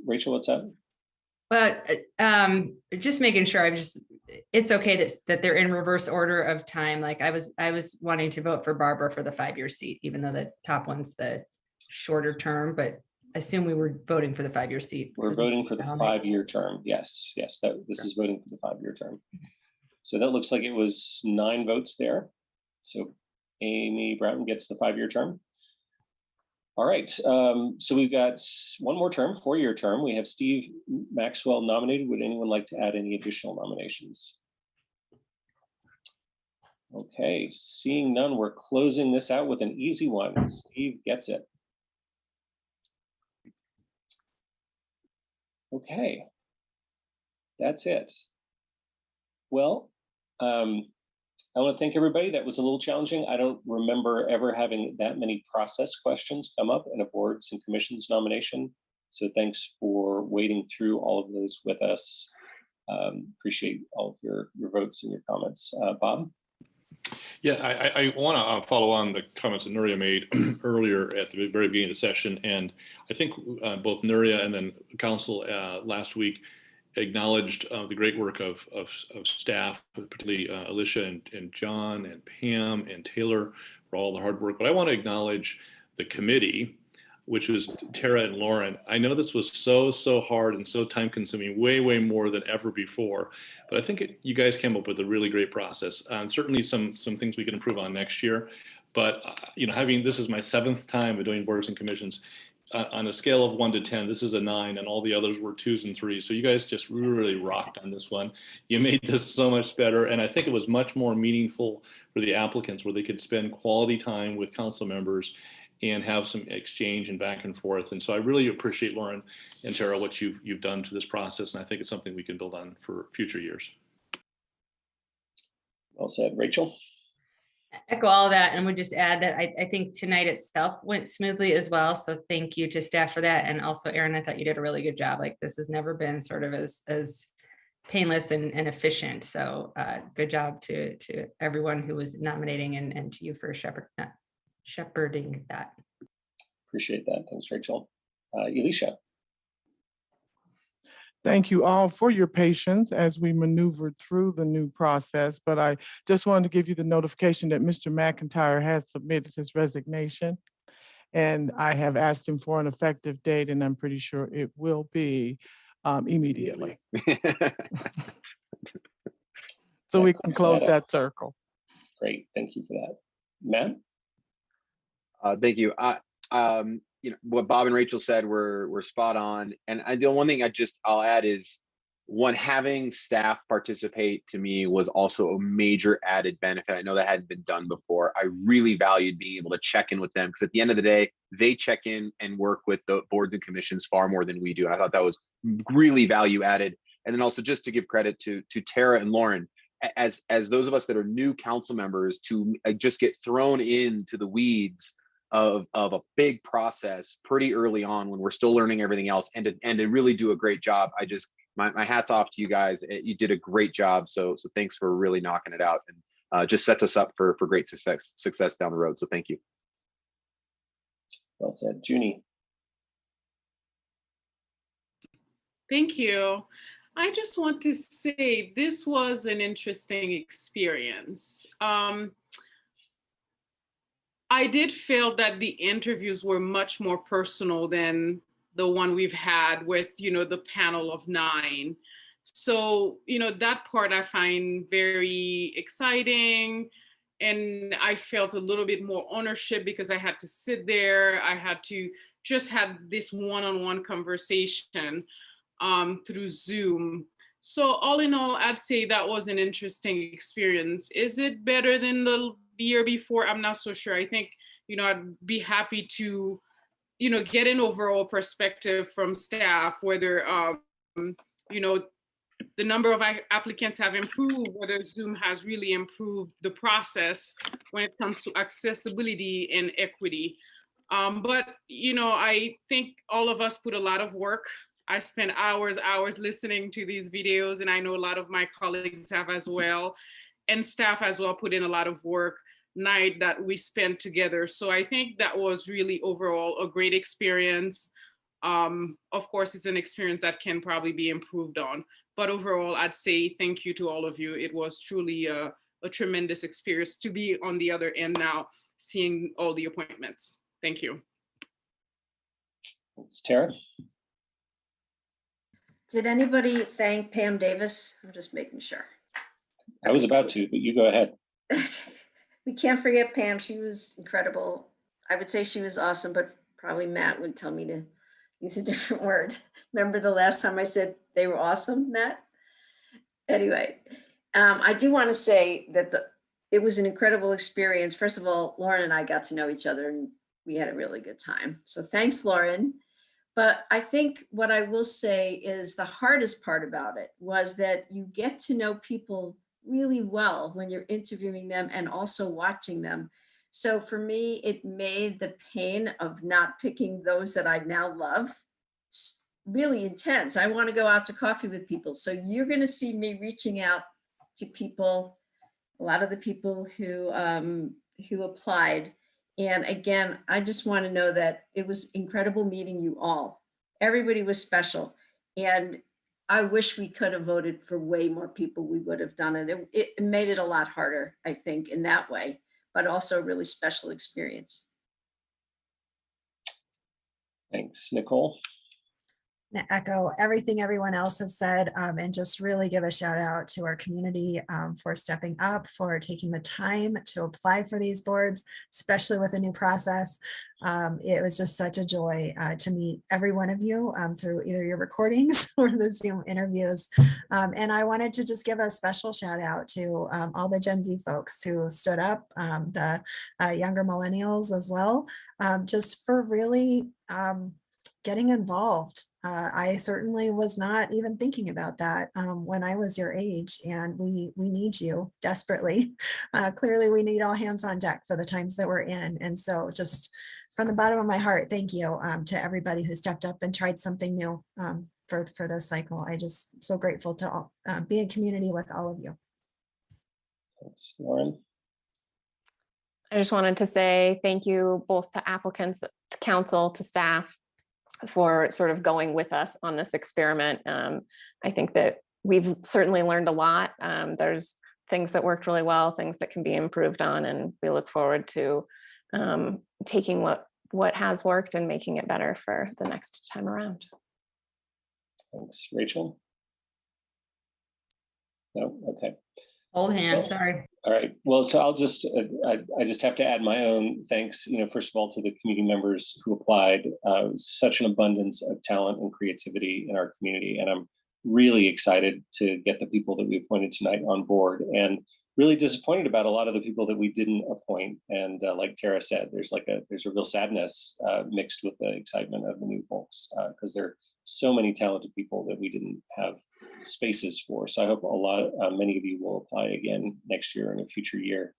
Rachel, what's up? Well, just making sure it's okay that they're in reverse order of time. Like I was wanting to vote for Barbara for the 5-year seat, even though the top one's the shorter term, but I assume we were voting for the 5-year seat. We're voting for the 5-year term. Yes, this is voting for the 5-year term. So that looks like it was 9 votes there. So Amy Broughton gets the 5-year term. All right, so we've got one more term, 4-year term. We have Steve Maxwell nominated. Would anyone like to add any additional nominations? Okay, seeing none, we're closing this out with an easy one. Steve gets it. Okay, that's it. Well, I want to thank everybody. That was a little challenging. I don't remember ever having that many process questions come up in a boards and commissions nomination. So thanks for wading through all of those with us. Appreciate all of your votes and your comments. Bob? Yeah, I want to follow on the comments that Nuria made earlier at the very beginning of the session. And I think both Nuria and then council last week acknowledged the great work of staff, particularly Alicia and John and Pam and Taylor for all the hard work. But I want to acknowledge the committee, which was Tara and Lauren. I know this was so hard and so time consuming, way more than ever before. But I think you guys came up with a really great process. And certainly some things we can improve on next year. But this is my 7th time of doing boards and commissions. on a scale of 1 to 10, this is a 9, and all the others were 2s and 3s. So you guys just really rocked on this one. You made this so much better, and I think it was much more meaningful for the applicants, where they could spend quality time with council members and have some exchange and back and forth. And so I really appreciate, Lauren and Tara, what you've done to this process, and I think it's something we can build on for future years. Well said. Rachel? Echo all that, and would just add that I think tonight itself went smoothly as well. So thank you to staff for that. And also, Erin, I thought you did a really good job. Like, this has never been sort of as painless and efficient. So good job to everyone who was nominating, and to you for shepherding that. Appreciate that. Thanks, Rachel. Elisha? Thank you all for your patience as we maneuvered through the new process, but I just wanted to give you the notification that Mr. McIntyre has submitted his resignation, and I have asked him for an effective date, and I'm pretty sure it will be immediately. So we can close that circle. Great, thank you for that. Matt? Thank you. What Bob and Rachel said were spot on. And the one thing I'll add is, one, having staff participate to me was also a major added benefit. I know that hadn't been done before. I really valued being able to check in with them, because at the end of the day, they check in and work with the boards and commissions far more than we do. And I thought that was really value added. And then also, just to give credit to Tara and Lauren, as those of us that are new council members, to just get thrown into the weeds of a big process pretty early on when we're still learning everything else, and to really do a great job. My hat's off to you guys. You did a great job. So thanks for really knocking it out, and just sets us up for great success down the road. So thank you. Well said. Junie? Thank you. I just want to say this was an interesting experience. I did feel that the interviews were much more personal than the one we've had with, the panel of 9. So, that part I find very exciting. And I felt a little bit more ownership, because I had to sit there. I had to just have this one-on-one conversation through Zoom. So all in all, I'd say that was an interesting experience. Is it better than the year before? I'm not so sure. I think, I'd be happy to, get an overall perspective from staff, whether, the number of applicants have improved, whether Zoom has really improved the process when it comes to accessibility and equity. But, I think all of us put a lot of work. I spent hours listening to these videos, and I know a lot of my colleagues have as well, and staff as well put in a lot of work night that we spent together. So I think that was really overall a great experience. Of course, it's an experience that can probably be improved on, but overall, I'd say thank you to all of you. It was truly a tremendous experience to be on the other end now, seeing all the appointments. Thank you. Thanks, Tara. Did anybody thank Pam Davis? I'm just making sure. I was about to, but you go ahead. We can't forget Pam. She was incredible. I would say she was awesome, but probably Matt would tell me to use a different word. Remember the last time I said they were awesome, Matt? Anyway, I do want to say that it was an incredible experience. First of all, Lauren and I got to know each other, and we had a really good time. So thanks, Lauren. But I think what I will say is the hardest part about it was that you get to know people really well when you're interviewing them and also watching them. So for me, it made the pain of not picking those that I now love really intense. I want to go out to coffee with people. So you're going to see me reaching out to people, a lot of the people who applied. And again, I just want to know that it was incredible meeting you all. Everybody was special. And I wish we could have voted for way more people. We would have done it. It made it a lot harder, I think, in that way, but also a really special experience. Thanks, Nicole. to echo everything everyone else has said, and just really give a shout out to our community for stepping up, for taking the time to apply for these boards, especially with a new process. It was just such a joy to meet every one of you through either your recordings or the Zoom interviews. And I wanted to just give a special shout out to all the Gen Z folks who stood up, the younger millennials as well, just for really getting involved. I certainly was not even thinking about that when I was your age, and we need you desperately. Clearly, we need all hands on deck for the times that we're in. And so just from the bottom of my heart, thank you to everybody who stepped up and tried something new for this cycle. I just so grateful to all, be in community with all of you. Thanks, Lauren. I just wanted to say thank you both to applicants, to council, to staff for sort of going with us on this experiment. I think that we've certainly learned a lot. There's things that worked really well, things that can be improved on, and we look forward to taking what has worked and making it better for the next time around. Thanks, Rachel. No, okay. Old hand, sorry. All right. Well, so I'll just, I just have to add my own thanks, first of all, to the community members who applied. Such an abundance of talent and creativity in our community. And I'm really excited to get the people that we appointed tonight on board, and really disappointed about a lot of the people that we didn't appoint. And like Tara said, there's a real sadness mixed with the excitement of the new folks, because there are so many talented people that we didn't have spaces for. So I hope many of you will apply again next year and a future year.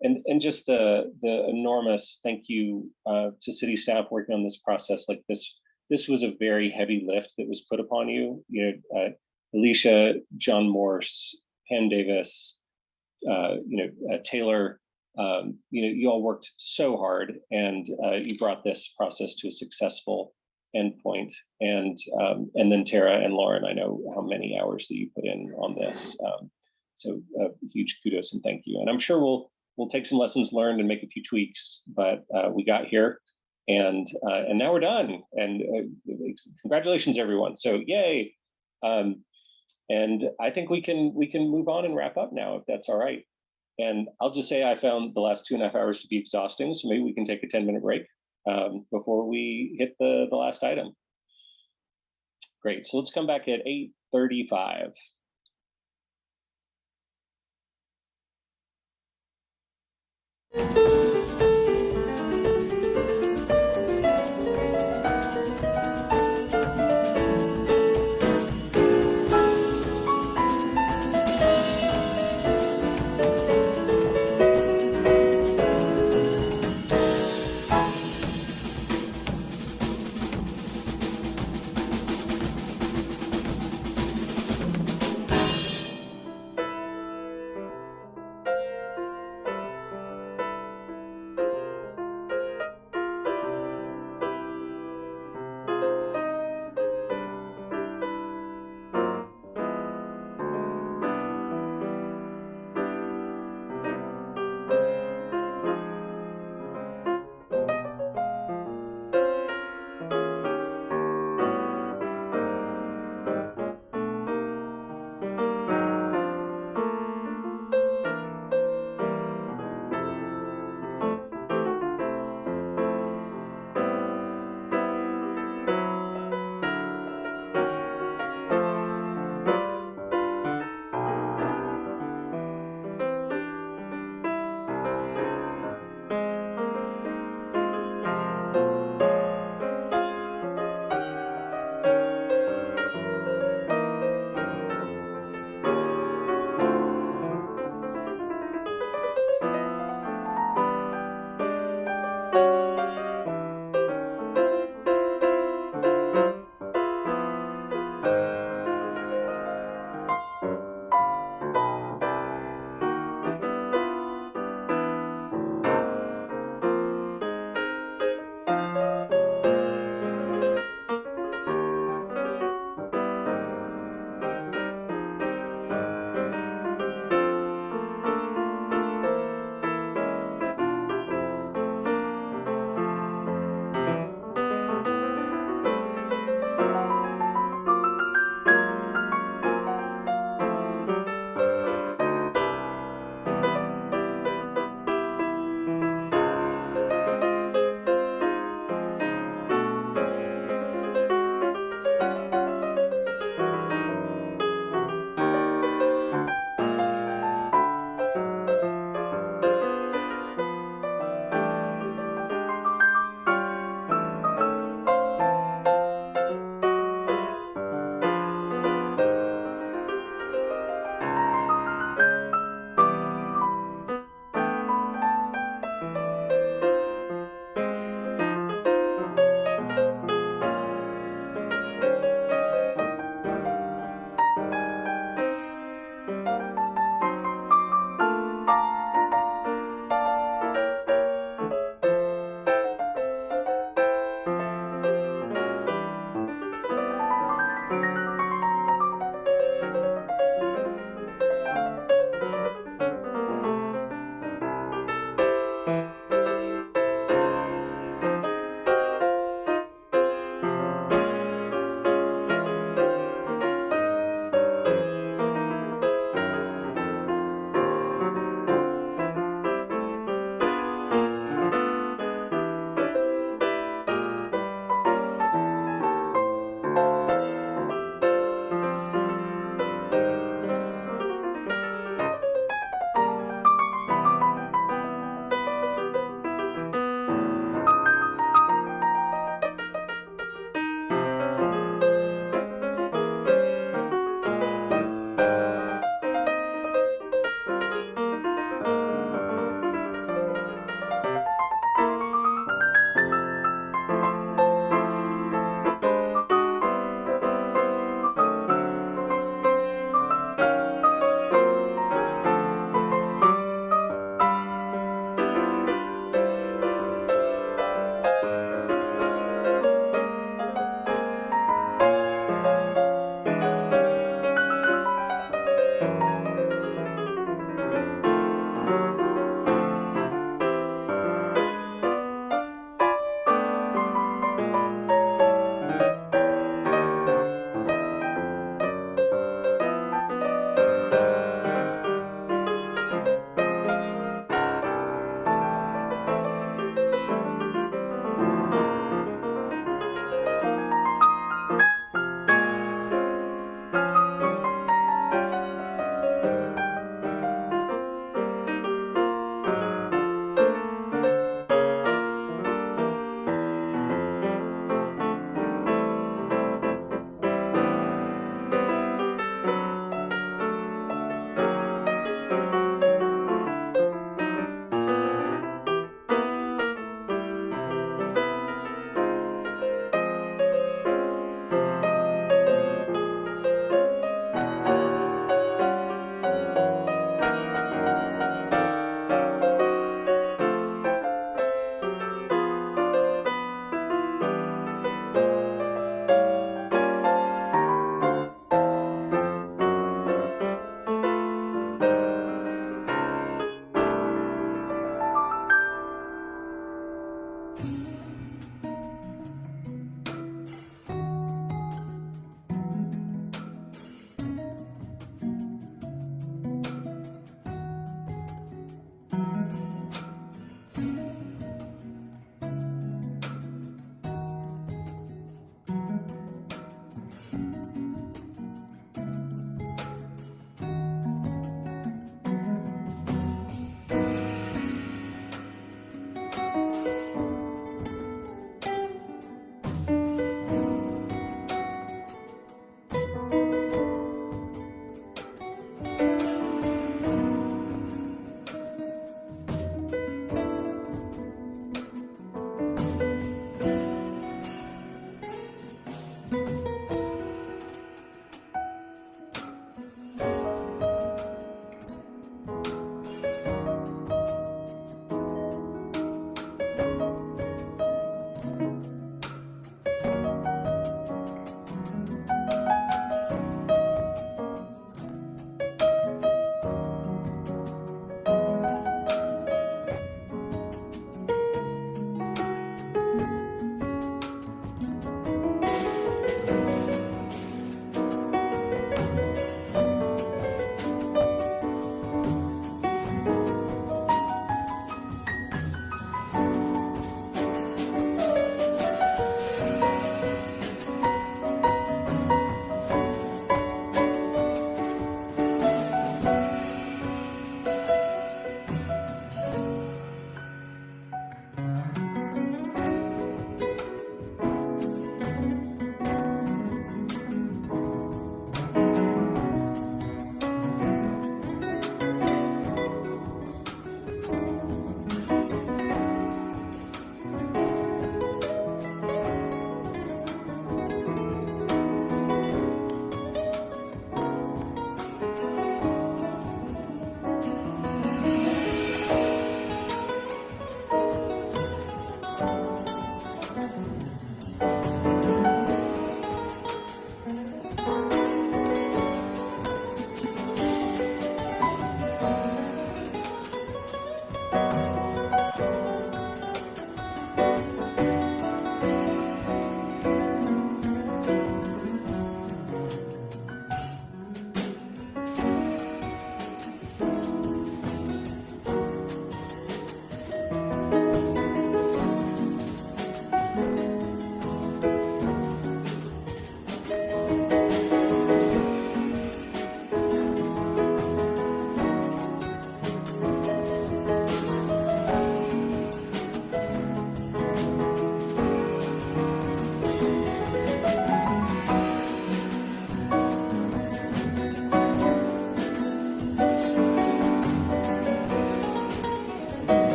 And just the enormous thank you to city staff working on this process like this. This was a very heavy lift that was put upon you. Alicia, John Morse, Pam Davis, Taylor, you all worked so hard, and you brought this process to a successful endpoint. And then Tara and Lauren, I know how many hours that you put in on this. So huge kudos and thank you. And I'm sure we'll take some lessons learned and make a few tweaks, but we got here, and now we're done. And congratulations, everyone. So yay. And I think we can move on and wrap up now, if that's all right. And I'll just say I found the last 2.5 hours to be exhausting, so maybe we can take a 10-minute break before we hit the last item. Great, so let's come back at 8:35.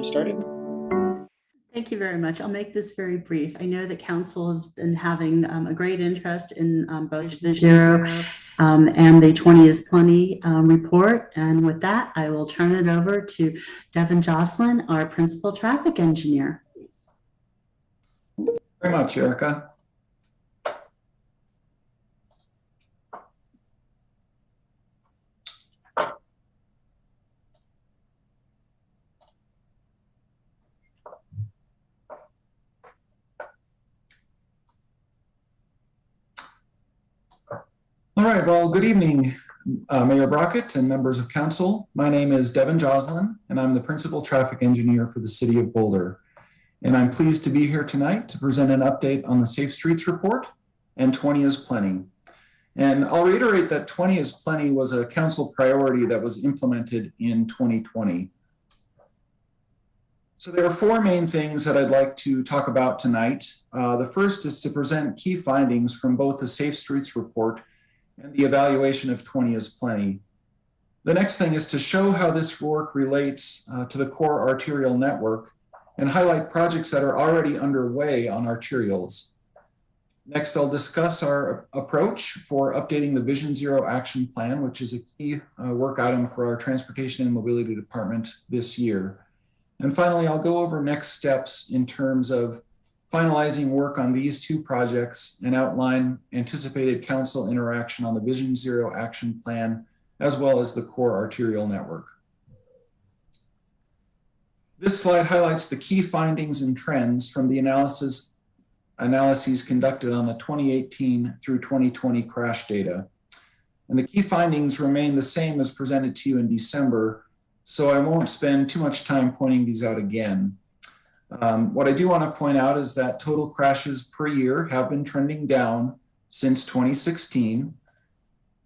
started. Thank you very much. I'll make this very brief. I know that council has been having a great interest in both the Zero and the 20 is Plenty report. And with that, I will turn it over to Devin Jocelyn, our principal traffic engineer. Very much, Erica. All right, well, good evening, Mayor Brockett and members of council. My name is Devin Joslin, and I'm the principal traffic engineer for the city of Boulder. And I'm pleased to be here tonight to present an update on the Safe Streets report and 20 is Plenty. And I'll reiterate that 20 is Plenty was a council priority that was implemented in 2020. So there are four main things that I'd like to talk about tonight. The first is to present key findings from both the Safe Streets report and the evaluation of 20 is Plenty. The next thing is to show how this work relates to the core arterial network and highlight projects that are already underway on arterials. Next, I'll discuss our approach for updating the Vision Zero action plan, which is a key work item for our Transportation and Mobility Department this year. And finally, I'll go over next steps in terms of finalizing work on these two projects and outline anticipated council interaction on the Vision Zero action plan, as well as the core arterial network. This slide highlights the key findings and trends from the analyses conducted on the 2018 through 2020 crash data. And the key findings remain the same as presented to you in December, so I won't spend too much time pointing these out again. What I do want to point out is that total crashes per year have been trending down since 2016.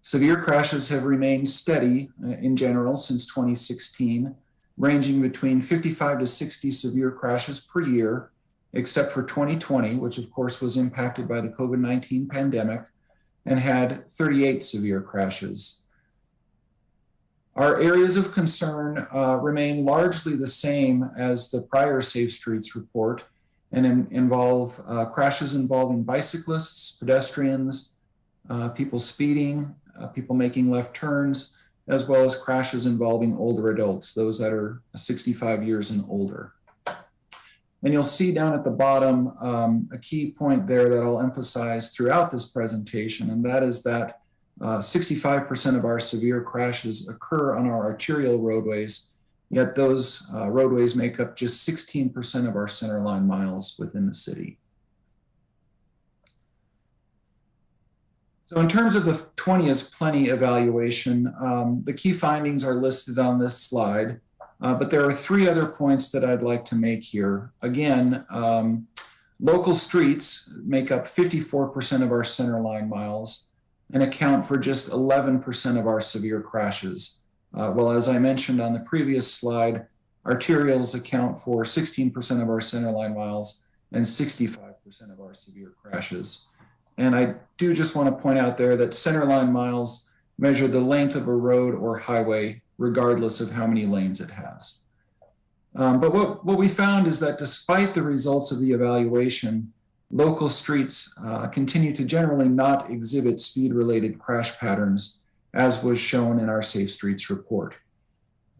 Severe crashes have remained steady in general since 2016, ranging between 55 to 60 severe crashes per year, except for 2020, which of course was impacted by the COVID-19 pandemic and had 38 severe crashes. Our areas of concern remain largely the same as the prior Safe Streets report and involve crashes involving bicyclists, pedestrians, people speeding, people making left turns, as well as crashes involving older adults, those that are 65 years and older. And you'll see down at the bottom a key point there that I'll emphasize throughout this presentation, and that is that 65% of our severe crashes occur on our arterial roadways, yet those roadways make up just 16% of our centerline miles within the city. So in terms of the 20 is Plenty evaluation, the key findings are listed on this slide, but there are three other points that I'd like to make here. Again, local streets make up 54% of our centerline miles and account for just 11% of our severe crashes. Well, as I mentioned on the previous slide, arterials account for 16% of our centerline miles and 65% of our severe crashes. And I do just want to point out there that centerline miles measure the length of a road or highway, regardless of how many lanes it has. But what we found is that despite the results of the evaluation, local streets continue to generally not exhibit speed-related crash patterns, as was shown in our Safe Streets report.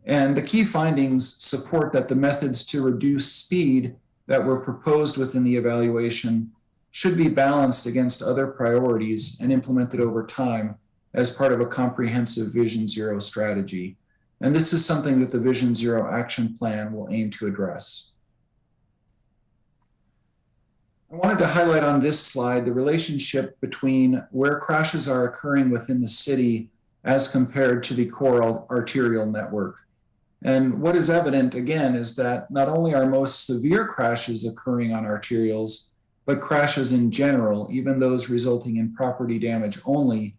And the key findings support that the methods to reduce speed that were proposed within the evaluation should be balanced against other priorities and implemented over time as part of a comprehensive Vision Zero strategy. And this is something that the Vision Zero action plan will aim to address. I wanted to highlight on this slide the relationship between where crashes are occurring within the city as compared to the core arterial network. And what is evident, again, is that not only are most severe crashes occurring on arterials, but crashes in general, even those resulting in property damage only,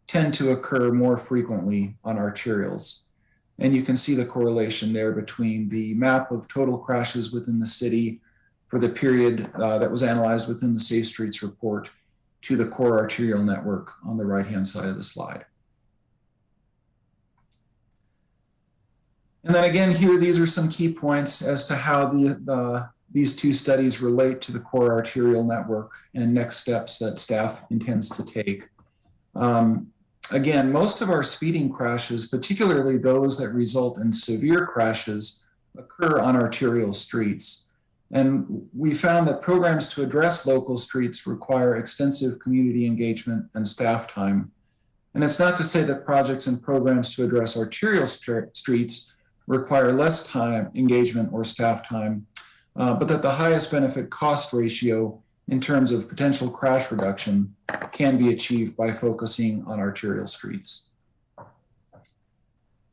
tend to occur more frequently on arterials. And you can see the correlation there between the map of total crashes within the city for the period that was analyzed within the Safe Streets report to the core arterial network on the right-hand side of the slide. And then again, here, these are some key points as to how these two studies relate to the core arterial network and next steps that staff intends to take. Again, most of our speeding crashes, particularly those that result in severe crashes, occur on arterial streets. And we found that programs to address local streets require extensive community engagement and staff time. And it's not to say that projects and programs to address arterial streets require less time, engagement, or staff time, but that the highest benefit cost ratio in terms of potential crash reduction can be achieved by focusing on arterial streets.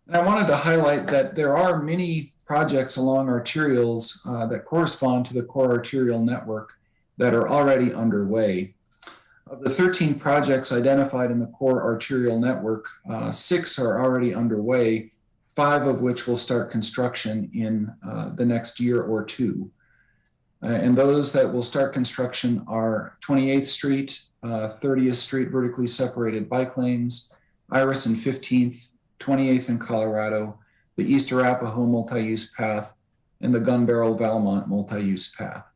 And I wanted to highlight that there are many projects along arterials that correspond to the core arterial network that are already underway. Of the 13 projects identified in the core arterial network, 6 are already underway, 5 of which will start construction in the next year or two. And those that will start construction are 28th Street, 30th Street vertically separated bike lanes, Iris and 15th, 28th and Colorado, the East Arapahoe multi-use path, and the Gun Barrel Valmont multi-use path.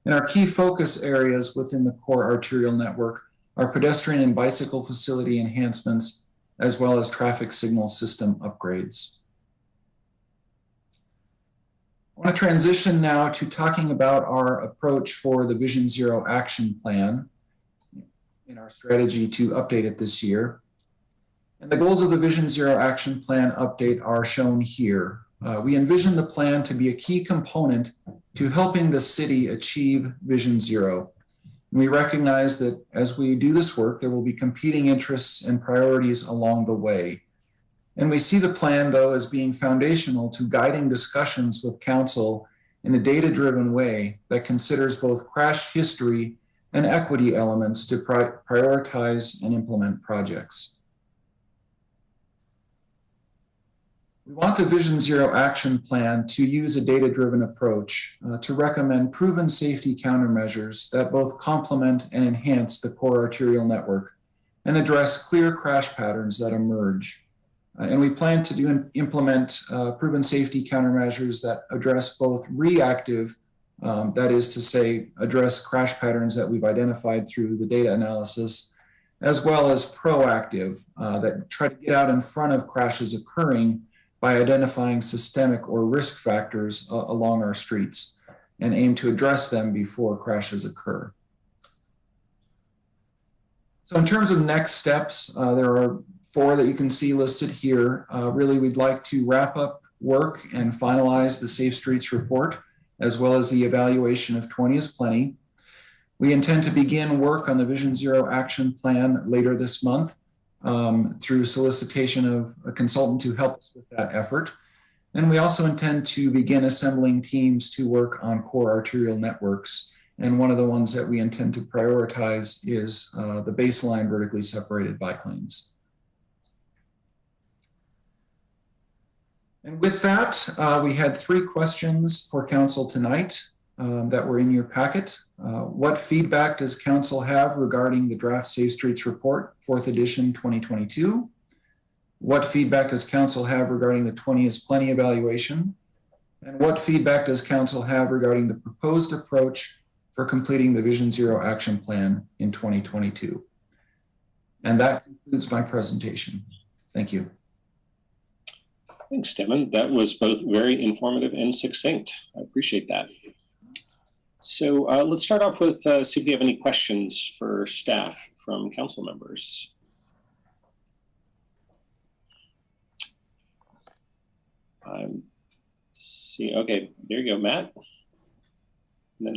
And our key focus areas within the core arterial network are pedestrian and bicycle facility enhancements, as well as traffic signal system upgrades. I want to transition now to talking about our approach for the Vision Zero action plan in our strategy to update it this year. And the goals of the Vision Zero action plan update are shown here. We envision the plan to be a key component to helping the city achieve Vision Zero. And we recognize that as we do this work, there will be competing interests and priorities along the way. And we see the plan, though, as being foundational to guiding discussions with council in a data-driven way that considers both crash history and equity elements to prioritize and implement projects. We want the Vision Zero action plan to use a data-driven approach to recommend proven safety countermeasures that both complement and enhance the core arterial network and address clear crash patterns that emerge. And we plan to implement proven safety countermeasures that address both reactive, that is to say, address crash patterns that we've identified through the data analysis, as well as proactive, that try to get out in front of crashes occurring by identifying systemic or risk factors along our streets and aim to address them before crashes occur. So in terms of next steps, there are 4 that you can see listed here. Really, we'd like to wrap up work and finalize the Safe Streets report, as well as the evaluation of 20 is Plenty. We intend to begin work on the Vision Zero action plan later this month through solicitation of a consultant to help us with that effort. And we also intend to begin assembling teams to work on core arterial networks. And one of the ones that we intend to prioritize is the baseline vertically separated bike lanes. And with that, we had 3 questions for council tonight that were in your packet. What feedback does council have regarding the draft Safe Streets report, 4th edition 2022? What feedback does council have regarding the 20 is Plenty evaluation? And what feedback does council have regarding the proposed approach for completing the Vision Zero action plan in 2022? And that concludes my presentation. Thank you. Thanks, Devin. That was both very informative and succinct. I appreciate that. So let's start off with see if you have any questions for staff from council members. See, okay, there you go, Matt.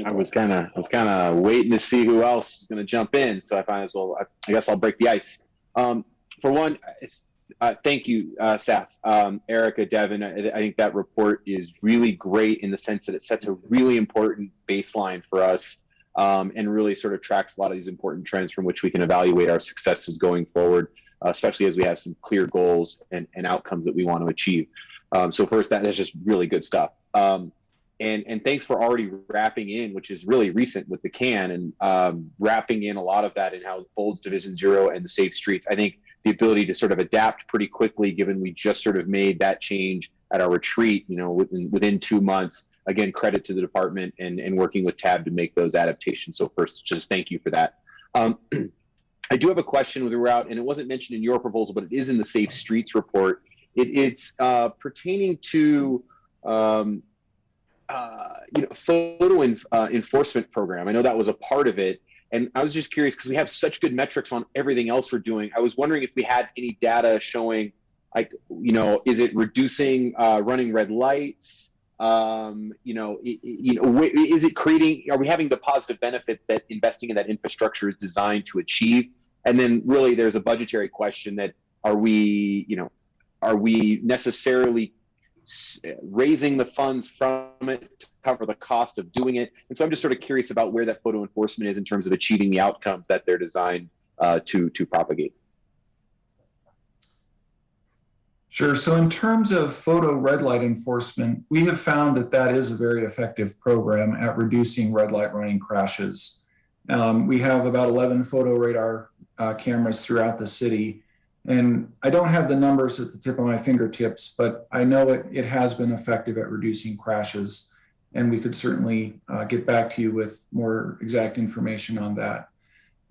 I was kind of waiting to see who else was going to jump in, so I might as well. I guess I'll break the ice. For one, thank you, staff. Erica, Devin, I think that report is really great in the sense that it sets a really important baseline for us and really sort of tracks a lot of these important trends from which we can evaluate our successes going forward, especially as we have some clear goals and outcomes that we want to achieve. So first, that's just really good stuff. and thanks for already wrapping in, which is really recent with the CAN, and wrapping in a lot of that in how it folds Division 0 and the Safe Streets. I think the ability to sort of adapt pretty quickly, given we just sort of made that change at our retreat, within 2 months. Again, credit to the department and working with TAB to make those adaptations. So first, just thank you for that. I do have a question with the route, and it wasn't mentioned in your proposal, but it is in the Safe Streets report. It's pertaining to photo enforcement program. I know that was a part of it. And I was just curious, because we have such good metrics on everything else we're doing. I was wondering if we had any data showing, like, is it reducing running red lights? Is it creating, are we having the positive benefits that investing in that infrastructure is designed to achieve? And then really there's a budgetary question that are we necessarily raising the funds from it to cover the cost of doing it? And so I'm just sort of curious about where that photo enforcement is in terms of achieving the outcomes that they're designed to propagate. Sure. So in terms of photo red light enforcement, we have found that that is a very effective program at reducing red light running crashes. We have about 11 photo radar cameras throughout the city. And I don't have the numbers at the tip of my fingertips, but I know it has been effective at reducing crashes. And we could certainly get back to you with more exact information on that.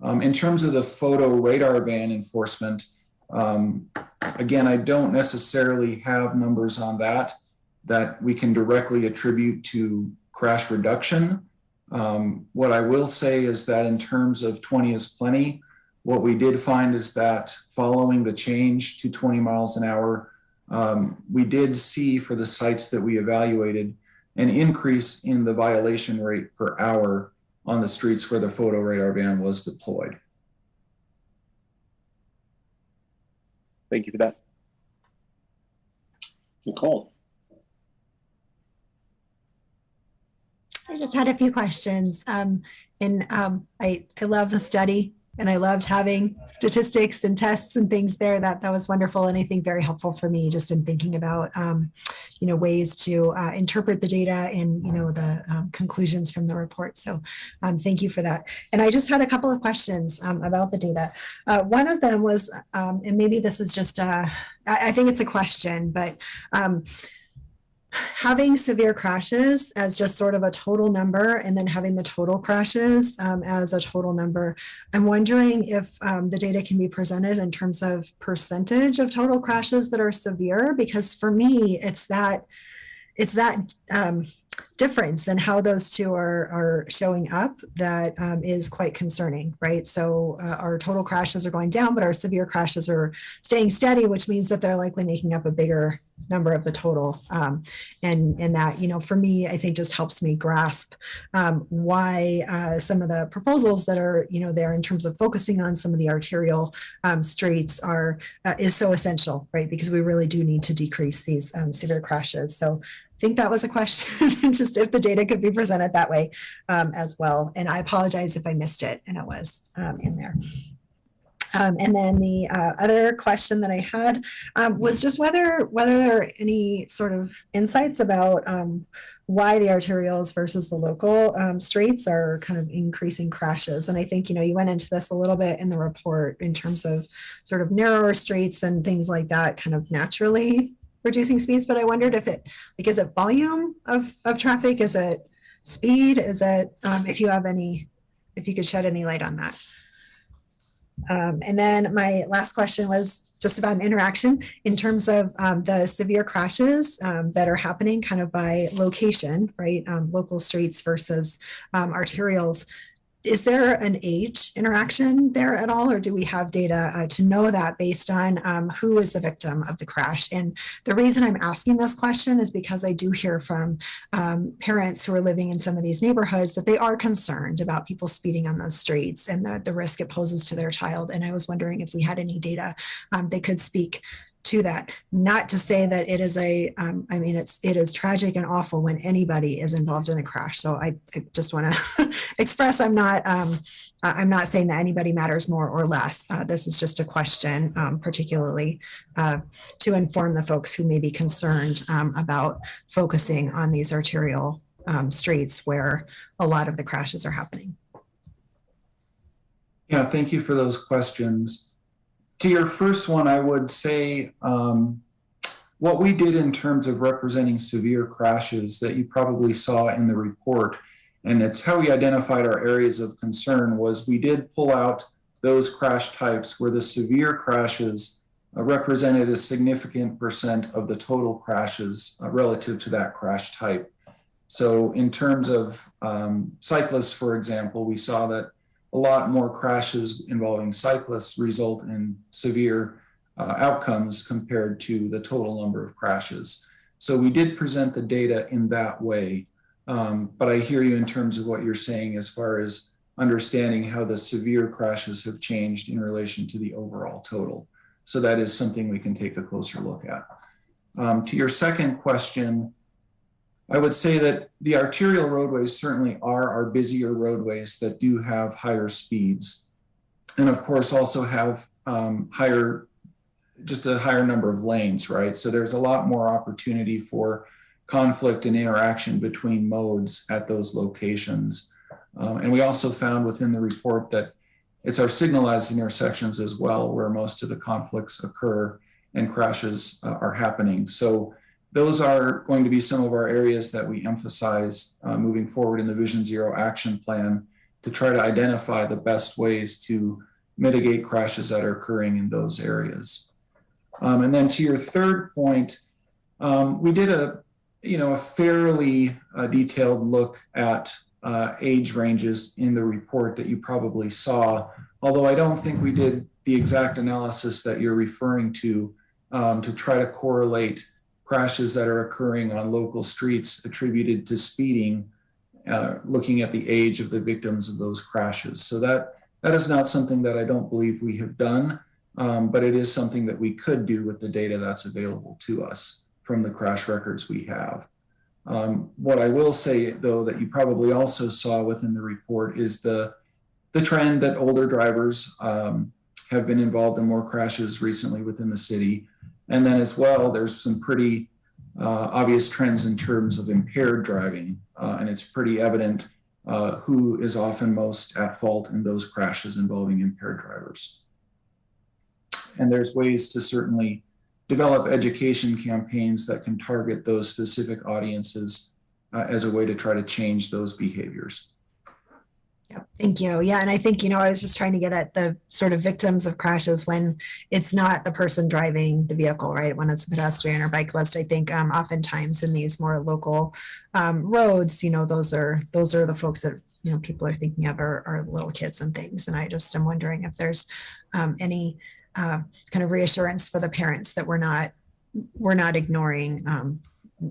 In terms of the photo radar van enforcement, again, I don't necessarily have numbers on that we can directly attribute to crash reduction. What I will say is that in terms of 20 is plenty, what we did find is that following the change to 20 miles an hour, we did see for the sites that we evaluated an increase in the violation rate per hour on the streets where the photo radar van was deployed. Thank you for that. Nicole. I just had a few questions. I love the study, and I loved having statistics and tests and things there. That was wonderful, and I think very helpful for me just in thinking about ways to interpret the data and the conclusions from the report. So thank you for that. And I just had a couple of questions about the data. One of them was, and maybe this is just I think it's a question, but having severe crashes as just sort of a total number, and then having the total crashes as a total number. I'm wondering if the data can be presented in terms of percentage of total crashes that are severe, because for me, it's that difference in how those two are showing up that is quite concerning, right? So our total crashes are going down, but our severe crashes are staying steady, which means that they're likely making up a bigger number of the total. And that, for me, I think just helps me grasp why some of the proposals that are, there in terms of focusing on some of the arterial streets is so essential, right? Because we really do need to decrease these severe crashes. So I think that was a question, just if the data could be presented that way as well. And I apologize if I missed it and it was in there. And then the other question that I had was just whether there are any sort of insights about why the arterials versus the local streets are kind of increasing crashes. And I think, you went into this a little bit in the report in terms of sort of narrower streets and things like that kind of naturally reducing speeds, but I wondered if is it volume of traffic? Is it speed? Is it, if you could shed any light on that. And then my last question was just about an interaction in terms of the severe crashes that are happening kind of by location, right? Local streets versus arterials. Is there an age interaction there at all, or do we have data to know that based on who is the victim of the crash? And the reason I'm asking this question is because I do hear from parents who are living in some of these neighborhoods that they are concerned about people speeding on those streets and the risk it poses to their child. And I was wondering if we had any data that could speak to that. Not to say that it is it is tragic and awful when anybody is involved in a crash. So I just want to express I'm not saying that anybody matters more or less. This is just a question, particularly to inform the folks who may be concerned about focusing on these arterial streets where a lot of the crashes are happening. Yeah, thank you for those questions. To your first one, I would say what we did in terms of representing severe crashes that you probably saw in the report, and it's how we identified our areas of concern, was we did pull out those crash types where the severe crashes represented a significant percent of the total crashes relative to that crash type. So in terms of cyclists, for example, we saw that a lot more crashes involving cyclists result in severe outcomes compared to the total number of crashes. So we did present the data in that way. But I hear you in terms of what you're saying as far as understanding how the severe crashes have changed in relation to the overall total. So that is something we can take a closer look at. To your second question, I would say that the arterial roadways certainly are our busier roadways that do have higher speeds. And of course also have just a higher number of lanes, right? So there's a lot more opportunity for conflict and interaction between modes at those locations. And we also found within the report that it's our signalized intersections as well where most of the conflicts occur and crashes are happening. So those are going to be some of our areas that we emphasize moving forward in the Vision Zero action plan to try to identify the best ways to mitigate crashes that are occurring in those areas. And then to your third point, we did a fairly detailed look at age ranges in the report that you probably saw, although I don't think we did the exact analysis that you're referring to try to correlate crashes that are occurring on local streets attributed to speeding, looking at the age of the victims of those crashes. So that is not something that I don't believe we have done, but it is something that we could do with the data that's available to us from the crash records we have. What I will say, though, that you probably also saw within the report is the trend that older drivers have been involved in more crashes recently within the city. And then as well, there's some pretty obvious trends in terms of impaired driving. And it's pretty evident who is often most at fault in those crashes involving impaired drivers. And there's ways to certainly develop education campaigns that can target those specific audiences as a way to try to change those behaviors. Yeah, thank you. Yeah, and I think, I was just trying to get at the sort of victims of crashes when it's not the person driving the vehicle, right? When it's a pedestrian or cyclist. I think oftentimes in these more local roads, those are the folks that people are thinking of are little kids and things. And I just am wondering if there's any kind of reassurance for the parents that we're not ignoring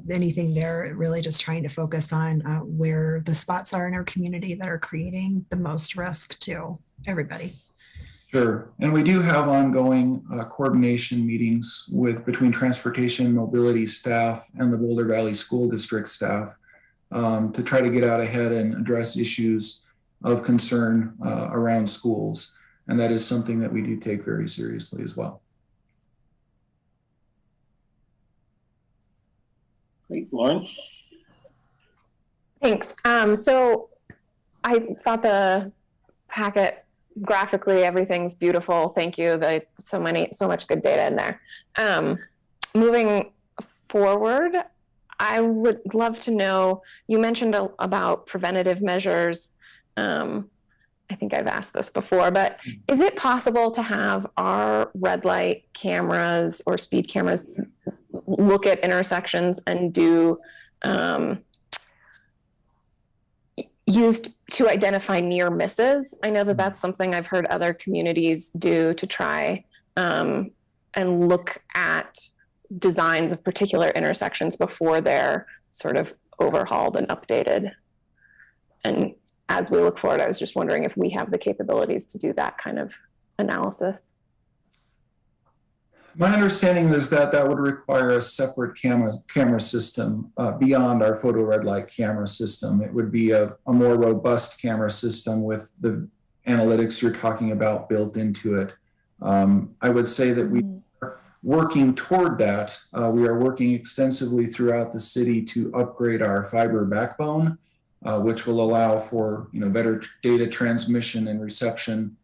anything there, really just trying to focus on where the spots are in our community that are creating the most risk to everybody. Sure. And we do have ongoing coordination meetings between transportation and mobility staff and the Boulder Valley School District staff to try to get out ahead and address issues of concern around schools. And that is something that we do take very seriously as well. Great, Lauren. Thanks. So I thought the packet graphically, everything's beautiful. Thank you. So much good data in there. Moving forward, I would love to know, you mentioned about preventative measures. I think I've asked this before, but is it possible to have our red light cameras or speed cameras look at intersections and do used to identify near misses? I know that that's something I've heard other communities do to try and look at designs of particular intersections before they're sort of overhauled and updated. And as we look forward, I was just wondering if we have the capabilities to do that kind of analysis. My understanding is that would require a separate camera system beyond our photo red light camera system. It would be a more robust camera system with the analytics you're talking about built into it. I would say that we are working toward that, we are working extensively throughout the city to upgrade our fiber backbone, which will allow for better data transmission and reception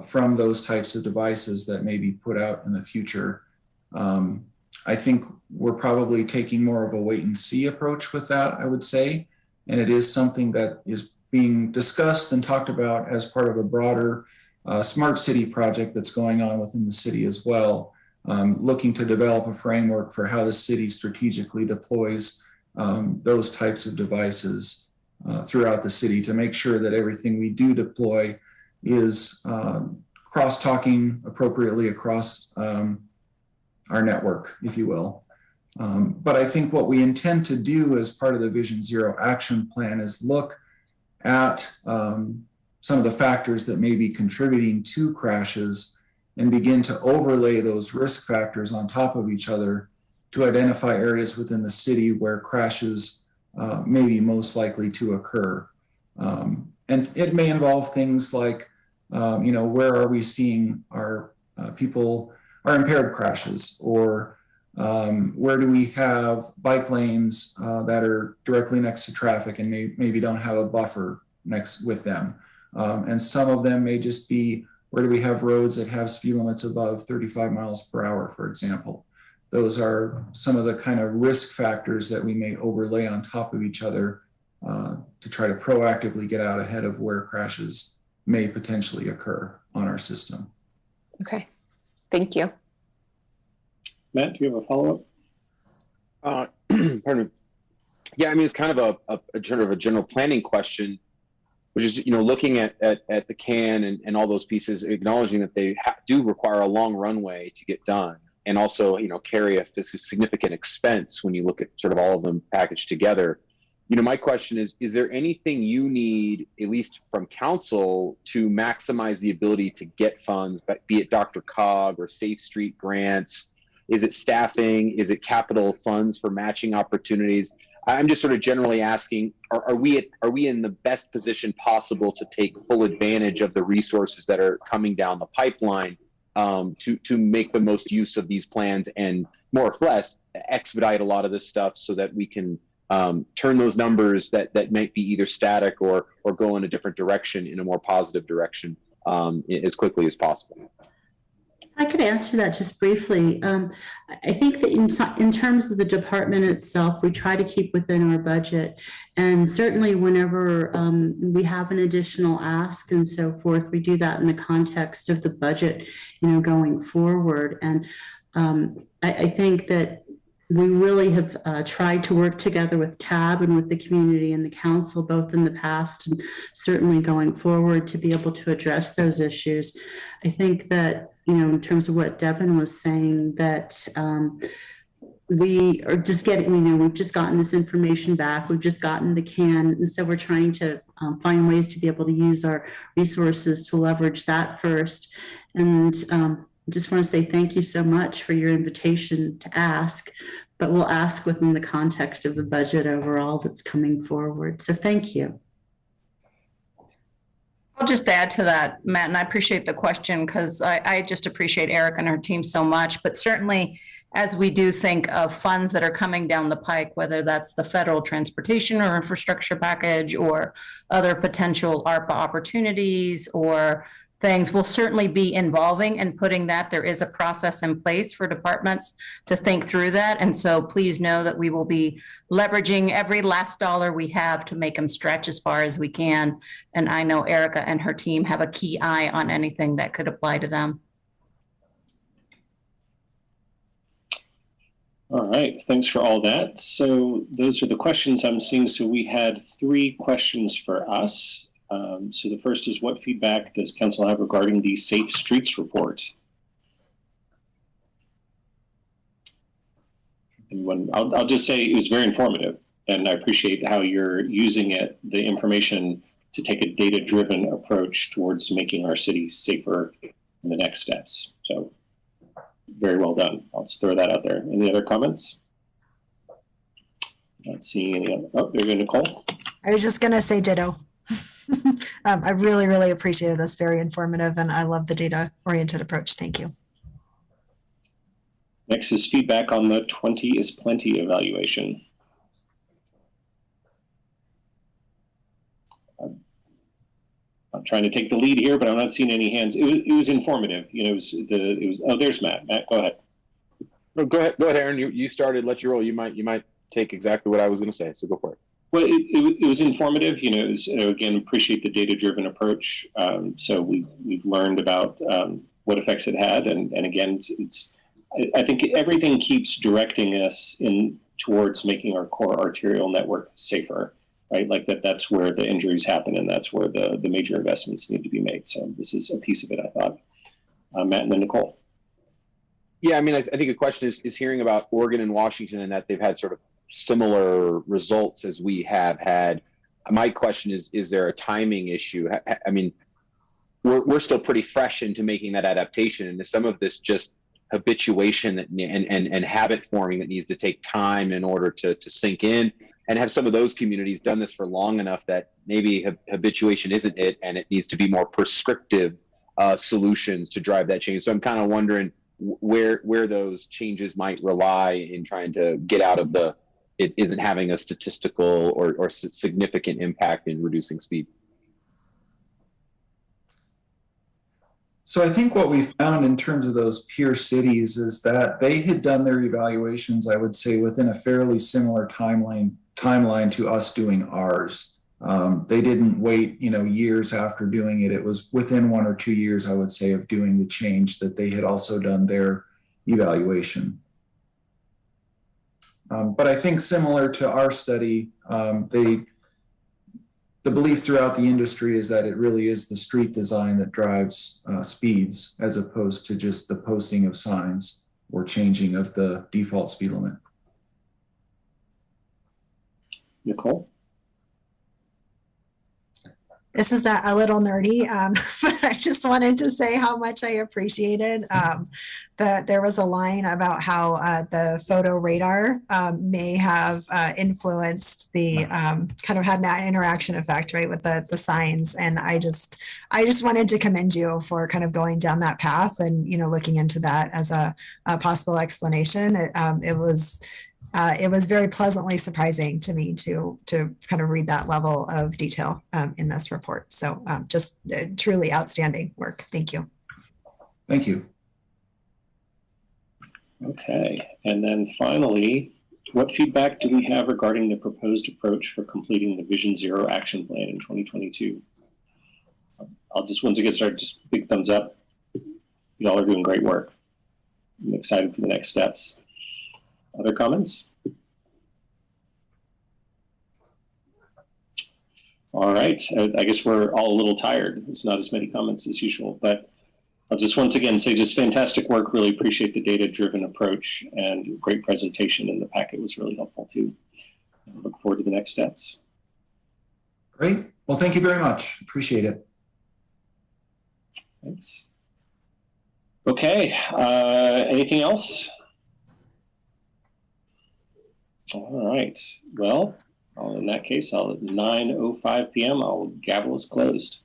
from those types of devices that may be put out in the future. I think we're probably taking more of a wait and see approach with that, I would say. And it is something that is being discussed and talked about as part of a broader smart city project that's going on within the city as well, looking to develop a framework for how the city strategically deploys those types of devices throughout the city to make sure that everything we do deploy is cross-talking appropriately across our network, if you will. But I think what we intend to do as part of the Vision Zero action plan is look at some of the factors that may be contributing to crashes and begin to overlay those risk factors on top of each other to identify areas within the city where crashes may be most likely to occur. And it may involve things like, where are we seeing our our impaired crashes, or where do we have bike lanes that are directly next to traffic and maybe don't have a buffer next with them. And some of them may just be, where do we have roads that have speed limits above 35 miles per hour, for example. Those are some of the kind of risk factors that we may overlay on top of each other to try to proactively get out ahead of where crashes may potentially occur on our system. Okay, thank you. Matt, do you have a follow-up? Pardon me. Yeah, I mean, it's kind of a general planning question, which is, looking at the CAN and all those pieces, acknowledging that they do require a long runway to get done, and also, carry a significant expense when you look at sort of all of them packaged together. My question is there anything you need, at least from council, to maximize the ability to get funds, be it Dr. Cog or Safe Street grants? Is it staffing? Is it capital funds for matching opportunities? I'm just sort of generally asking, are we in the best position possible to take full advantage of the resources that are coming down the pipeline to make the most use of these plans and more or less expedite a lot of this stuff so that we can turn those numbers that might be either static or go in a different direction, in a more positive direction, as quickly as possible? I could answer that just briefly. I think that in terms of the department itself, we try to keep within our budget. And certainly whenever we have an additional ask and so forth, we do that in the context of the budget, going forward. And I think that we really have tried to work together with TAB and with the community and the council, both in the past and certainly going forward, to be able to address those issues. I think that, in terms of what Devin was saying, that we are just getting, we've just gotten this information back, we've just gotten the CAN, and so we're trying to find ways to be able to use our resources to leverage that first. And I just want to say thank you so much for your invitation to ask, but we'll ask within the context of the budget overall that's coming forward. So thank you. I'll just add to that, Matt, and I appreciate the question because I just appreciate Erica and her team so much. But certainly, as we do think of funds that are coming down the pike, whether that's the federal transportation or infrastructure package or other potential ARPA opportunities or things, will certainly be involving and putting that. There is a process in place for departments to think through that. And so please know that we will be leveraging every last dollar we have to make them stretch as far as we can. And I know Erica and her team have a key eye on anything that could apply to them. All right, thanks for all that. So those are the questions I'm seeing. So we had 3 questions for us. So the first is, what feedback does council have regarding the Safe Streets report? And I'll just say it was very informative, and I appreciate how you're using the information to take a data-driven approach towards making our city safer in the next steps. So very well done. I'll just throw that out there. Any other comments? Not seeing any other. Oh, there you go, Nicole. I was just going to say ditto. I really, really appreciated this. Very informative, and I love the data-oriented approach. Thank you. Next is feedback on the 20 is plenty evaluation. I'm trying to take the lead here, but I'm not seeing any hands. It was informative. You know, oh, there's Matt. Matt, go ahead. No, go ahead, Aaron. You started. Let you roll. You might take exactly what I was going to say. So go for it. Well, it was informative. You know, it was, again, appreciate the data-driven approach. So we've learned about what effects it had, and again, I think everything keeps directing us towards making our core arterial network safer. Right, like that's where the injuries happen, and that's where the major investments need to be made. So this is a piece of it, I thought. Matt and then Nicole. Yeah, I mean, I think the question is hearing about Oregon and Washington and that they've had sort of similar results as we have had. My question is there a timing issue? I mean, we're still pretty fresh into making that adaptation, and is some of this just habituation and habit forming that needs to take time in order to sink in? And have some of those communities done this for long enough that maybe habituation isn't it, and it needs to be more prescriptive solutions to drive that change? So I'm kind of wondering where those changes might rely in trying to get out of it isn't having a statistical or significant impact in reducing speed. So I think what we found in terms of those peer cities is that they had done their evaluations, I would say, within a fairly similar timeline to us doing ours. They didn't wait, years after doing it. It was within 1 or 2 years, I would say, of doing the change that they had also done their evaluation. But I think similar to our study, the belief throughout the industry is that it really is the street design that drives speeds, as opposed to just the posting of signs or changing of the default speed limit. Nicole? This is a little nerdy, but I just wanted to say how much I appreciated that there was a line about how the photo radar may have influenced the kind of had that interaction effect, right, with the signs. And I just wanted to commend you for kind of going down that path and, looking into that as a possible explanation. It was very pleasantly surprising to me to kind of read that level of detail in this report. So just truly outstanding work. Thank you. Thank you. Okay, and then finally, what feedback do we have regarding the proposed approach for completing the Vision Zero action plan in 2022? I'll just once again start, just big thumbs up. Y'all are doing great work. I'm excited for the next steps. Other comments? All right, I guess we're all a little tired. There's not as many comments as usual, but I'll just once again say just fantastic work. Really appreciate the data-driven approach and great presentation, and the packet was really helpful too. I look forward to the next steps. Great. Well, thank you very much. Appreciate it. Thanks. Okay, anything else? All right, well, in that case, at 9:05 p.m., I'll gavel is closed.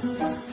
you.